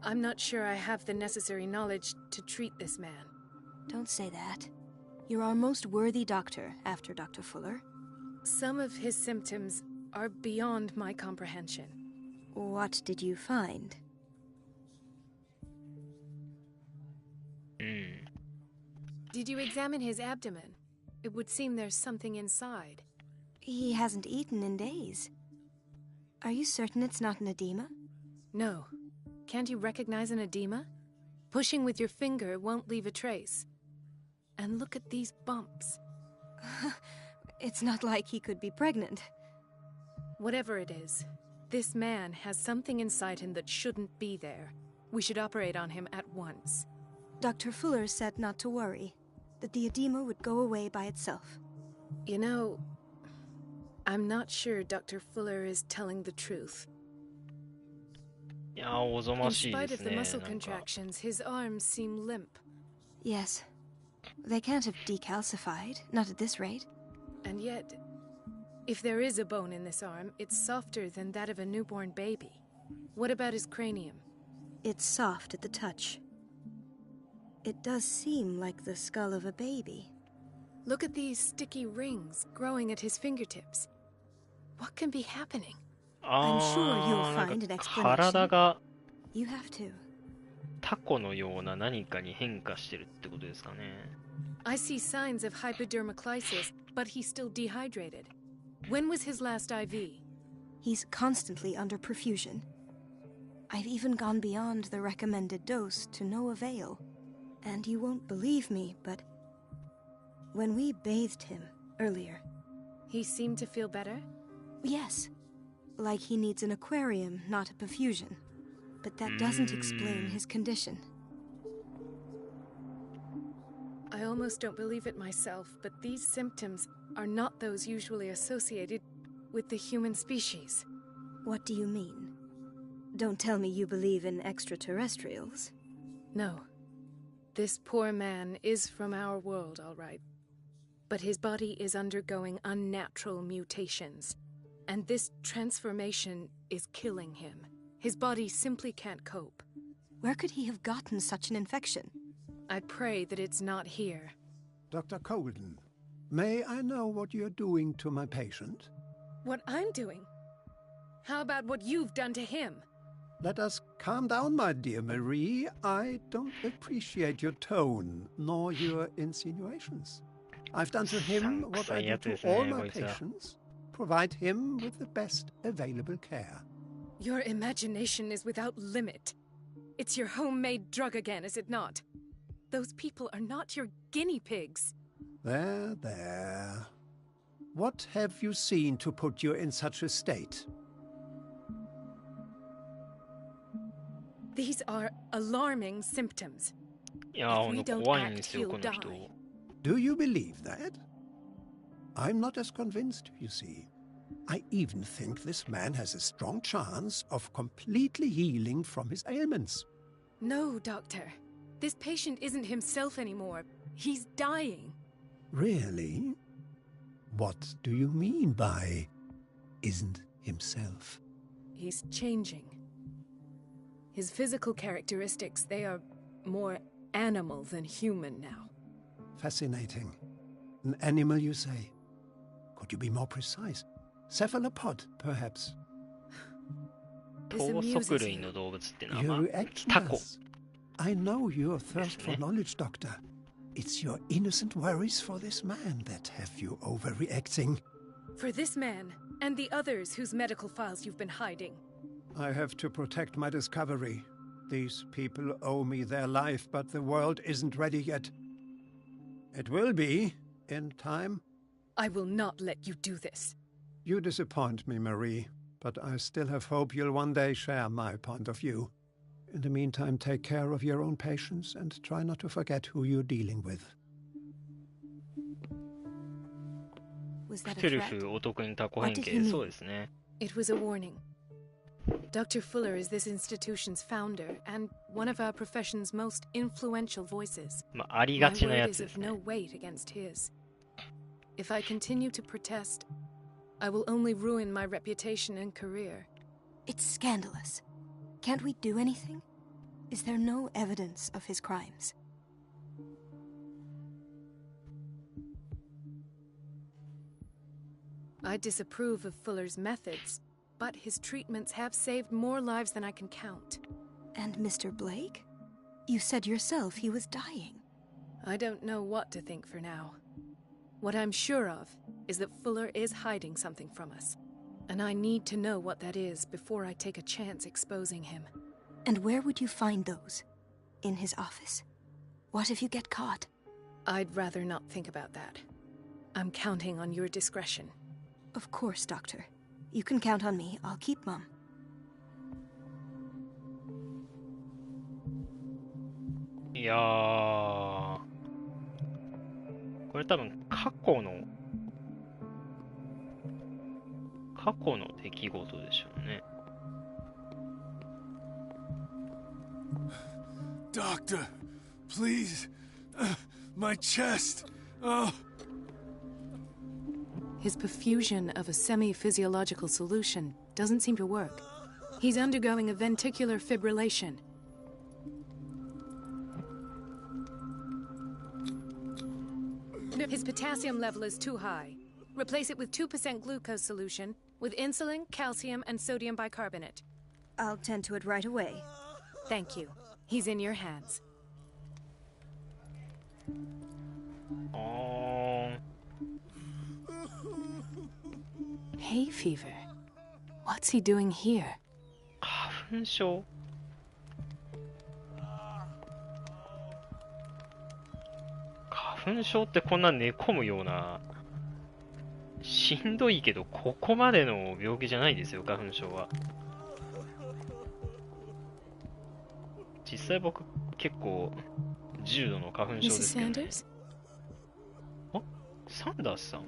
I: I'm not sure I have the necessary knowledge to treat this man.
M: Don't say that. You're our most worthy doctor after Dr. Fuller.
I: Some of his symptoms are beyond my comprehension.
M: What did you find?
I: Did you examine his abdomen? It would seem there's something inside.
M: He hasn't eaten in days. Are you certain it's not an edema?
I: No. Can't you recognize an edema? Pushing with your finger won't leave a trace. And look at these bumps.
M: It's not like he could be pregnant.
I: Whatever it is, this man has something inside him that shouldn't be there. We should operate on him at once.
M: Dr. Fuller said not to worry, that the edema would go away by itself.
I: You know, I'm not sure Dr. Fuller is telling the truth.
A: いやー、おぞま
I: In
A: しい
I: spite
A: で
I: of
A: す
I: the
A: ね。
I: muscle
A: なんか
I: contractions, his arms seem limp.
M: Yes. They can't have decalcified, not at this rate.
I: And yet, if there is a bone in this arm, it's softer than that of a newborn baby. What about his cranium?
M: It's soft at the touch. It does seem like the skull of a baby.
I: Look at these sticky rings growing at his fingertips. What can be happening?
M: I'm sure you'll
A: なん
M: find an
A: か
M: explanation.
A: 体が
M: You have to.
A: タコのような何かに変化してるってことですかね。
I: I see signs of hypodermoclysis, but he's still dehydrated. When was his last IV?
M: He's constantly under perfusion. I've even gone beyond the recommended dose to no avail. And you won't believe me, but when we bathed him earlier...
I: He seemed to feel better?
M: Yes. Like he needs an aquarium, not a perfusion. But that doesn't explain his condition.
I: I almost don't believe it myself, but these symptoms are not those usually associated with the human species.
M: What do you mean? Don't tell me you believe in extraterrestrials.
I: No. This poor man is from our world, all right. But his body is undergoing unnatural mutations, and this transformation is killing him. His body simply can't cope.
M: Where could he have gotten such an infection?
I: I pray that it's not here.
N: Dr. Colden, may I know what you're doing to my patient?
I: What I'm doing? How about what you've done to him?
N: Let us calm down, my dear Marie. I don't appreciate your tone, nor your insinuations. I've done to him what I do to all my patients. Provide him with the best available care.
I: Your imagination is without limit. It's your homemade drug again, is it not? Those people are not your guinea pigs.
N: There, there. What have you seen to put you in such a state?
I: These are alarming symptoms.
A: If
I: we don't act, he'll die.
N: Do you believe that? I'm not as convinced, you see. I even think this man has a strong chance of completely healing from his ailments.
I: No, Doctor. This patient isn't himself anymore. He's dying.
N: Really? What do you mean by isn't himself?
I: He's changing. His physical characteristics, they are more animal than human now.
N: Fascinating. An animal, you say? Could you be more precise? Cephalopod, perhaps?
I: This amuses you.
N: You react thus. I know your thirst for knowledge, Doctor. It's your innocent worries for this man that have you overreacting.
I: For this man, and the others whose medical files you've been hiding.
N: I have to protect my discovery. These people owe me their life, but the world isn't ready yet. It will be, in time.
I: I will not let you do this.
N: You disappoint me, Marie, but I still have hope you'll one day share my point of view. In the meantime, take care of your own patients and try not to forget who you're dealing with.
M: Was that a threat? What did he mean?
I: It was a warning. Dr. Fuller is this institution's founder and one of our profession's most influential voices. My word is of no weight against his. If I continue to protest, I will only ruin my reputation and career.
M: It's scandalous. Can't we do anything? Is there no evidence of his crimes?
I: I disapprove of Fuller's methods, but his treatments have saved more lives than I can count.
M: And Mr. Blake? You said yourself he was dying.
I: I don't know what to think for now. What I'm sure of is that Fuller is hiding something from us. And I need to know what that is before I take a chance exposing him.
M: And where would you find those? In his office? What if you get caught?
I: I'd rather not think about that. I'm counting on your discretion.
M: Of course, Doctor. You can count on me. I'll keep mum.
A: Yeah. これ多分過去の出来事でしょうね。
D: Doctor, please. My chest. Oh.
I: His perfusion of a semi-physiological solution doesn't seem to work. He's undergoing a ventricular fibrillation. His potassium level is too high. Replace it with 2% glucose solution with insulin, calcium, and sodium bicarbonate.
M: I'll tend to it right away.
I: Thank you. He's in your hands. Hay fever. What's he doing here?
A: 花粉症ってこんな寝込むようなしんどいけどここまでの病気じゃないですよ、花粉症は。実際僕結構重度の花粉症ですけど、ね。あ、サンダースさん？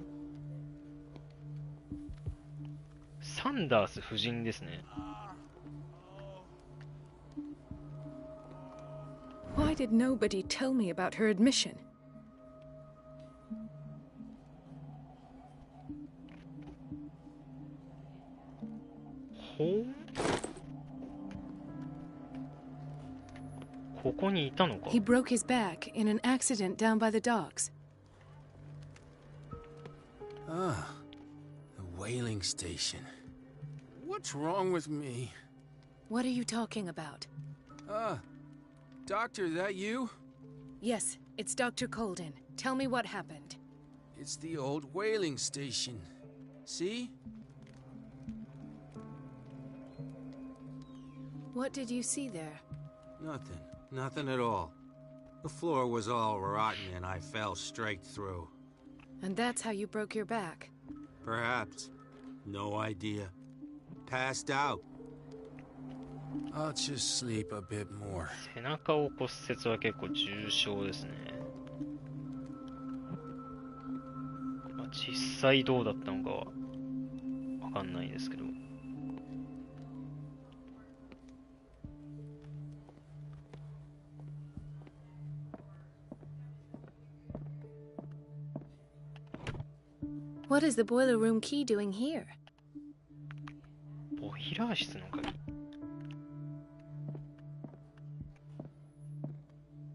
A: サンダース夫人ですね。
I: Why did nobody tell me about her admission?
A: ここにいたのか。
I: He broke his back in an accident down by the docks.
J: Ah, the whaling station. What's wrong with me?
I: What are you talking about?
J: Doctor, that you?
I: Yes, it's Dr. Colden. Tell me what happened.
J: It's the old whaling station. See?
I: What did you see there?
J: Nothing. Nothing at all. The floor was all rotten and I fell straight through.
I: And that's how you broke your back?
J: Perhaps. No idea. Passed out. I'll just sleep a bit more.
A: 背中を骨折は結構重傷ですね。まあ、実際どうだったのかはわかんないですけど。
I: What is the boiler room key doing here?
A: ボイラー室の鍵。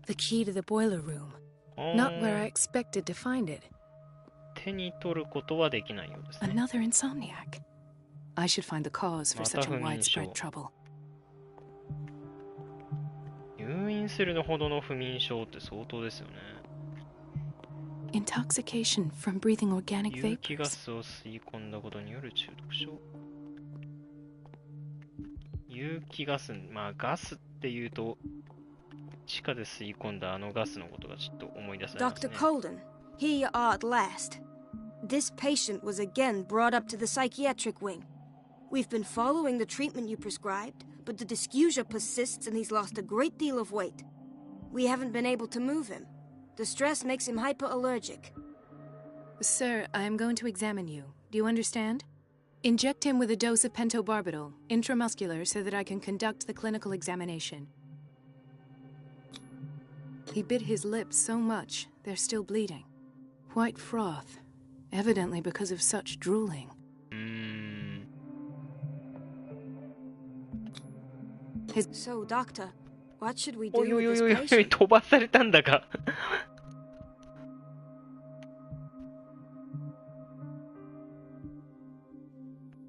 I: The key to the boiler room. Not where I expected to find it.
A: 手に取ることはできないようですね。
I: Another insomniac. I should find the cause for such a widespread trouble.
A: 入院するのほどの不眠症って相当ですよね。
I: Intoxication from breathing organic
A: 有機ガ
I: vapors.
A: スを吸い込んだことによる中毒症。有機ガス、まあガスっていうと地下で吸い込んだあのガスのことがちょっと思い出されますね。
M: Dr. Colden, here you are at last. This patient was again brought up to the psychiatric wing. We've been following the treatment you prescribed, but the dysgeusia persists and he's lost a great deal of weight. We haven't been able to move him. The stress makes him hyperallergic.
I: Sir, I am going to examine you. Do you understand? Inject him with a dose of pentobarbital, intramuscular, so that I can conduct the clinical examination. He bit his lips so much, they're still bleeding. White froth, evidently because of such drooling.
M: So, doctor, what should we do
A: おいおいお
M: with
A: いおい
M: this patient?
A: 飛ばされたんだが。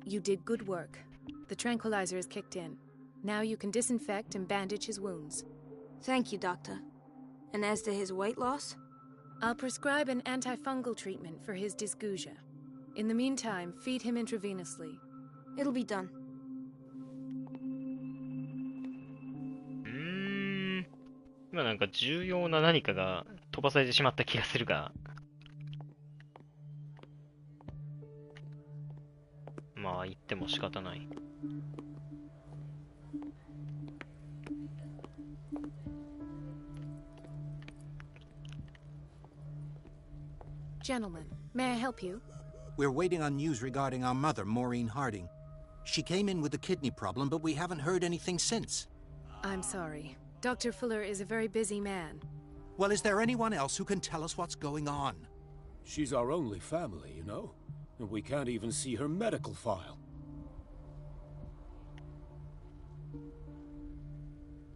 I: You did good work. The tranquilizer is kicked in. Now you can disinfect and bandage his wounds.
M: Thank you, doctor. And as to his weight loss?
I: I'll prescribe an antifungal treatment for his dysgeusia. In the meantime, feed him intravenously.
M: It'll be done.
A: 今なんか重要な何かが飛ばされてしまった気がするが。まあ言っても仕方ない。
I: Gentlemen, may I help you?
O: We're waiting on news regarding our mother, Maureen Harding. She came in with a kidney problem, but we haven't heard anything since.
I: I'm sorry. Dr. Fuller is a very busy man.
O: Well, is there anyone else who can tell us what's going on?
P: She's our only family, you know? And we can't even see her medical file.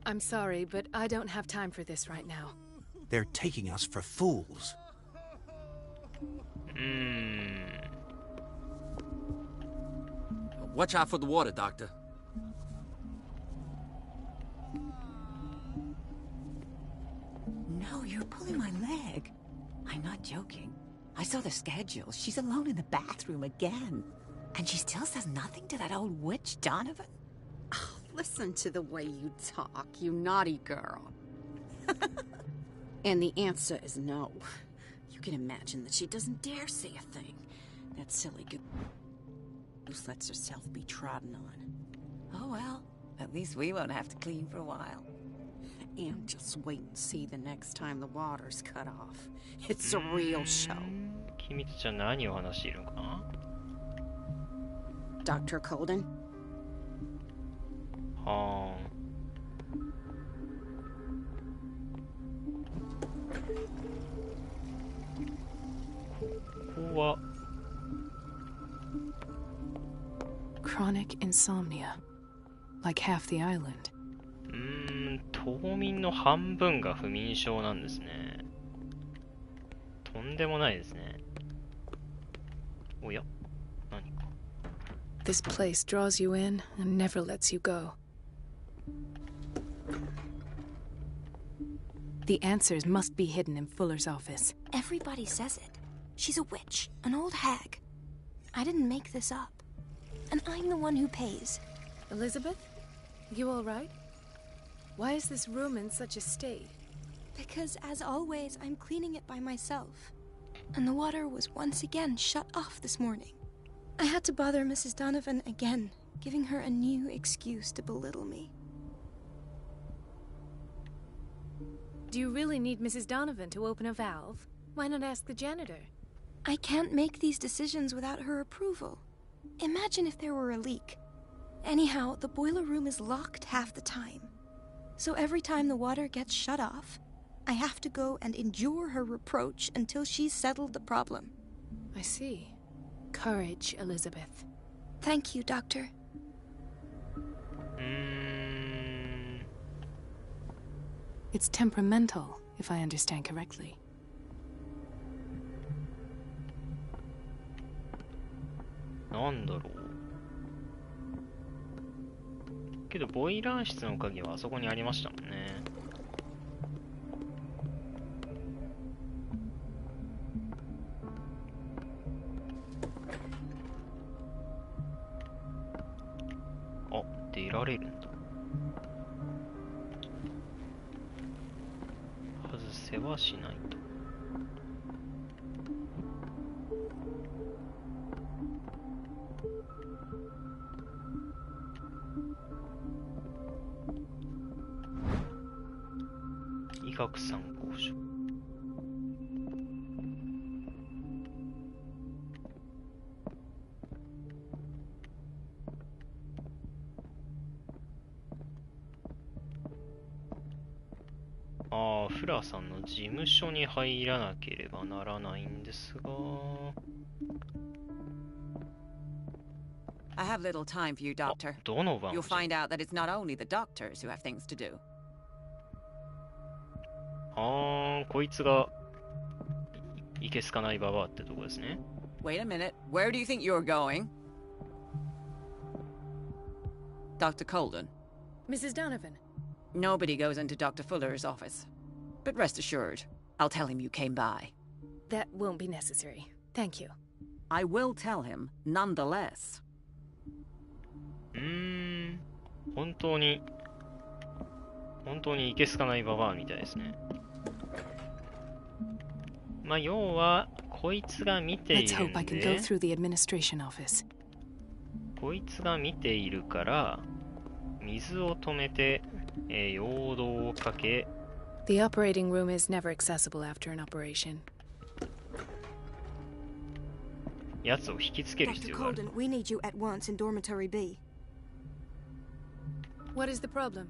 I: I'm sorry, but I don't have time for this right now.
O: They're taking us for fools.
J: Watch out for the water, Doctor.
K: No, you're pulling my leg. I'm not joking. I saw the schedule. She's alone in the bathroom again. And she still says nothing to that old witch, Donovan?
Q: Oh, listen to the way you talk, you naughty girl. And the answer is no. You can imagine that she doesn't dare say a thing. That silly goose lets herself be trodden on.
K: Oh, well. At least we won't have to clean for a while.
Q: And just wait and see the next time the water's cut off. It's a real show.
A: 君たちは何を話しているのかな?
Q: Dr. Colden?
A: はあ。ここは
I: Chronic insomnia. Like half the island.
A: と島民の半分が不眠症なんですね。とんでもないですね。おや、何か。
I: This place draws you in and never lets you go. The answers must be hidden in Fuller's office.
M: Everybody says it. She's a witch, an old hag. I didn't make this up. And I'm the one who pays.
I: Elizabeth? You all right? Why is this room in such a state?
M: Because, as always, I'm cleaning it by myself. And the water was once again shut off this morning. I had to bother Mrs. Donovan again, giving her a new excuse to belittle me.
I: Do you really need Mrs. Donovan to open a valve? Why not ask the janitor?
M: I can't make these decisions without her approval. Imagine if there were a leak. Anyhow, the boiler room is locked half the time. So every time the water gets shut off, I have to go and endure her reproach until she's settled the problem.
I: I see. Courage, Elizabeth.
M: Thank you, Doctor.
I: It's temperamental, if I understand correctly.
A: なんだろう。けどボイラー室の鍵はあそこにありましたもんね。あ、出られるんだ。外せはしないと。医学参考書。ああ、フラさんの事務所に入らなければならないんですが。
K: I have little time for you, Doctor.
A: どの番
K: You'll find out that it's not only the doctors who have things to do.
A: こいつがいけすかないババアってとこですね。
K: Wait a minute. Where do you think you're going? Dr. Colden.
I: Mrs. Donovan.
K: Nobody goes into Dr. Fuller's office. But rest assured, I'll tell him you came by.
I: That won't be necessary. Thank you.
K: I will tell him, nonetheless.
A: 本当にいけすかないババアみたいですね。まあ要はこいつが見ているんで、こいつが見ているから水を止めて、陽動をかけ。
I: The operating room is never accessible after an operation.
A: やつを引きつける必要がある。
M: Dr. Colden, we need you at once in dormitory B.
I: What is the problem?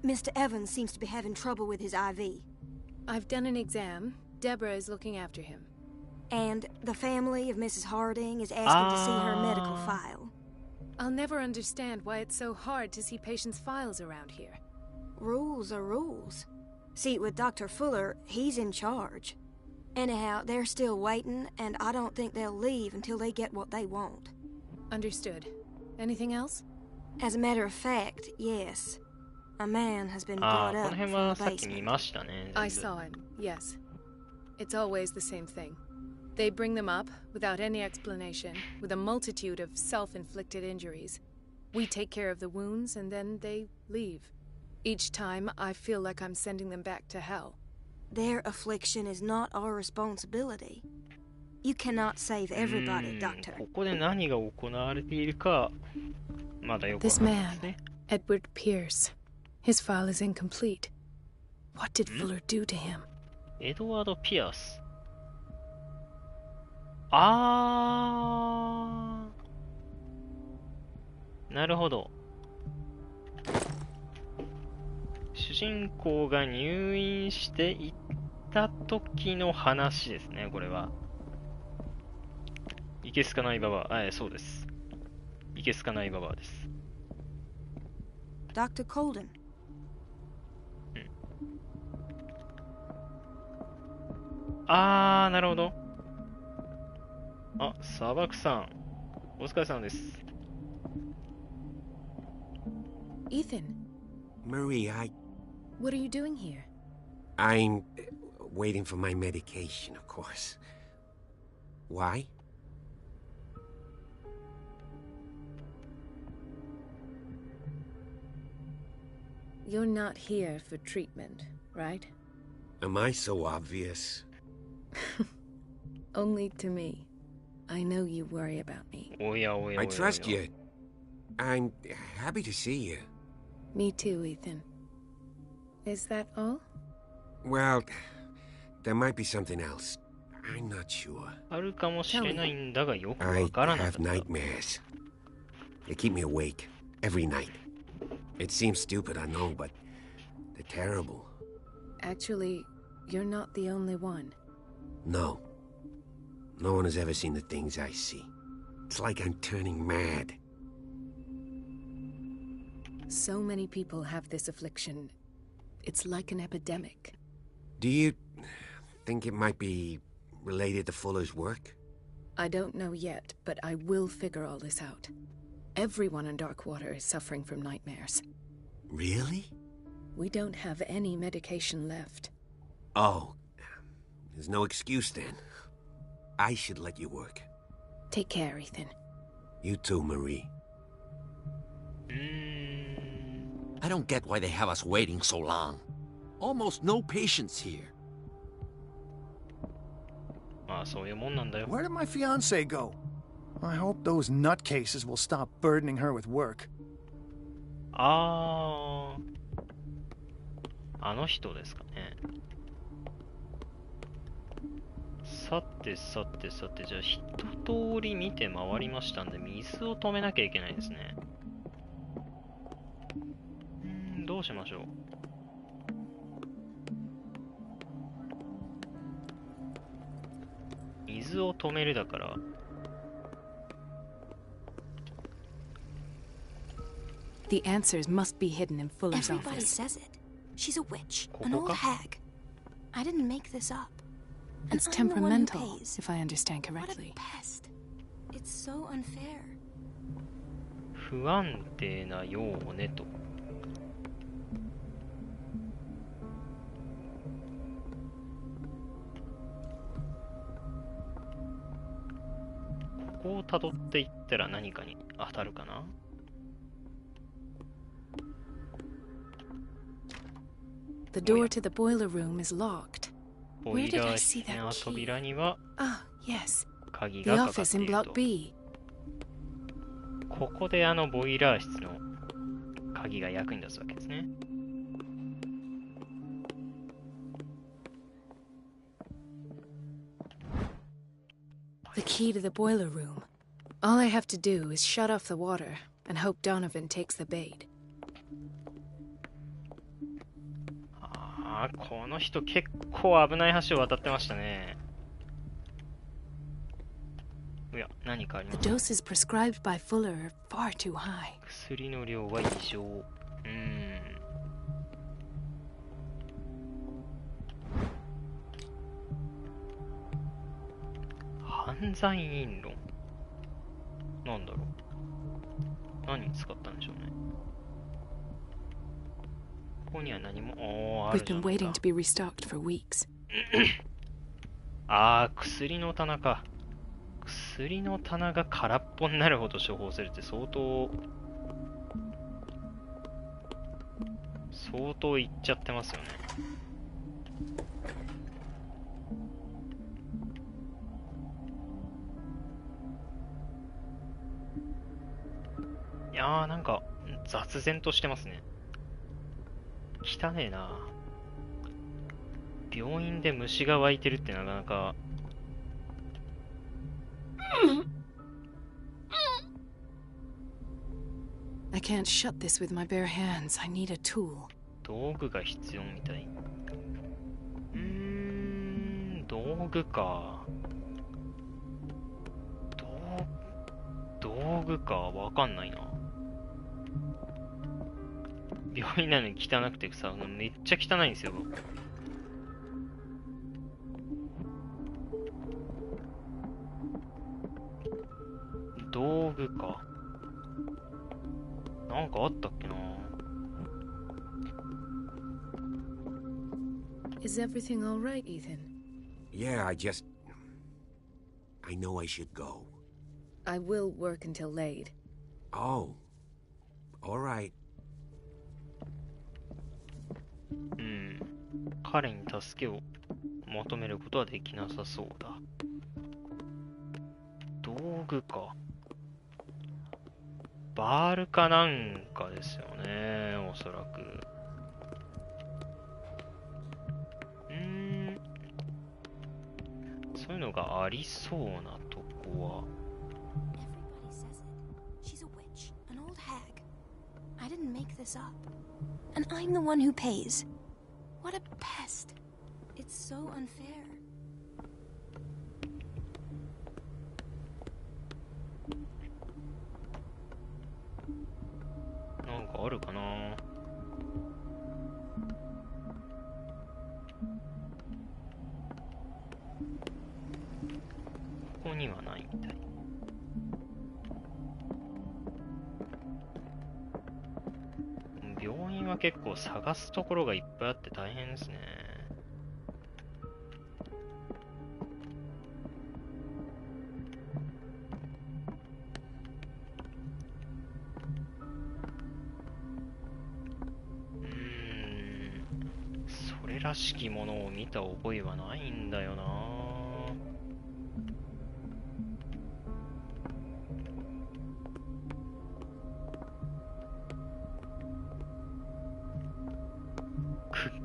M: Mr. Evans seems to be having trouble with his IV.
I: I've done an exam. Deborah is looking after him.
M: And the family of Mrs. Harding is asking to see her medical file.
I: I'll never understand why it's so hard to see patients' files around here.
M: Rules are rules. See, with Dr. Fuller, he's in charge. Anyhow, they're still waiting, and I don't think they'll leave until they get what they want.
I: Understood. Anything else?
M: As a matter of fact, yes. A man has been brought up from the basement.
I: I saw it, yes. It's always the same thing. They bring them up, without any explanation, with a multitude of self-inflicted injuries. We take care of the wounds, and then they leave. Each time, I feel like I'm sending them back to hell.
M: Their affliction is not our responsibility. You cannot save everybody, Doctor.
A: ここで何が行われているか、まだよくわ
I: This
A: かんないですね。
I: man, Edward Pierce. His file is incomplete. What did Fuller do to him?
A: エドワード・ピアス。なるほど。主人公が入院していった時の話ですね、これは。いけすかないババア。そうです。いけすかないババアです。
M: Dr. Colden.
A: あー、なるほど。あ、砂漠さん。お疲れ様です。
I: Ethan.
B: Marie,
I: What are you doing here?
B: I'm waiting for my medication, of course. Why?
I: You're not here for treatment, right?
B: Am I so obvious?
I: Only to me. I know you worry about me.
B: I trust you. I'm happy to see you.
I: Me too, Ethan. Is that all?
B: Well, there might be something else. I'm not sure.
A: I
B: have nightmares. They keep me awake every night. It seems stupid, I know, but they're terrible.
I: Actually, you're not the only one.
B: No. No one has ever seen the things I see. It's like I'm turning mad.
I: So many people have this affliction. It's like an epidemic.
B: Do you think it might be related to Fuller's work?
I: I don't know yet, but I will figure all this out. Everyone in Darkwater is suffering from nightmares.
B: Really?
I: We don't have any medication left.
B: Oh. There's no excuse then. I should let you work.
I: Take care, Ethan.
B: You too, Marie.
J: I don't get why they have us waiting so long. Almost no patients here.
F: Where did my fiancée go? I hope those nutcases will stop burdening her with work.
A: あの人ですかね。さて、じゃあ一通り見て回りましたんで、水を止めなきゃいけないですね。どうしましょう。水を止めるだから。
L: The answers must be hidden in Fuller's
M: Everybody
L: office.
M: says it. She's a witch, an old hag. I didn't make this up.
L: It's
M: And I'm the one who
L: temperamental,
M: pays.
L: if I understand
M: What
L: correctly.
M: a pest. It's so unfair.
A: 不安定なようねと。ここを辿っていったら何かに当たるかな。
L: The door to the boiler room is locked.
A: ボイラー室の扉には
L: yes.
A: 鍵
L: The
A: がかかっ
L: office
A: てい
L: in
A: る
L: Block
A: と。
L: B.
A: ここでボイラー室の鍵が役に立つわけですね。
L: The key to the boiler room. All I have to do is shut off the water and hope Donovan takes the bait.
A: この人結構危ない橋を渡ってましたね。いや、何かありま
L: The
A: す。
L: doses prescribed by Fuller are far too high.
A: 薬の量は異常。犯罪因論。なんだろう。何に使ったんでしょうね。ここには何も、ある
L: We've
A: じゃ
L: been
A: ないか
L: waiting to be restocked for weeks.
A: 薬の棚か。薬の棚が空っぽになるほど処方するって相当いっちゃってますよね。いやー、なんか雑然としてますね。汚ねえな。病院で虫が湧いてるってなかなか。
L: I can't shut this with my bare hands. I need a tool.
A: 道具が必要みたい。道具か。道具か、わかんないな。病院なのに汚くてさ、めっちゃ汚いんですよ。具か。なんかあったっけな。
I: Is everything all right, Ethan?
B: Yeah, I know I should go.
I: I will work until late.
B: Oh. All right.
A: 彼に助けを求めることはできなさそうだ。道具か。バールかなんかですよね、おそらく。そういうのがありそうなとこは。
M: Everybody says it. She's a witch, an old hag. I didn't make this up. And I'm the one who pays. What a pest. It's so unfair.
A: なんかあるかな。ここにはないみたい。病院は結構探すところがいっぱいあって大変ですね。それらしきものを見た覚えはないんだよな。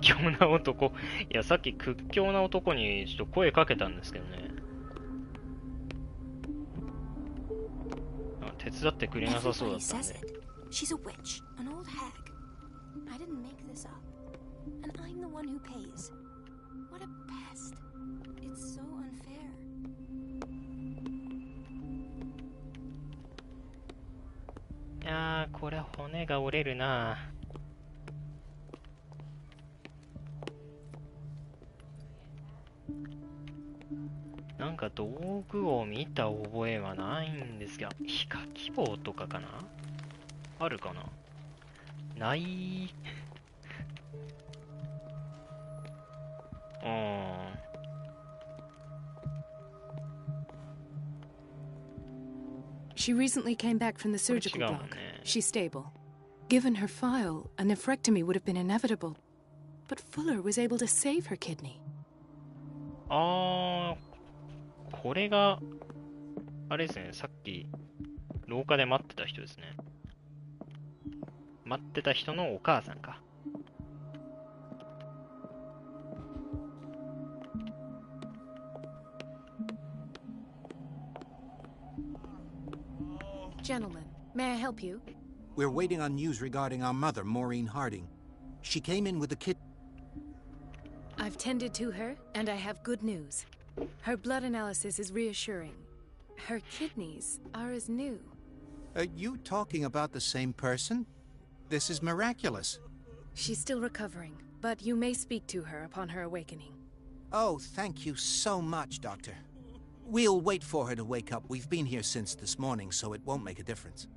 A: 屈強な男。いや、さっき屈強な男にちょっと声かけたんですけどね。手伝ってくれなさそうだったんで。
M: She's a witch, an old hag. I didn't make this up. And I'm the one who pays. What a pest. It's so unfair.
A: いやー、これ骨が折れるな。なんか道具を見た覚えはないんですが、皮下希望とかかな？あるかな？ない。
I: She recently came back from the surgical block. She's stable. Given her file, a nephrectomy would have been inevitable. But Fuller was able to save her kidney.
A: これが、あれですね、さっき、廊下で待ってた人ですね。待ってた人のお母さんか。
I: Gentlemen, may I help you?
O: We're waiting on news regarding our mother, Maureen Harding. She came in with the kid.
I: I've tended to her, and I have good news. Her blood analysis is reassuring. Her kidneys are as new.
O: Are you talking about the same person? This is miraculous.
I: She's still recovering, but you may speak to her upon her awakening.
O: Oh, thank you so much, Doctor. We'll wait for her to wake up. We've been here since this morning, so it won't make a difference.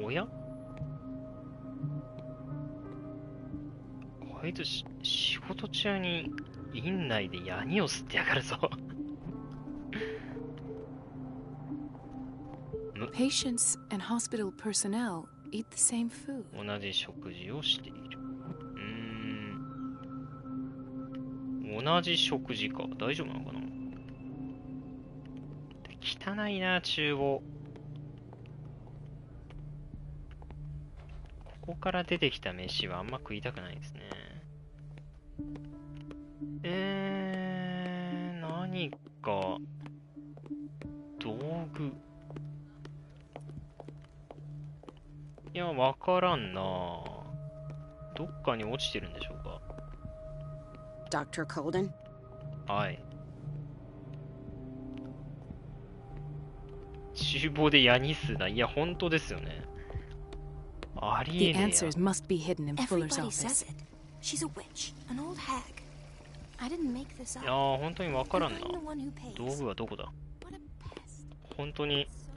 A: おや？こいつ仕事中に院内でヤニを吸ってやがるぞ。
I: Patients and hospital personnel eat the same food.
A: 同じ食事をしている。同じ食事か。大丈夫なのかな？汚いな、厨房。ここから出てきた飯はあんま食いたくないですね。何か道具。いや、わからんな。どっかに落ちてるんでしょうか。
Q: Dr. Colden?
A: はい。厨房でヤニ数だ。いや、本当ですよね。ありえねえや。
I: The answers must be hidden in Fuller's
M: Everybody
I: office.
M: says it. She's a witch, an old hag. I didn't make this
A: い
M: up.
A: やー、本当にわからんな。
M: I'm the one who pays.
A: 道具はどこだ。
M: What a pest.
A: 本当に
M: So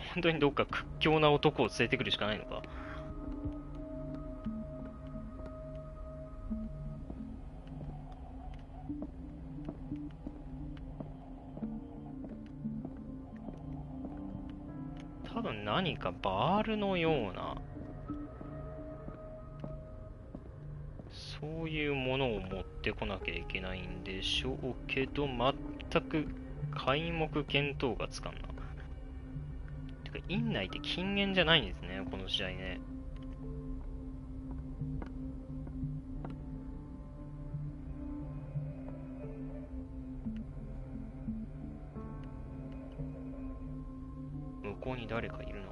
M: unfair.
A: 本当にどっか屈強な男を連れてくるしかないのか。多分何かバールのようなそういうものを持ってこなきゃいけないんでしょうけど、全く皆目見当がつかんな。てか院内って禁煙じゃないんですね、この時代ね。向こうに誰かいるの？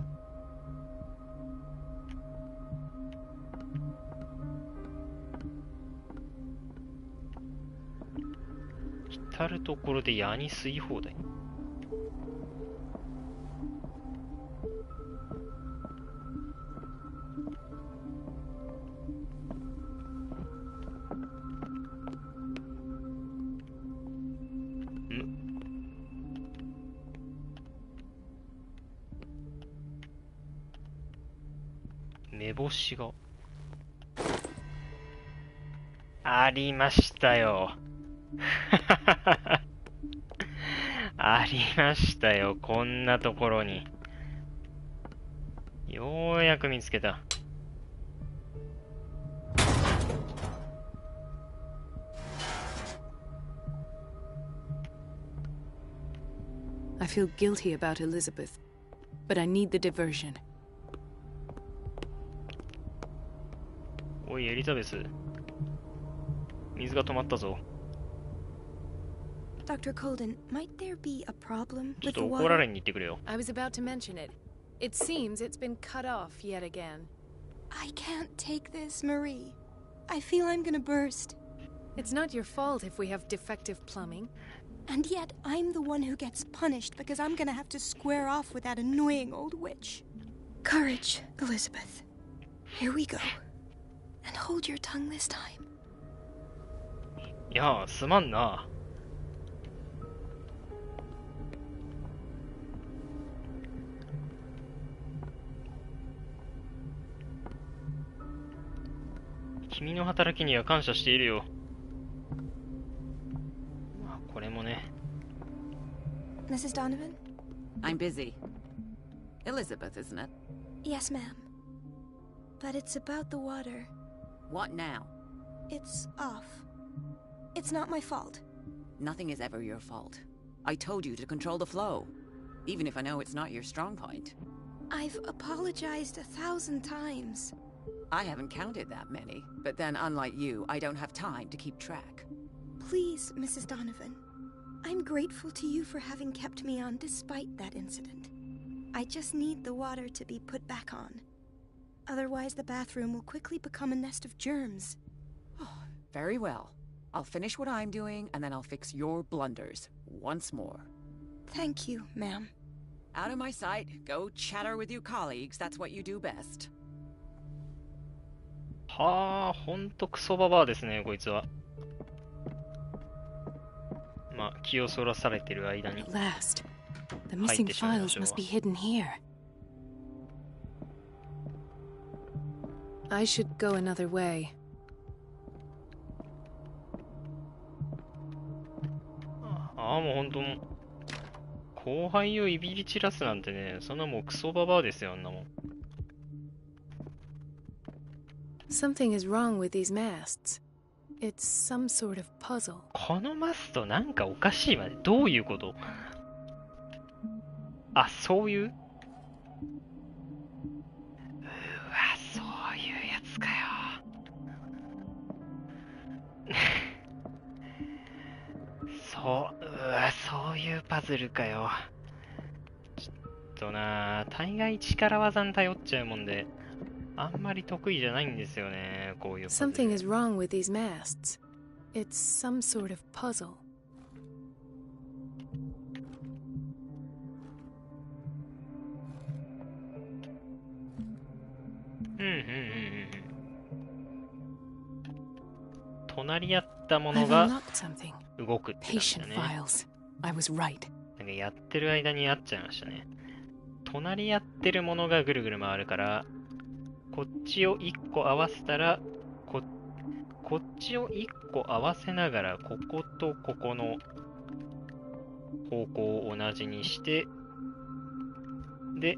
A: 至るところで矢に吸い放題。目星がありましたよ。ありましたよ、こんなところに。ようやく見つけた。
I: I feel guilty about Elizabeth, but I need the diversion.
A: おい、エリザベス。水が止まったぞ。
M: Dr. Colden, might there be a problem
A: ちょっ
M: with the
A: と怒ら
M: water?
A: れに行ってくれよ。
I: I was about to mention it. It seems it's been cut off yet again.
M: I can't take this, Marie. I feel I'm gonna burst.
I: It's not your fault if we have defective plumbing.
M: And yet, I'm the one who gets punished because I'm gonna have to square off with that annoying old witch. Courage, Elizabeth. Here we go. And hold your tongue this time.
A: いやー、すまんな。君の働きには感謝しているよ。まあ、これもね。
M: Mrs. Donovan?
K: I'm busy. Elizabeth, isn't it?
M: Yes, ma'am. But it's about the water.
K: What now?
M: It's off. It's not my fault.
K: Nothing is ever your fault. I told you to control the flow, even if I know it's not your strong point.
M: I've apologized 1,000 times.
K: I haven't counted that many, but then unlike you, I don't have time to keep track.
M: Please, Mrs. Donovan. I'm grateful to you for having kept me on despite that incident. I just need the water to be put back on. Otherwise, the bathroom will quickly become a nest of germs.
K: Oh, very well. I'll finish what I'm doing, and then I'll fix your blunders once more.
M: Thank you, ma'am.
K: Out of my sight. Go chatter with your colleagues. That's what you do best.
A: はあ、ほんとクソババアですね、こいつは。まあ、気をそらされてる間に。
I: At last, the missing files must be hidden here. I should go another way.
A: ああ、もうほんと後輩をいびり散らすなんてね、そんなもうクソババアですよ、あんなもん。
I: Something is wrong with these masts. It's some sort of puzzle.
A: このマストなんかおかしいわね。どういうこと？あ、そういう？うわ、そういうやつかよ。うわ、そういうパズルかよ。ちょっとな、大概力技に頼っちゃうもんで、あんまり得意じゃないんですよね、こういうパズル。
I: Something is wrong with these masts. It's some sort of puzzle.
A: 隣り合ったものが動くって感じだね。なんかやってる間に会っちゃいましたね。隣り合ってるものがぐるぐる回るから、こっちを1個合わせたら、こっちを1個合わせながら、こことここの方向を同じにして、で、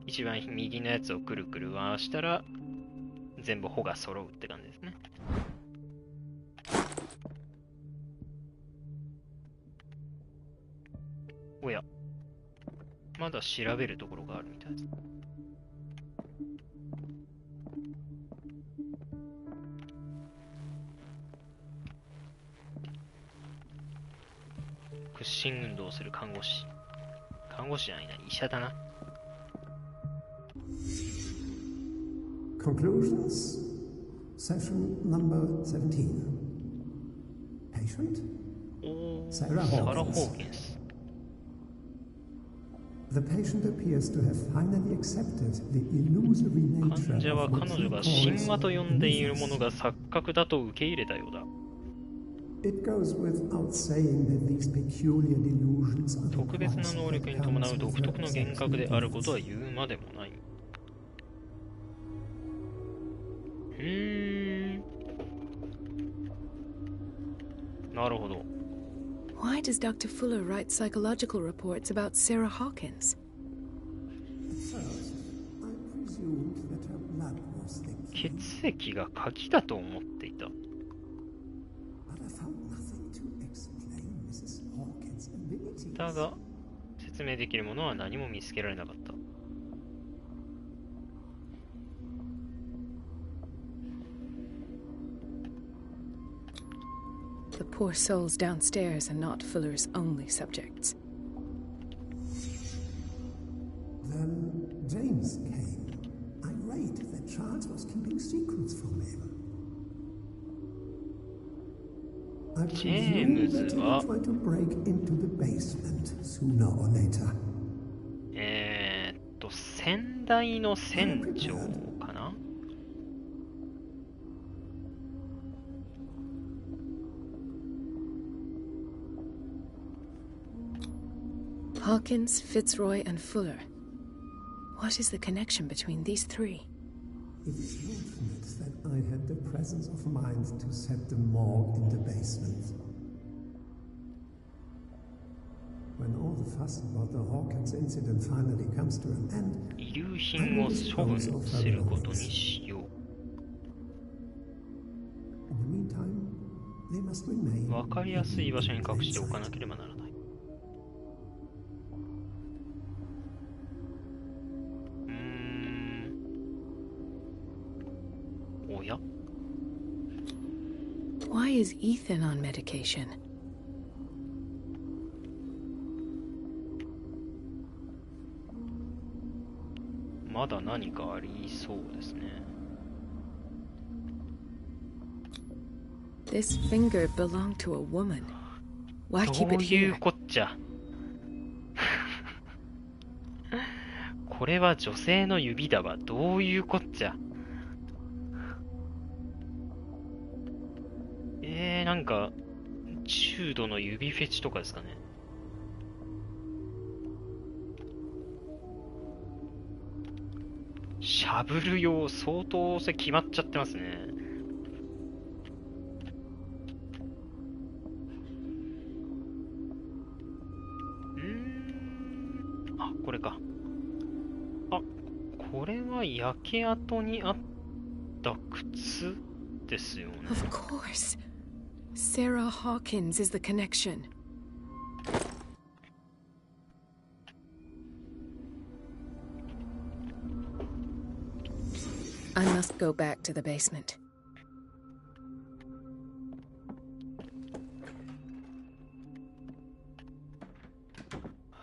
A: 一番右のやつをくるくる回したら、全部穂が揃うって感じですね。おや、まだ調べるところがあるみたいです。屈伸運動をする看護師。看護師じゃないな、医者だな。
R: Conclusions. Session number 17. Patient? Sarah Hawkins. The patient appears to have finally accepted the illusory nature
A: 患者は
R: of
A: 彼
R: what
A: 女
R: he
A: が
R: calls
A: 神話と呼んでいるものが錯覚だと受け入れたようだ。
R: It goes without saying that these peculiar delusions are the
A: 特別な
R: price
A: 能力に伴う独特の幻覚であることは言うまでもない。なるほど。
I: Why does Dr. Fuller write psychological reports about Sarah Hawkins?
R: At first, I presumed that her blood was the key,
A: 血液が鍵だと思っていた。
R: but I found nothing to explain Mrs. Hawkins' abilities.
A: だが、説明できるものは何も見つけられなかった。
I: The poor souls downstairs are not Fuller's only subjects.
R: Then James came, irate that Charles was keeping secrets from him. I presume that he will try to break into the basement sooner or later.
A: 先代の船長かな。
I: Hawkins, Fitzroy, and Fuller. What is the connection between these three?
R: It is fortunate that I had the presence of mind to set the morgue in the basement. When all the fuss about the Hawkins incident finally comes to an end,
A: 遺留品を処分することにしよう。
R: In the meantime, they must remain
A: わかりやすい場所に隠しておかなければならない。おや？
I: Why is Ethan on medication?
A: まだ何かありそうですね。
I: This finger belonged to a woman. Why
A: ど
I: keep it
A: ういう
I: here?
A: こっちゃ。これは女性の指だわ。どういうこっちゃ。なんか中度の指フェチとかですかね。しゃぶる用相当それ決まっちゃってますね。あ、これか。あ、これは焼け跡にあった靴ですよね。
I: Of course. Sarah Hawkins is the connection. I must go back to the basement.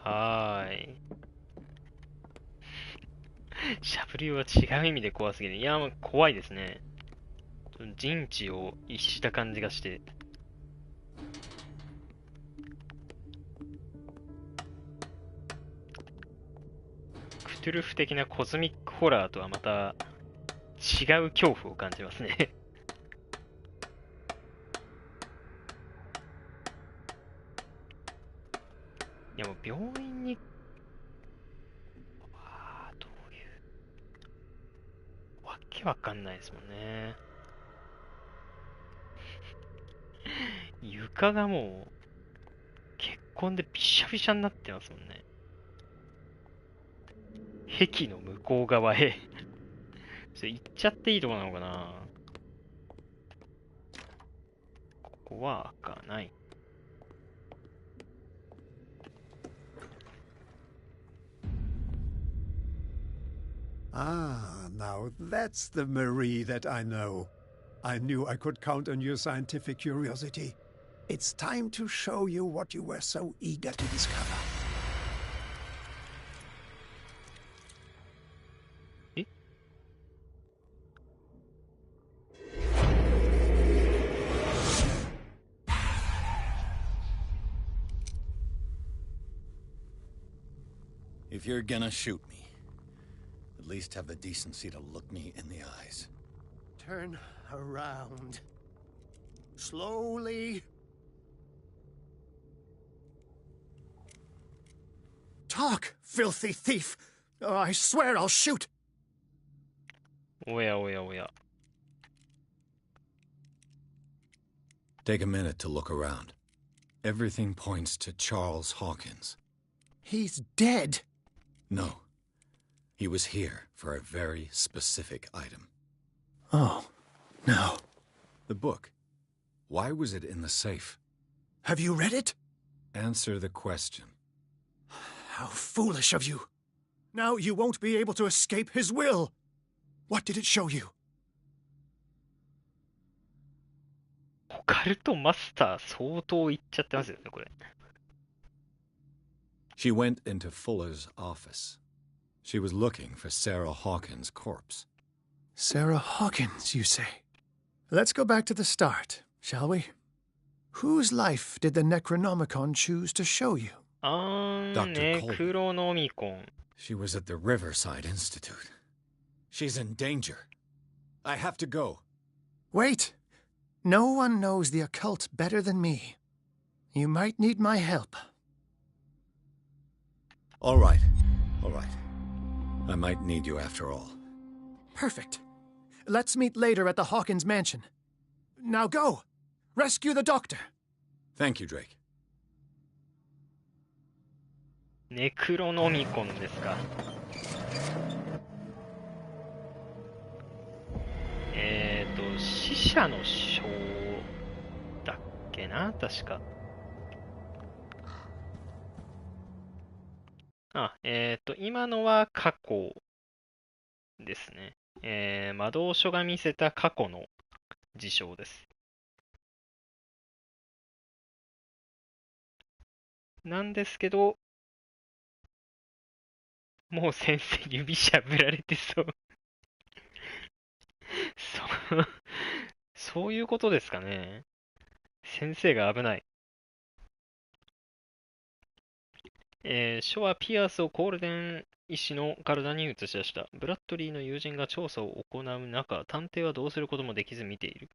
A: はーい。しゃぶりは違う意味で怖すぎる。いや、もう怖いですね。人知を逸した感じがして。クトゥルフ的なコズミックホラーとはまた違う恐怖を感じますね。病院に、どういう、わけわかんないですもんね。床がもう、血痕でびしゃびしゃになってますもんね。壁の向こう側へそれ行っちゃっていいとこなのかな。ここは開かない。
N: Ah, now that's the Marie that I know. I knew I could count on your scientific curiosity. It's time to show you what you were so eager to discover.
C: If you're gonna shoot me, at least have the decency to look me in the eyes.
N: Turn around. Slowly. Talk, filthy thief! Oh, I swear I'll shoot!
A: おやおやおや。
C: Take a minute to look around. Everything points to Charles Hawkins.
N: He's dead!
C: No. He was here for a very specific item.
N: Oh, no.
C: The book. Why was it in the safe?
N: Have you read it?
C: Answer the question.
N: How foolish of you. Now you won't be able to escape his will. What did it show you?
A: オカルトマスター相当言っちゃってますよね、これ。
C: She went into Fuller's office. She was looking for Sarah Hawkins' corpse.
N: Sarah Hawkins, you say? Let's go back to the start, shall we? Whose life did the Necronomicon choose to show you?
C: Dr.
A: Necronomicon.
C: She was at the Riverside Institute. She's in danger. I have to go.
N: Wait. No one knows the occult better than me. You might need my help.
C: All right. All right. I might need you after all.
N: Perfect. Let's meet later at the Hawkins mansion. Now go! Rescue the doctor!
C: Thank you, Drake.
A: ネクロノミコンですか。死者の章だっけな、確か。今のは過去ですね。魔導書が見せた過去の事象です。なんですけど、もう先生指しゃぶられてそうそういうことですかね。先生が危ない。書はピアスをコールデン医師の体に移し出した。ブラッドリーの友人が調査を行う中、探偵はどうすることもできず見ている。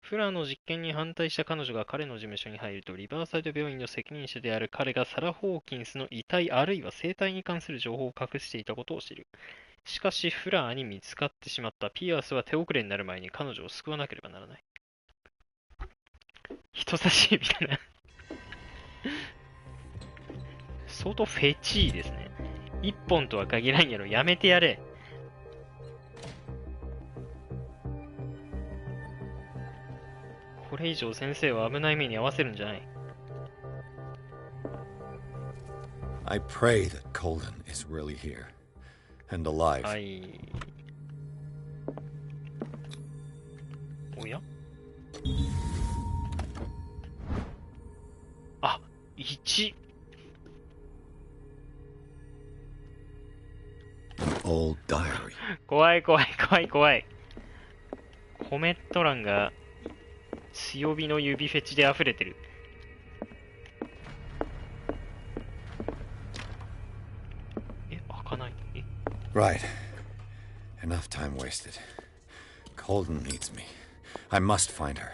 A: フラーの実験に反対した彼女が彼の事務所に入ると、リバーサイド病院の責任者である彼がサラ・ホーキンスの遺体あるいは生体に関する情報を隠していたことを知る。しかしフラーに見つかってしまった。ピアスは手遅れになる前に彼女を救わなければならない。人差し指だな相当フェチーですね。一本とは限らんやろ。やめてやれ。これ以上先生は危ない目に遭わせるんじゃない。
C: I pray that Colden is really here and alive.
A: はい。おや？あ、1。
C: Old diary.
A: 怖い怖い怖い怖い。コメント欄が強火の指フェチで溢れてる。開かない。
C: Right. Enough time wasted. Colden needs me. I must find her.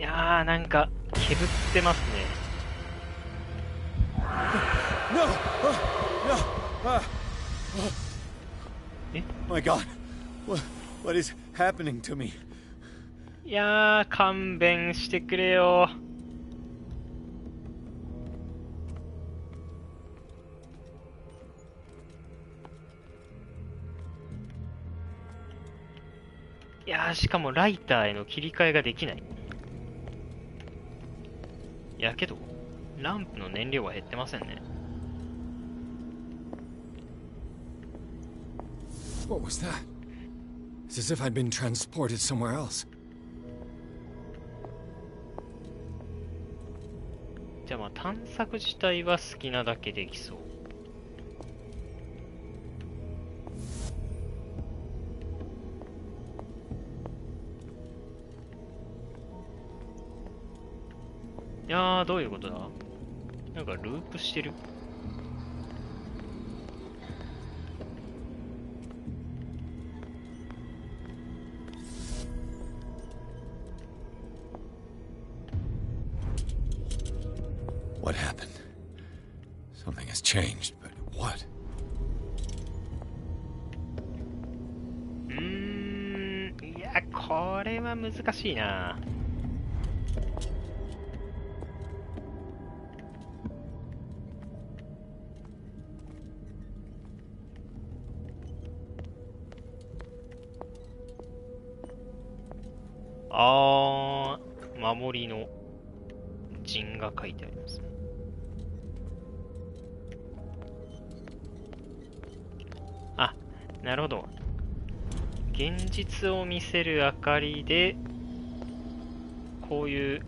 A: やー、なんか煙ってますね。
D: My God, what is happening to me?
A: いやー、勘弁してくれよ。いやー、しかもライターへの切り替えができない。いやけど、ランプの燃料は減ってませんね。
D: What was that? It's as if I'd been transported somewhere else.
A: じゃあまあ探索自体は好きなだけできそう。いやー、どういうことだ？なんかループしてる？What
D: happened? Something has changed, but what?
A: いや、これは難しいな。守りの陣が書いてありますね。あ、なるほど。現実を見せる明かりで、こういう、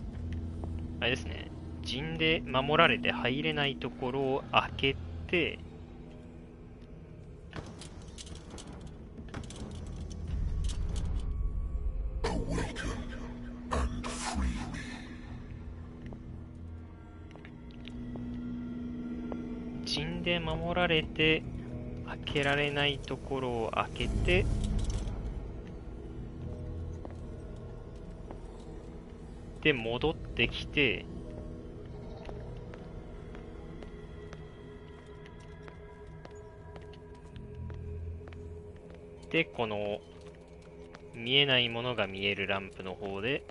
A: あれですね、陣で守られて入れないところを開けて、陣で守られて開けられないところを開けて、で戻ってきて、でこの見えないものが見えるランプの方で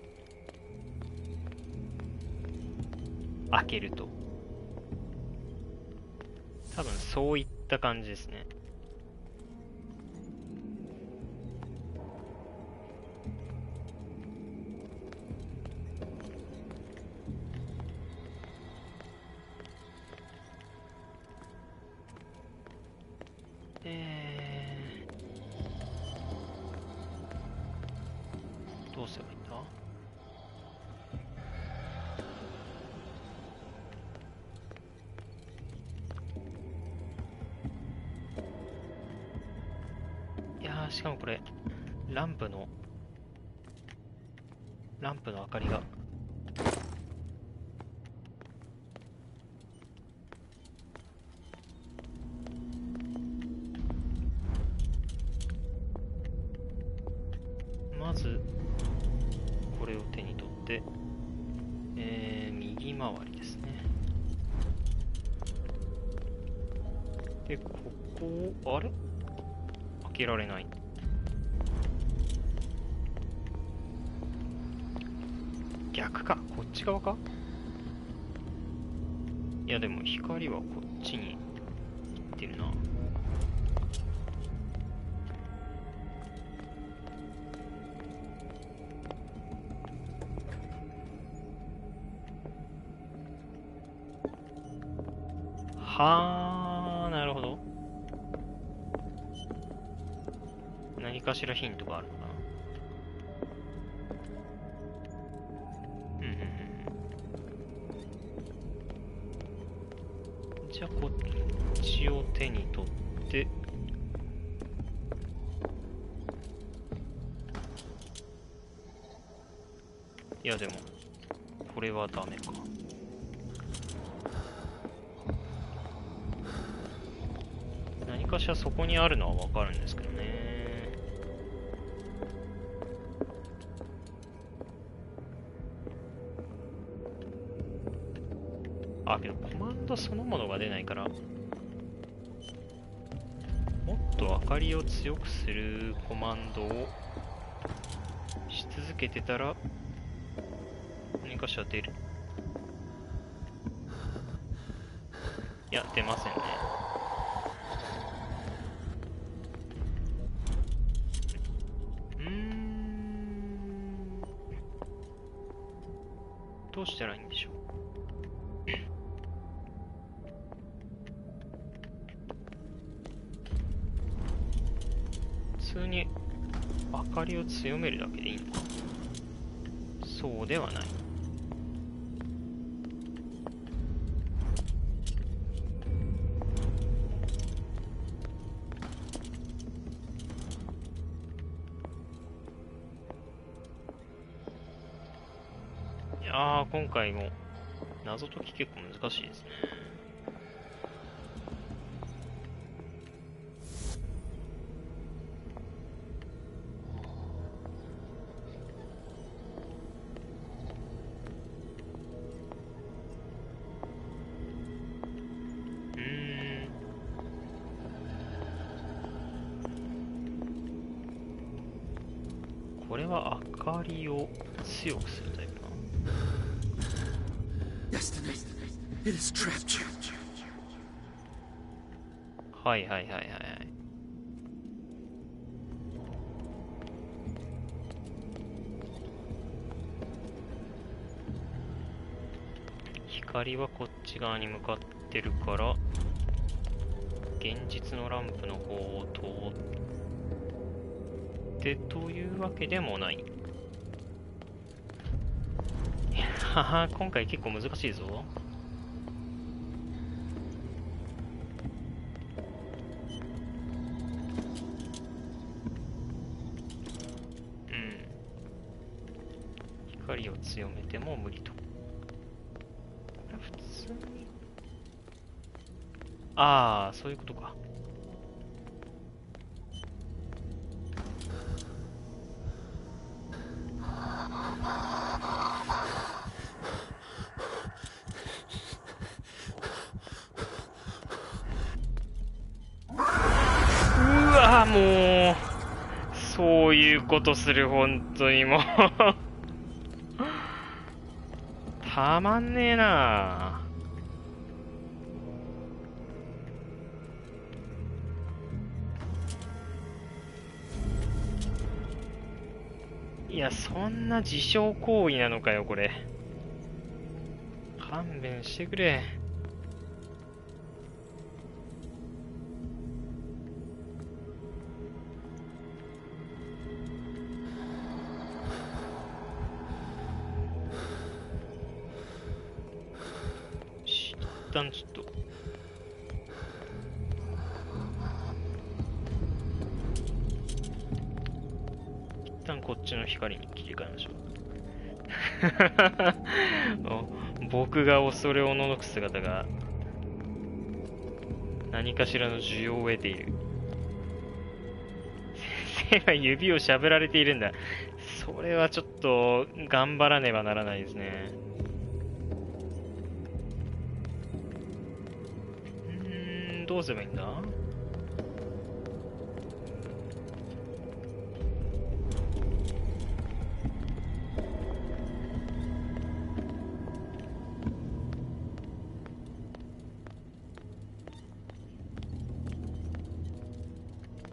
A: 開けると。多分そういった感じですね。どうすればいいんだ？しかもこれランプの明かりがまずこれを手に取って、右回りですね。でここをあれ開けられない。逆か、こっち側か。いやでも光はこっちに行ってるな。はあ、なるほど。何かしらヒントがあるのかな。じゃあこっちを手に取って、いやでもこれはダメか。何かしらそこにあるのはわかるんですけどね。あ、けどコマンドそのものが出ないから、もっと明かりを強くするコマンドをし続けてたら何かしら出る。いや、出ませんね。どうしたらいいんでしょう。普通に明かりを強めるだけでいいのか。そうではない。いやー、今回も謎解き結構難しいですね。これは明かりを強くするタイプな。はいはいはいはいはい。光はこっち側に向かってるから、現実のランプの方を通ってというわけでもない。いやは今回結構難しいぞ。光を強めても無理と。これは普通に。ああ、そういうことか。うわ、もう、そういうことする、本当にもう。たまんねえな。いや、そんな自傷行為なのかよ、これ。勘弁してくれ。一旦ちょっと。一旦こっちの光に切り替えましょう。僕が恐れおののく姿が何かしらの需要を得ている。先生は指をしゃぶられているんだ。それはちょっと頑張らねばならないですね。どうすればいいんだ？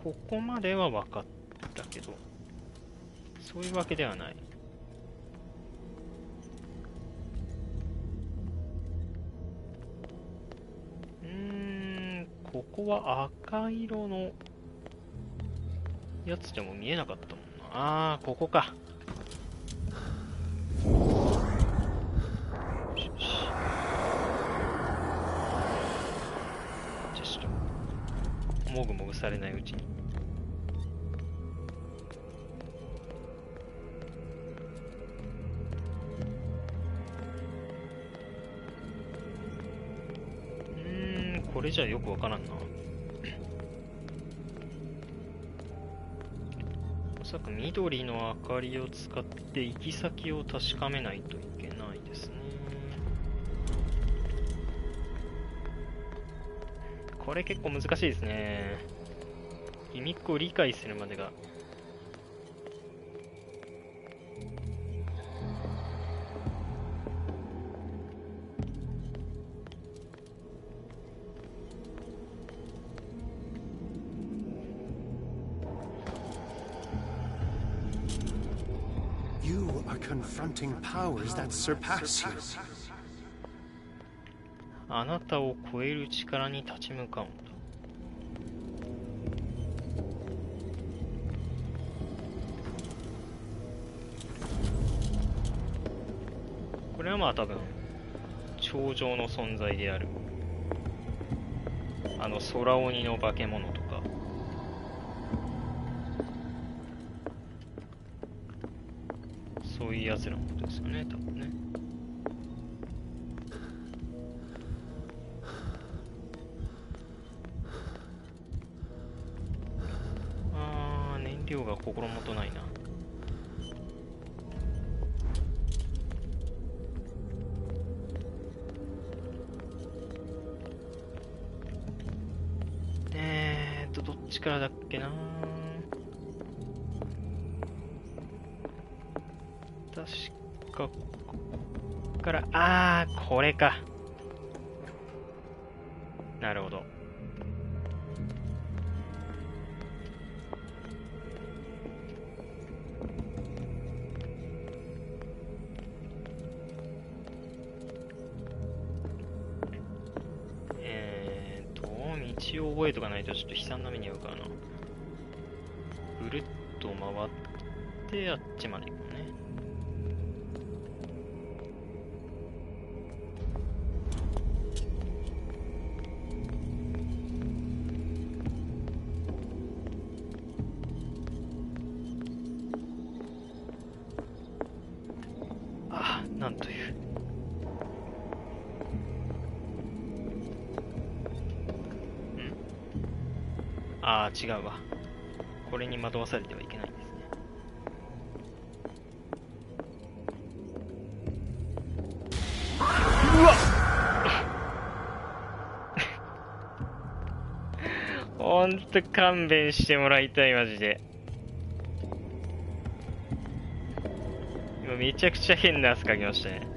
A: ここまでは分かったけど、そういうわけではない。ここは赤色のやつでも見えなかったもんな。あー、ここか。よしよし。じゃあちょっともぐもぐされないうちに。これじゃよくわからんな。おそらく緑の明かりを使って行き先を確かめないといけないですね。これ結構難しいですね。ギミックを理解するまでが。
E: You are confronting powers that surpass you.
A: あなたを超える力に立ち向かうんだ。これはまあ多分頂上の存在である空鬼の化け物とか、そういうやつらのことですよね、多分ね。燃料が心もとないな。どっちからだっけな。確かこっから、これか。なるほど。道を覚えとかないとちょっと悲惨な目に遭うからな。ぐるっと回ってあっちまで行くのね。なんという。違うわ。これに惑わされてはいけないんですね。うわっほんと勘弁してもらいたい、マジで。今めちゃくちゃ変な汗かきましたね。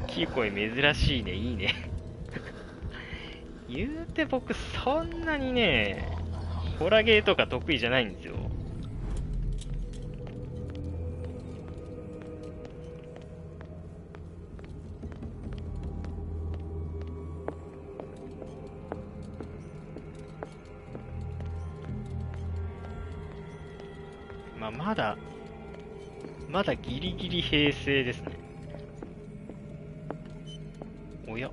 A: 大きい声珍しいね、いいね。言うて僕そんなにね、ホラゲーとか得意じゃないんですよ。まあまだギリギリ平成ですね。おや、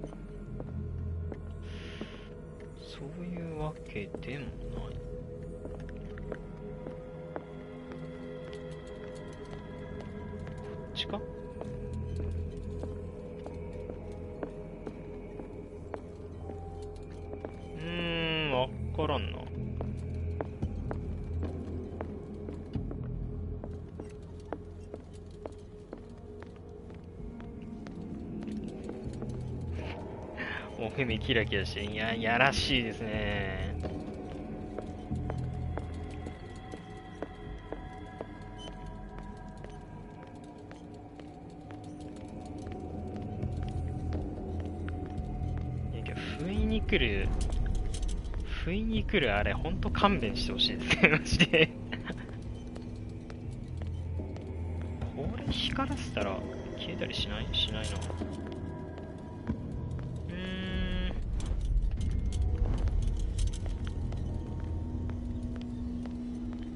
A: そういうわけでもない。こっちか？わからんな。お目目キラキラして、いやらしいですね。不意に来るあれ、ほんと勘弁してほしいですね、マジで。これ光らせたら消えたりしないな。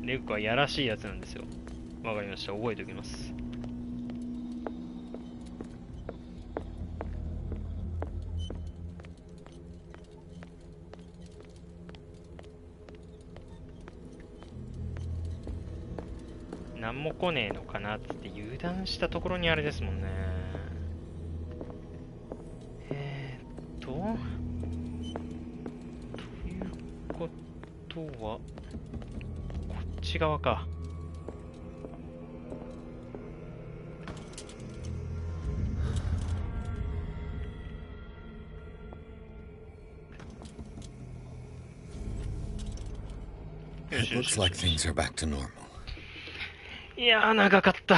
A: レグはやらしいやつなんですよ。わかりました。覚えておきます。なんも来ねえのかなっつって油断したところにあれですもんね。ということは、こっち側か。
C: It looks like things are back to normal.
A: いやー、長かった。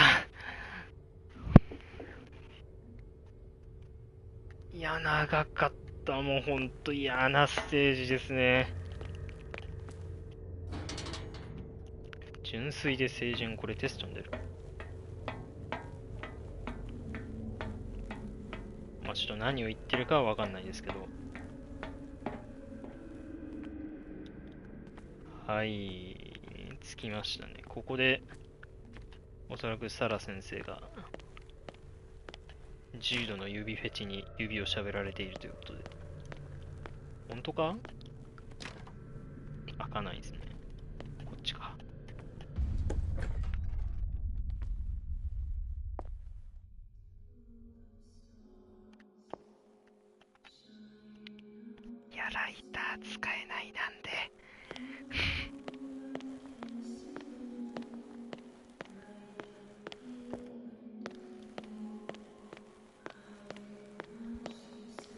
A: いや、長かった。もうほんと嫌なステージですね。純粋で清純、これテストに出る。まあちょっと何を言ってるかはわかんないですけど。はい、着きましたね。ここで、おそらくサラ先生が、重度の指フェチに指を喋られているということで。本当か？開かないですね。こっちか。いや、ライター使えないなんで。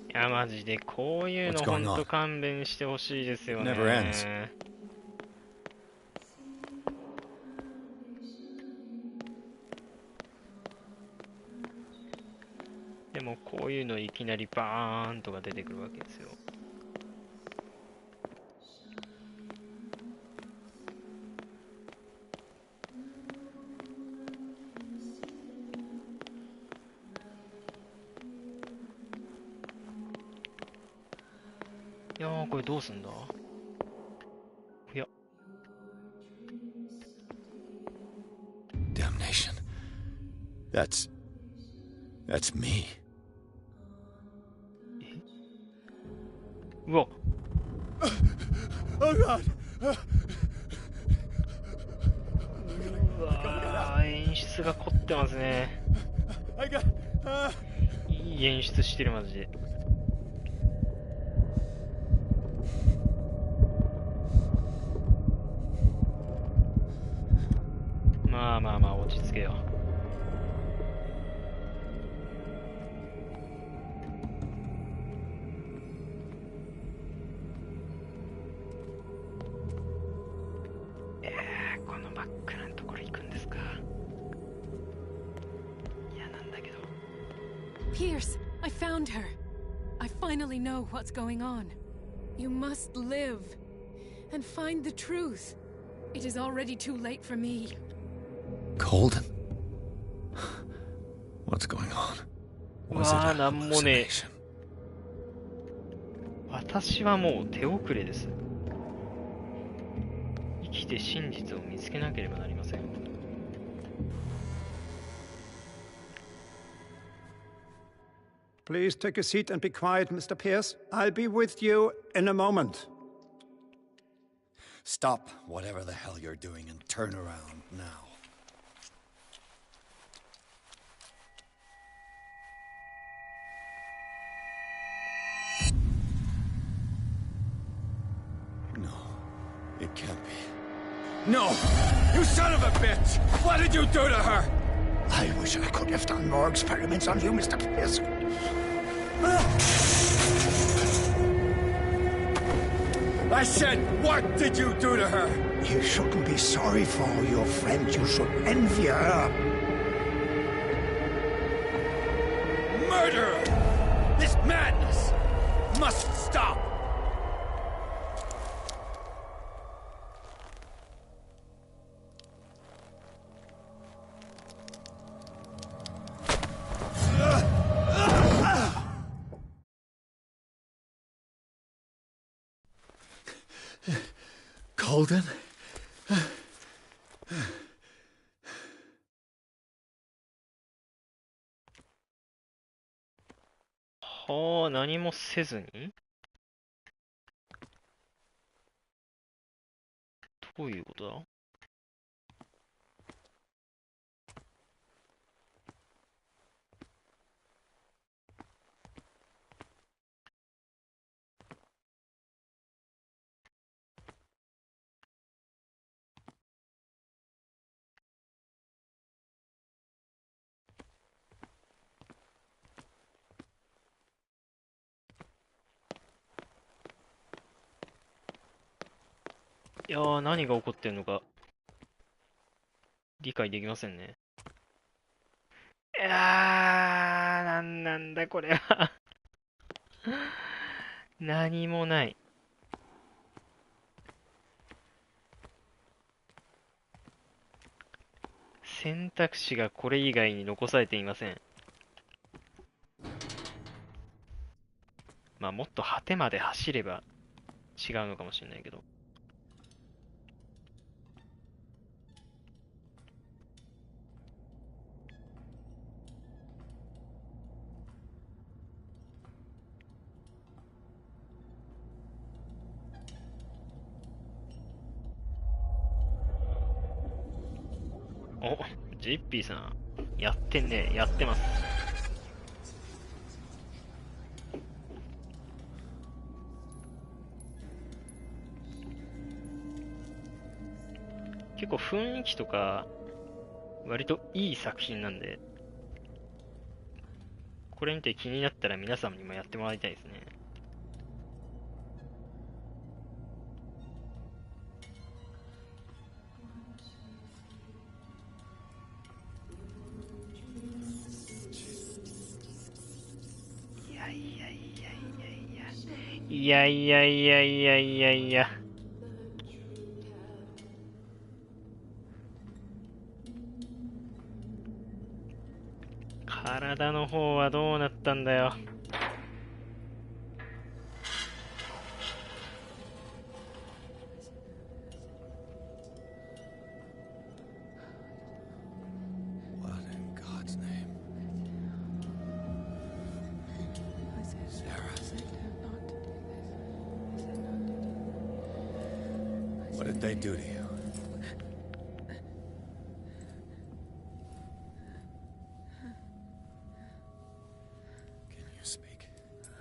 A: いや、マジでこういうのほんと勘弁してほしいですよね。でもこういうのいきなりバーンとか出てくるわけですよ。いやー、これどうすんだ？いや。
C: Damnation. That's me.
A: うわ。
D: Oh God!
A: うわー、演出が凝ってますね。いい演出してる、マジで。まあまあまあ、落ち着けよ。このバックなところ行くんですか。いや、なんだけど。
I: Pierce, I found her. I finally know what's going on. You must live and find the truth. It is already too late for me.
C: Colden? What's going on?
A: うわー、なんもねえ。私はもう手遅れです。生きて真実を見つけなければなりません。
N: Please take a seat and be quiet, Mr. Pierce. I'll be with you in a moment.
C: Stop whatever the hell you're doing and turn around now. No, it can't be.
D: No! You son of a bitch! What did you do to her?
R: I wish I could have done more experiments on you, Mr. Pierce.
D: I said, what did you do to her?
R: You shouldn't be sorry for your friend. You should envy her.
D: Murderer! This madness must stop!
C: Colden?
A: はあ、何もせずに？どういうことだ？やー、何が起こってんのか理解できませんね。いやー、なんなんだこれは。何もない。選択肢がこれ以外に残されていません。まあもっと果てまで走れば違うのかもしれないけど。お、ジッピーさん、やってんね、やってます。結構雰囲気とか、割といい作品なんで、これ見て気になったら皆さんにもやってもらいたいですね。いやいやいやいやいやいや。体の方はどうなったんだよ。
D: What did they do to you? Can you speak?
R: What is this?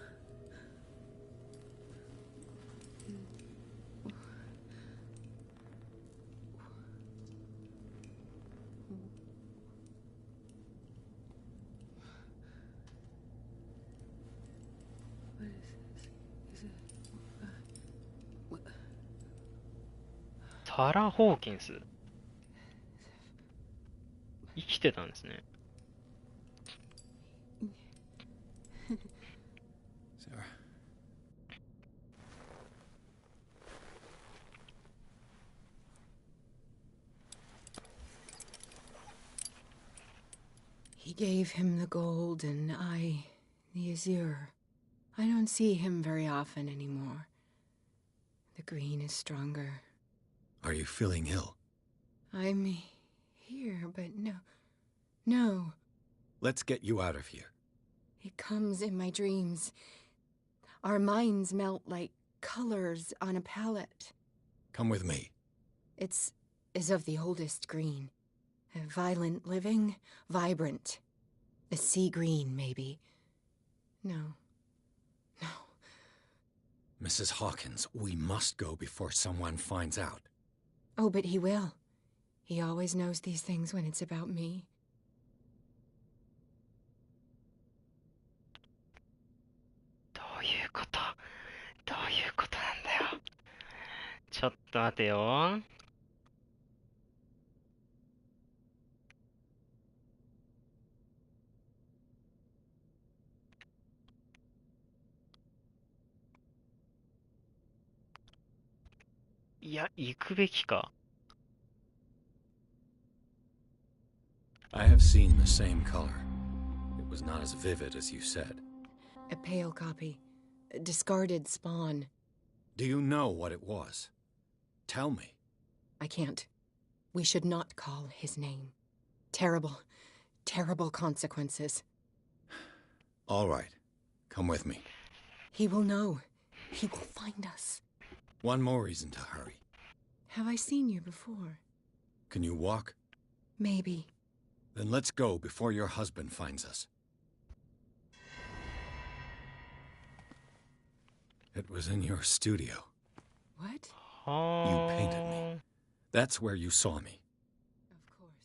A: タラ・ホーキンス。生きてたんですね。
D: Sarah.
K: He gave him the gold and I the azure. I don't see him very often anymore. The green is stronger.
D: Are you feeling ill?
K: I'm here, but no.
D: Let's get you out of here.
K: It comes in my dreams. Our minds melt like colors on a palette.
D: Come with me.
K: It's of the oldest green. Violent living, vibrant. A sea green, maybe. No.
D: Mrs. Hawkins, we must go before someone finds out.
K: Oh, but he will. He always knows these things when it's about me.
A: どういうことなんだよ。ちょっと待てよ。いや、行くべきか。
D: I have seen the same color. It was not as vivid as you said.
K: A pale copy. A discarded spawn.
D: Do you know what it was? Tell me.
K: I can't. We should not call his name. Terrible consequences.
D: All right. Come with me.
K: He will know. He will find us.
D: One more reason to hurry.
K: Have I seen you before?
D: Can you walk?
K: Maybe.
D: Then let's go before your husband finds us. It was in your studio.
K: What?
D: You painted me. That's where you saw me.
K: Of course.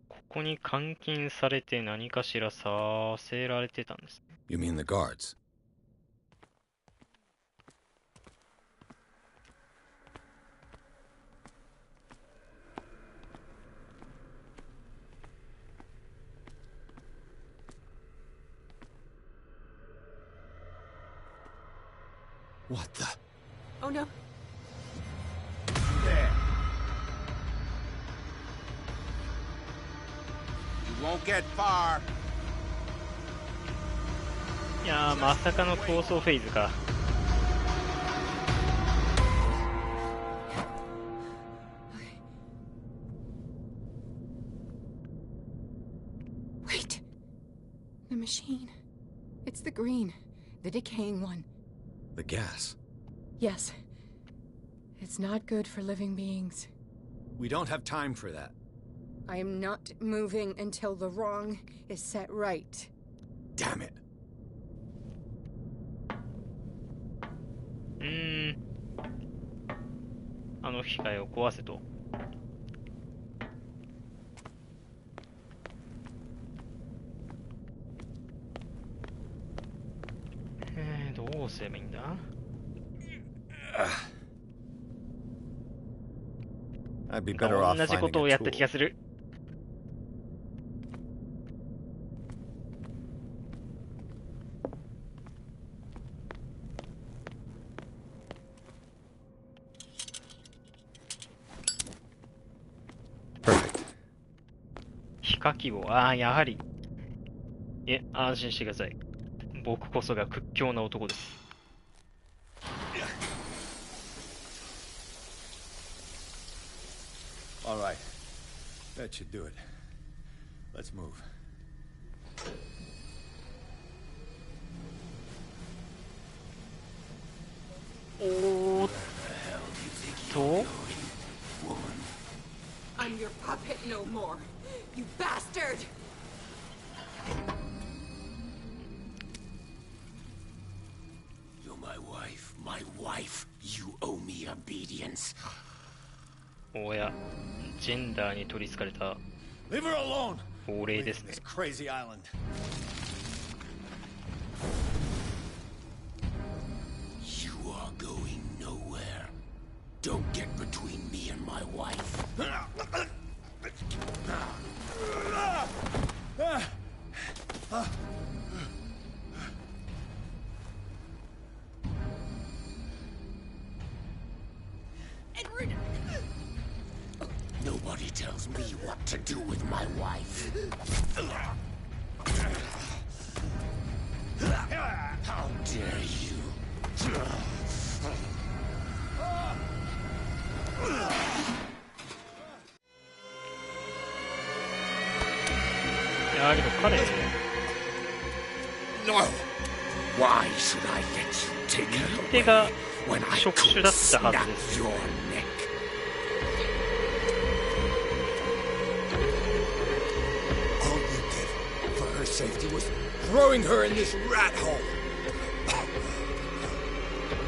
A: ここに監禁されて何かしらさせられてたんですね。
D: You mean the guards?
C: What the?
Q: Oh no.
B: There. You won't get far.
A: いやー、まさかの逃走フェーズか。
K: Wait. The machine. It's the green. The decaying one.
C: The gas.
K: Yes. It's not good for living beings.
D: We don't have time for that.
K: I am not moving until the wrong is set right.
D: Damn it.
A: あの機械を壊せと。どうすればいいんだ。
C: I'd be better off
A: 同じことをやった気がする。ヒカキを、ああ、やはり。安心してください。僕こそが屈強な男です。
D: All right. That should do it. Let's move.
A: おーっと。
Q: I'm your puppet no more, you bastard!
B: You're my wife, my wife. You owe me obedience.
A: おや、ジェンダーに取り憑かれた亡霊ですね。
D: Crazy island.
B: You are going nowhere. Don't get between me and my wife. Nobody tells me what to do with my wife. How dare you?
A: いやー、けど彼、
B: No. Why should I let you take her
A: 手が
B: when I
A: 触手
B: could
A: だったはず
B: snap
A: です。
B: your neck?
D: All you did for her safety was throwing her in this rat hole.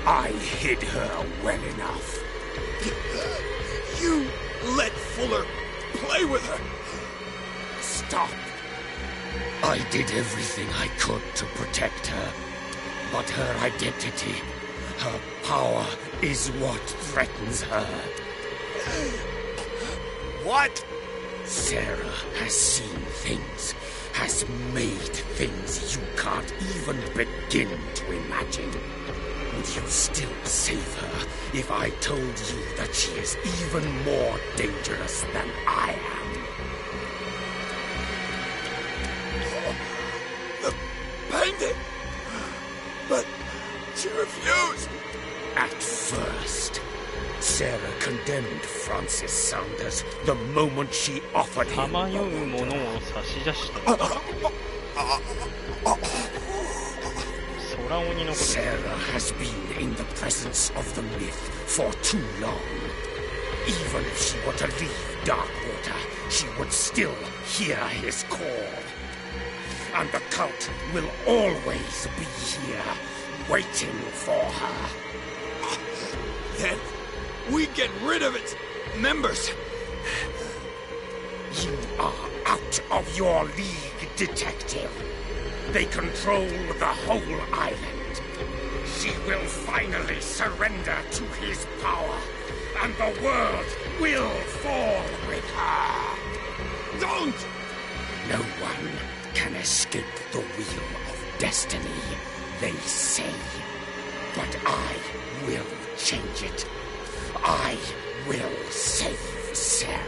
B: I hid her well enough.
D: You let Fuller play with her.
B: Stop. I did everything I could to protect her. But her identity, her power, is what threatens her.
D: What?
B: Sarah has seen things, has made things you can't even begin to imagine. Would you still save her if I told you that she is even more dangerous than I am?
D: The painting! But she refused.
B: At first, Sarah condemned Francis Saunders the moment she offered him.
A: さまようものを差し出した。空鬼のこと。
B: Sarah has been in the presence of the myth for too long. Even if she were to leave Darkwater, she would still hear his call. And the cult will always be here, waiting for her.
D: Then we get rid of its members.
B: You are out of your league, detective. They control the whole island. She will finally surrender to his power, and the world will fall with her.
D: Don't!
B: No one can escape the wheel of destiny, they say. But I will change it. I will save Sarah.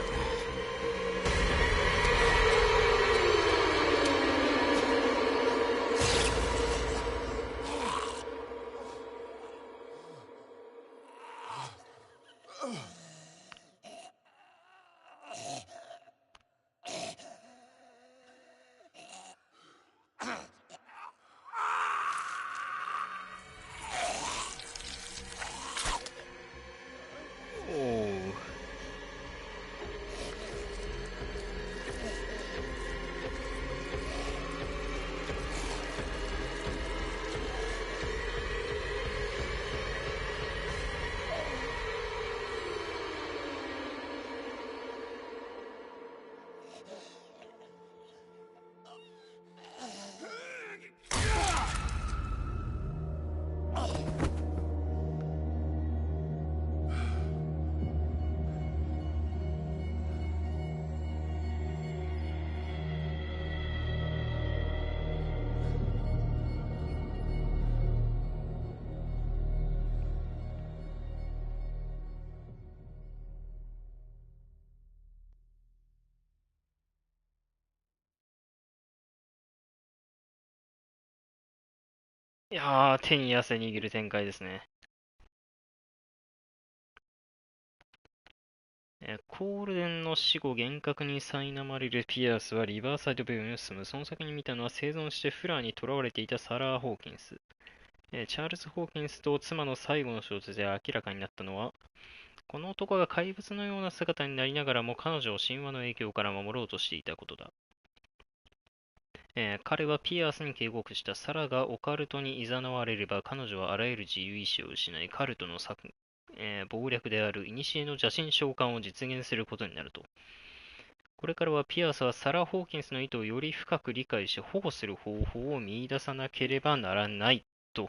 A: いやー、手に汗握る展開ですね。コールデンの死後厳格に苛まれるピアスはリバーサイド病院を進む。その先に見たのは生存してフラーに囚われていたサラー・ホーキンス。チャールズ・ホーキンスと妻の最後の衝突で明らかになったのは、この男が怪物のような姿になりながらも彼女を神話の影響から守ろうとしていたことだ。彼はピアースに警告した。サラがオカルトに誘われれば彼女はあらゆる自由意志を失い、カルトの謀略である古の邪神召喚を実現することになると。これからはピアースはサラ・ホーキンスの意図をより深く理解し保護する方法を見出さなければならないと。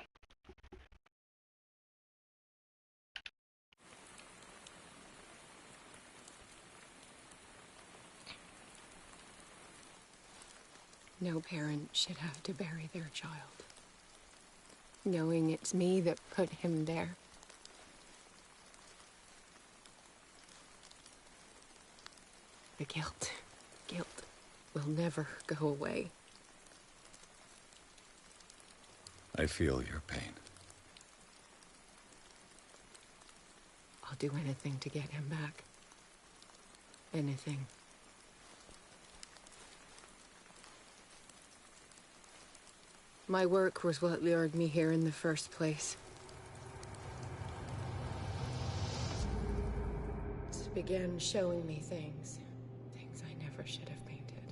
I: No parent should have to bury their child, knowing it's me that put him there. The guilt will never go away.
C: I feel your pain.
I: I'll do anything to get him back. Anything. My work was what lured me here in the first place. It began showing me things I never should have painted.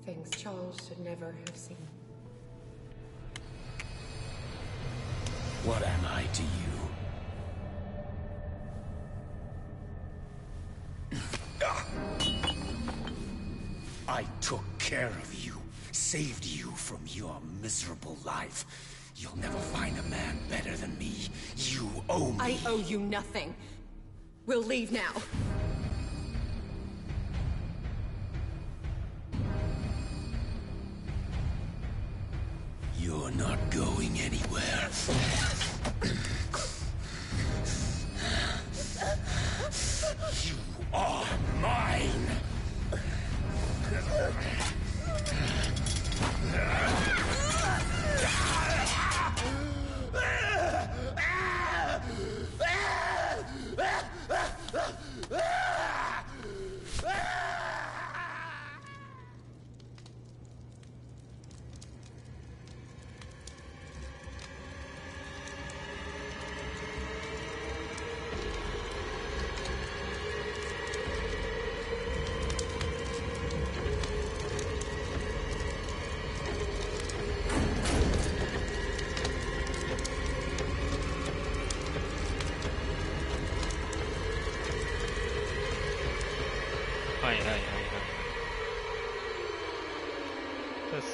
I: Things Charles should never have seen.
B: What am I to you? I took care of you, saved you from your miserable life. You'll never find a man better than me. You owe me.
I: I owe you nothing. We'll leave now.
B: You're not going anywhere. You are mine.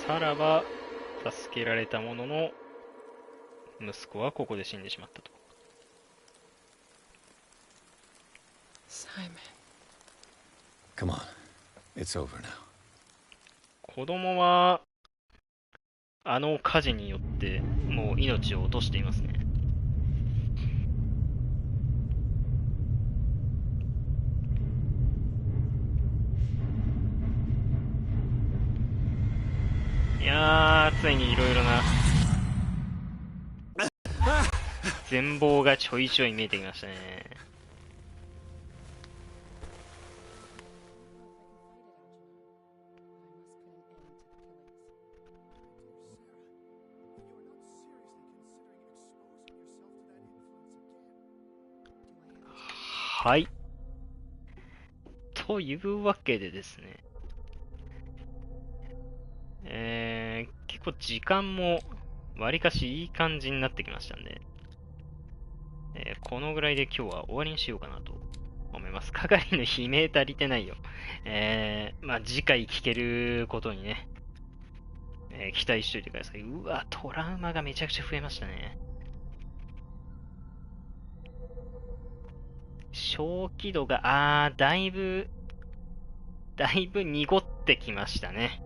A: さらば助けられたものの息子はここで死んでしまったと。
I: Simon.
C: Come on. It's over now.
A: 子供はあの火事によってもう命を落としていますね。いやー、ついにいろいろな全貌がちょいちょい見えてきましたね。はい。というわけでですね。結構時間もわりかしいい感じになってきましたんで、このぐらいで今日は終わりにしようかなと思います。係の悲鳴足りてないよ。まあ次回聞けることにね、期待しといてください。うわ、トラウマがめちゃくちゃ増えましたね。小気度が、だいぶ濁ってきましたね。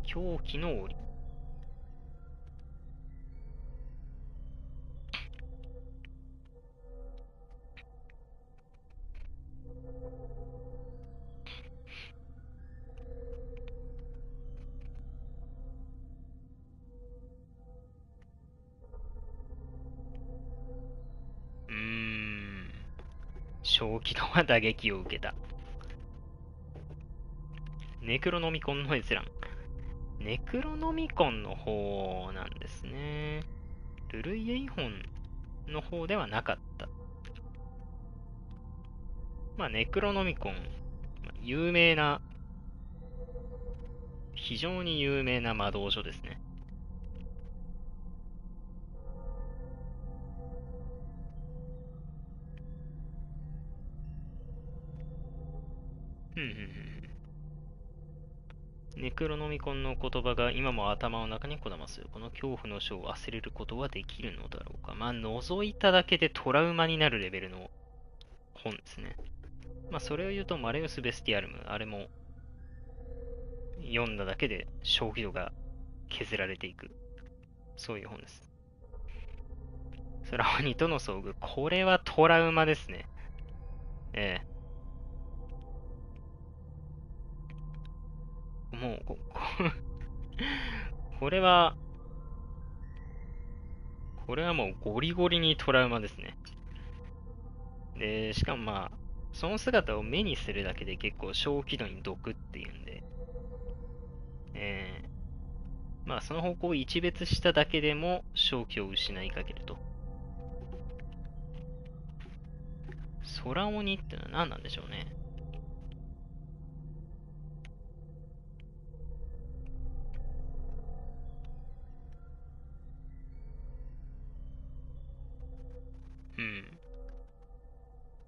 A: 狂気の檻。小気度は打撃を受けた。ネクロノミコンの閲覧。ネクロノミコンの方なんですね。ルルイエイホンの方ではなかった。まあ、ネクロノミコン、有名な、非常に有名な魔導書ですね。ネクロノミコンの言葉が今も頭の中にこだまする。この恐怖の書を忘れることはできるのだろうか。まあ、覗いただけでトラウマになるレベルの本ですね。まあ、それを言うと、マレウス・ベスティアルム、あれも、読んだだけで消費度が削られていく。そういう本です。空鬼との遭遇。これはトラウマですね。もうこれはもうゴリゴリにトラウマですね。で、しかもまあ、その姿を目にするだけで結構小気度に毒っていうんで、まあその方向を一別しただけでも正気を失いかけると。空鬼ってのは何なんでしょうね。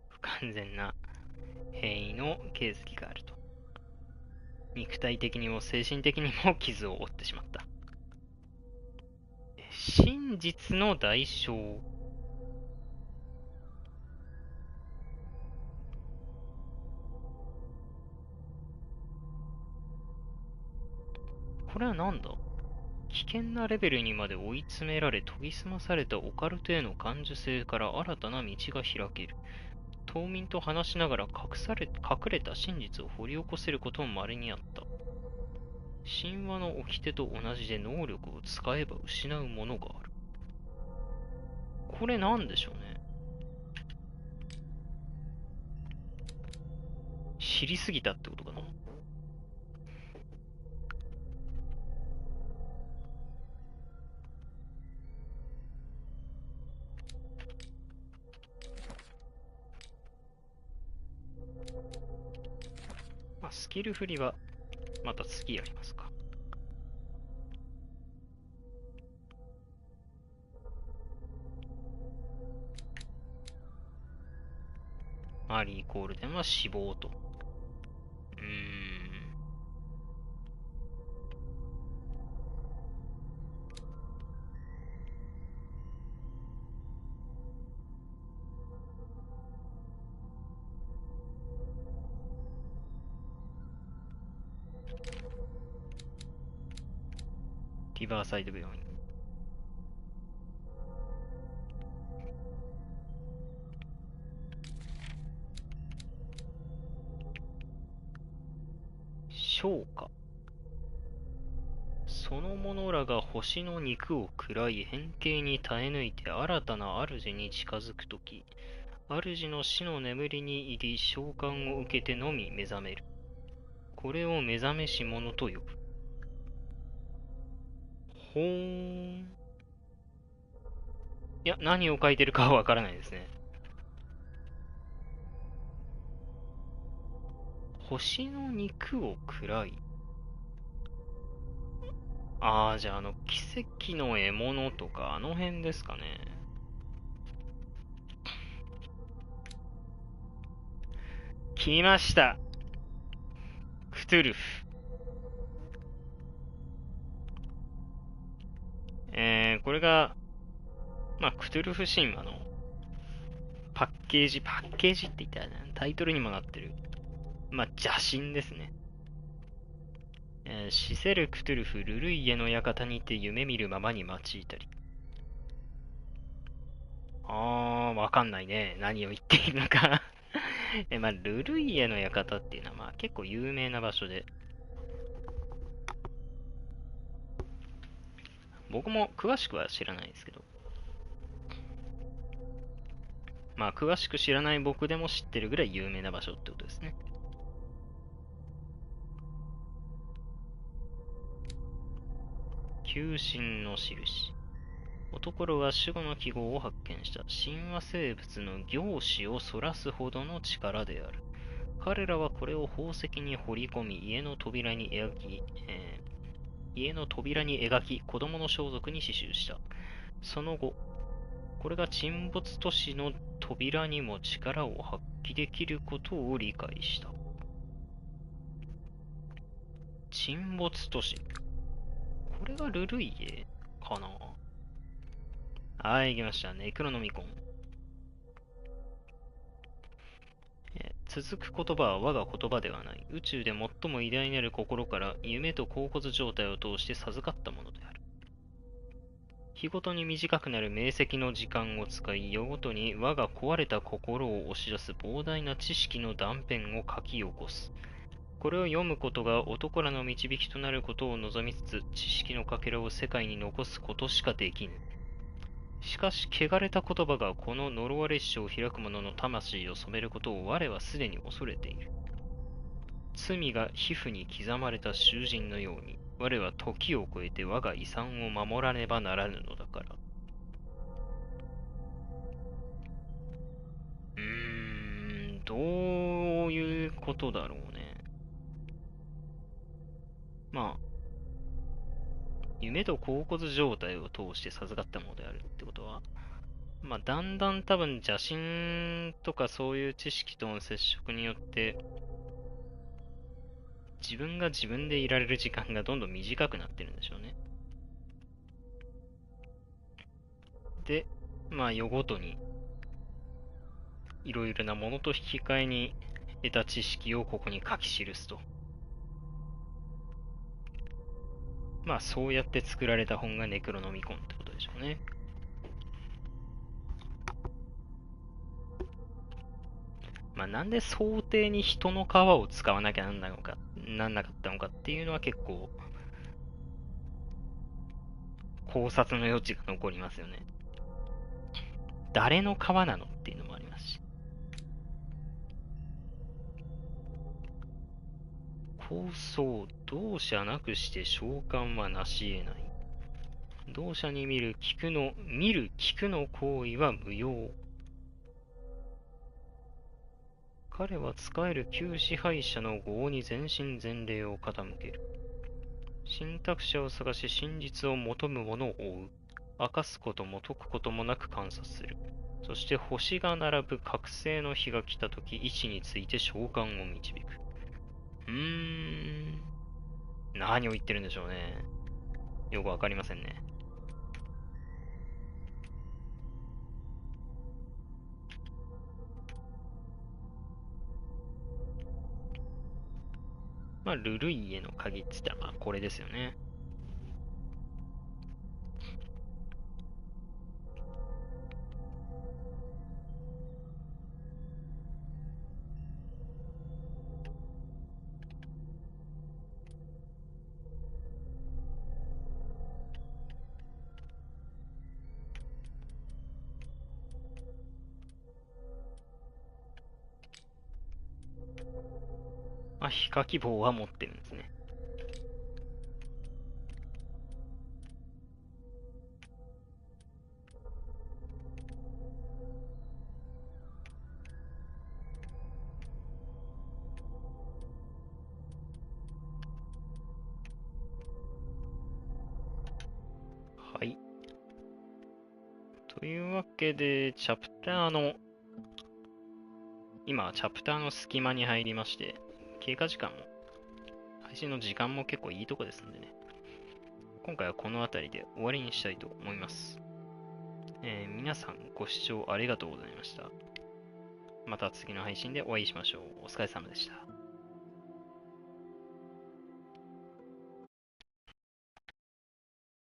A: 不完全な変異の形跡があると。肉体的にも精神的にも傷を負ってしまった。真実の代償。これは何だ？危険なレベルにまで追い詰められ研ぎ澄まされたオカルトへの感受性から新たな道が開ける。島民と話しながら隠れた真実を掘り起こせることも稀にあった。神話の掟と同じで能力を使えば失うものがある。これなんでしょうね。知りすぎたってことかな。まあ、スキル振りはまた次やりますか。マリー・コールデンは死亡と。リバーサイド病院。昇華。その者らが星の肉を喰らい変形に耐え抜いて新たな主に近づくとき、主の死の眠りに入り召喚を受けてのみ目覚める。これを目覚めし者と呼ぶ。ほーん。いや、何を書いてるかはわからないですね。星の肉を喰らい。じゃあ奇跡の獲物とか、あの辺ですかね。来ました。クトゥルフ。これが、クトゥルフ神話のパッケージって言ったら、ね、タイトルにもなってる。邪神ですね。死せるクトゥルフ、ルルイエの館にて夢見るままに用いたり。わかんないね。何を言っているのかルルイエの館っていうのは結構有名な場所で、僕も詳しくは知らないですけど、詳しく知らない僕でも知ってるぐらい有名な場所ってことですね。求心の印。男は守護の記号を発見した。神話生物の凝視をそらすほどの力である。彼らはこれを宝石に彫り込み、家の扉に描き、子供の装束に刺繍した。その後、これが沈没都市の扉にも力を発揮できることを理解した。沈没都市。これがルルイエかな。はい、行きました。ネクロノミコン。続く言葉は我が言葉ではない。宇宙で最も偉大なる心から夢と恍惚状態を通して授かったものである。日ごとに短くなる明晰の時間を使い、夜ごとに我が壊れた心を押し出す膨大な知識の断片を書き起こす。これを読むことが男らの導きとなることを望みつつ、知識のかけらを世界に残すことしかできぬ。しかし、汚れた言葉がこの呪われしを開く者の魂を染めることを我はすでに恐れている。罪が皮膚に刻まれた囚人のように、我は時を超えて我が遺産を守らねばならぬのだから。どういうことだろうね。夢と恍惚状態を通して授かったものであるってことは、だんだん多分邪神とかそういう知識との接触によって、自分が自分でいられる時間がどんどん短くなってるんでしょうね。で、夜ごとに、いろいろなものと引き換えに得た知識をここに書き記すと。そうやって作られた本がネクロノミコンってことでしょうね。なんで想定に人の皮を使わなきゃなんなかったのかっていうのは結構考察の余地が残りますよね。誰の皮なのっていうのもありますし。構想、同者なくして召喚はなし得ない。同者に見る聞くの行為は無用。彼は仕える旧支配者の業に全身全霊を傾ける。信託者を探し真実を求む者を追う。明かすことも解くこともなく観察する。そして星が並ぶ覚醒の日が来たとき、位置について召喚を導く。何を言ってるんでしょうね。よくわかりませんね。ルルイエの鍵って言ったらこれですよね。皮下希望は持ってるんですね。はい。というわけで、チャプターの、今、チャプターの隙間に入りまして、経過時間も、配信の時間も結構いいとこですんでね。今回はこの辺りで終わりにしたいと思います。皆さんご視聴ありがとうございました。また次の配信でお会いしましょう。お疲れ様でした。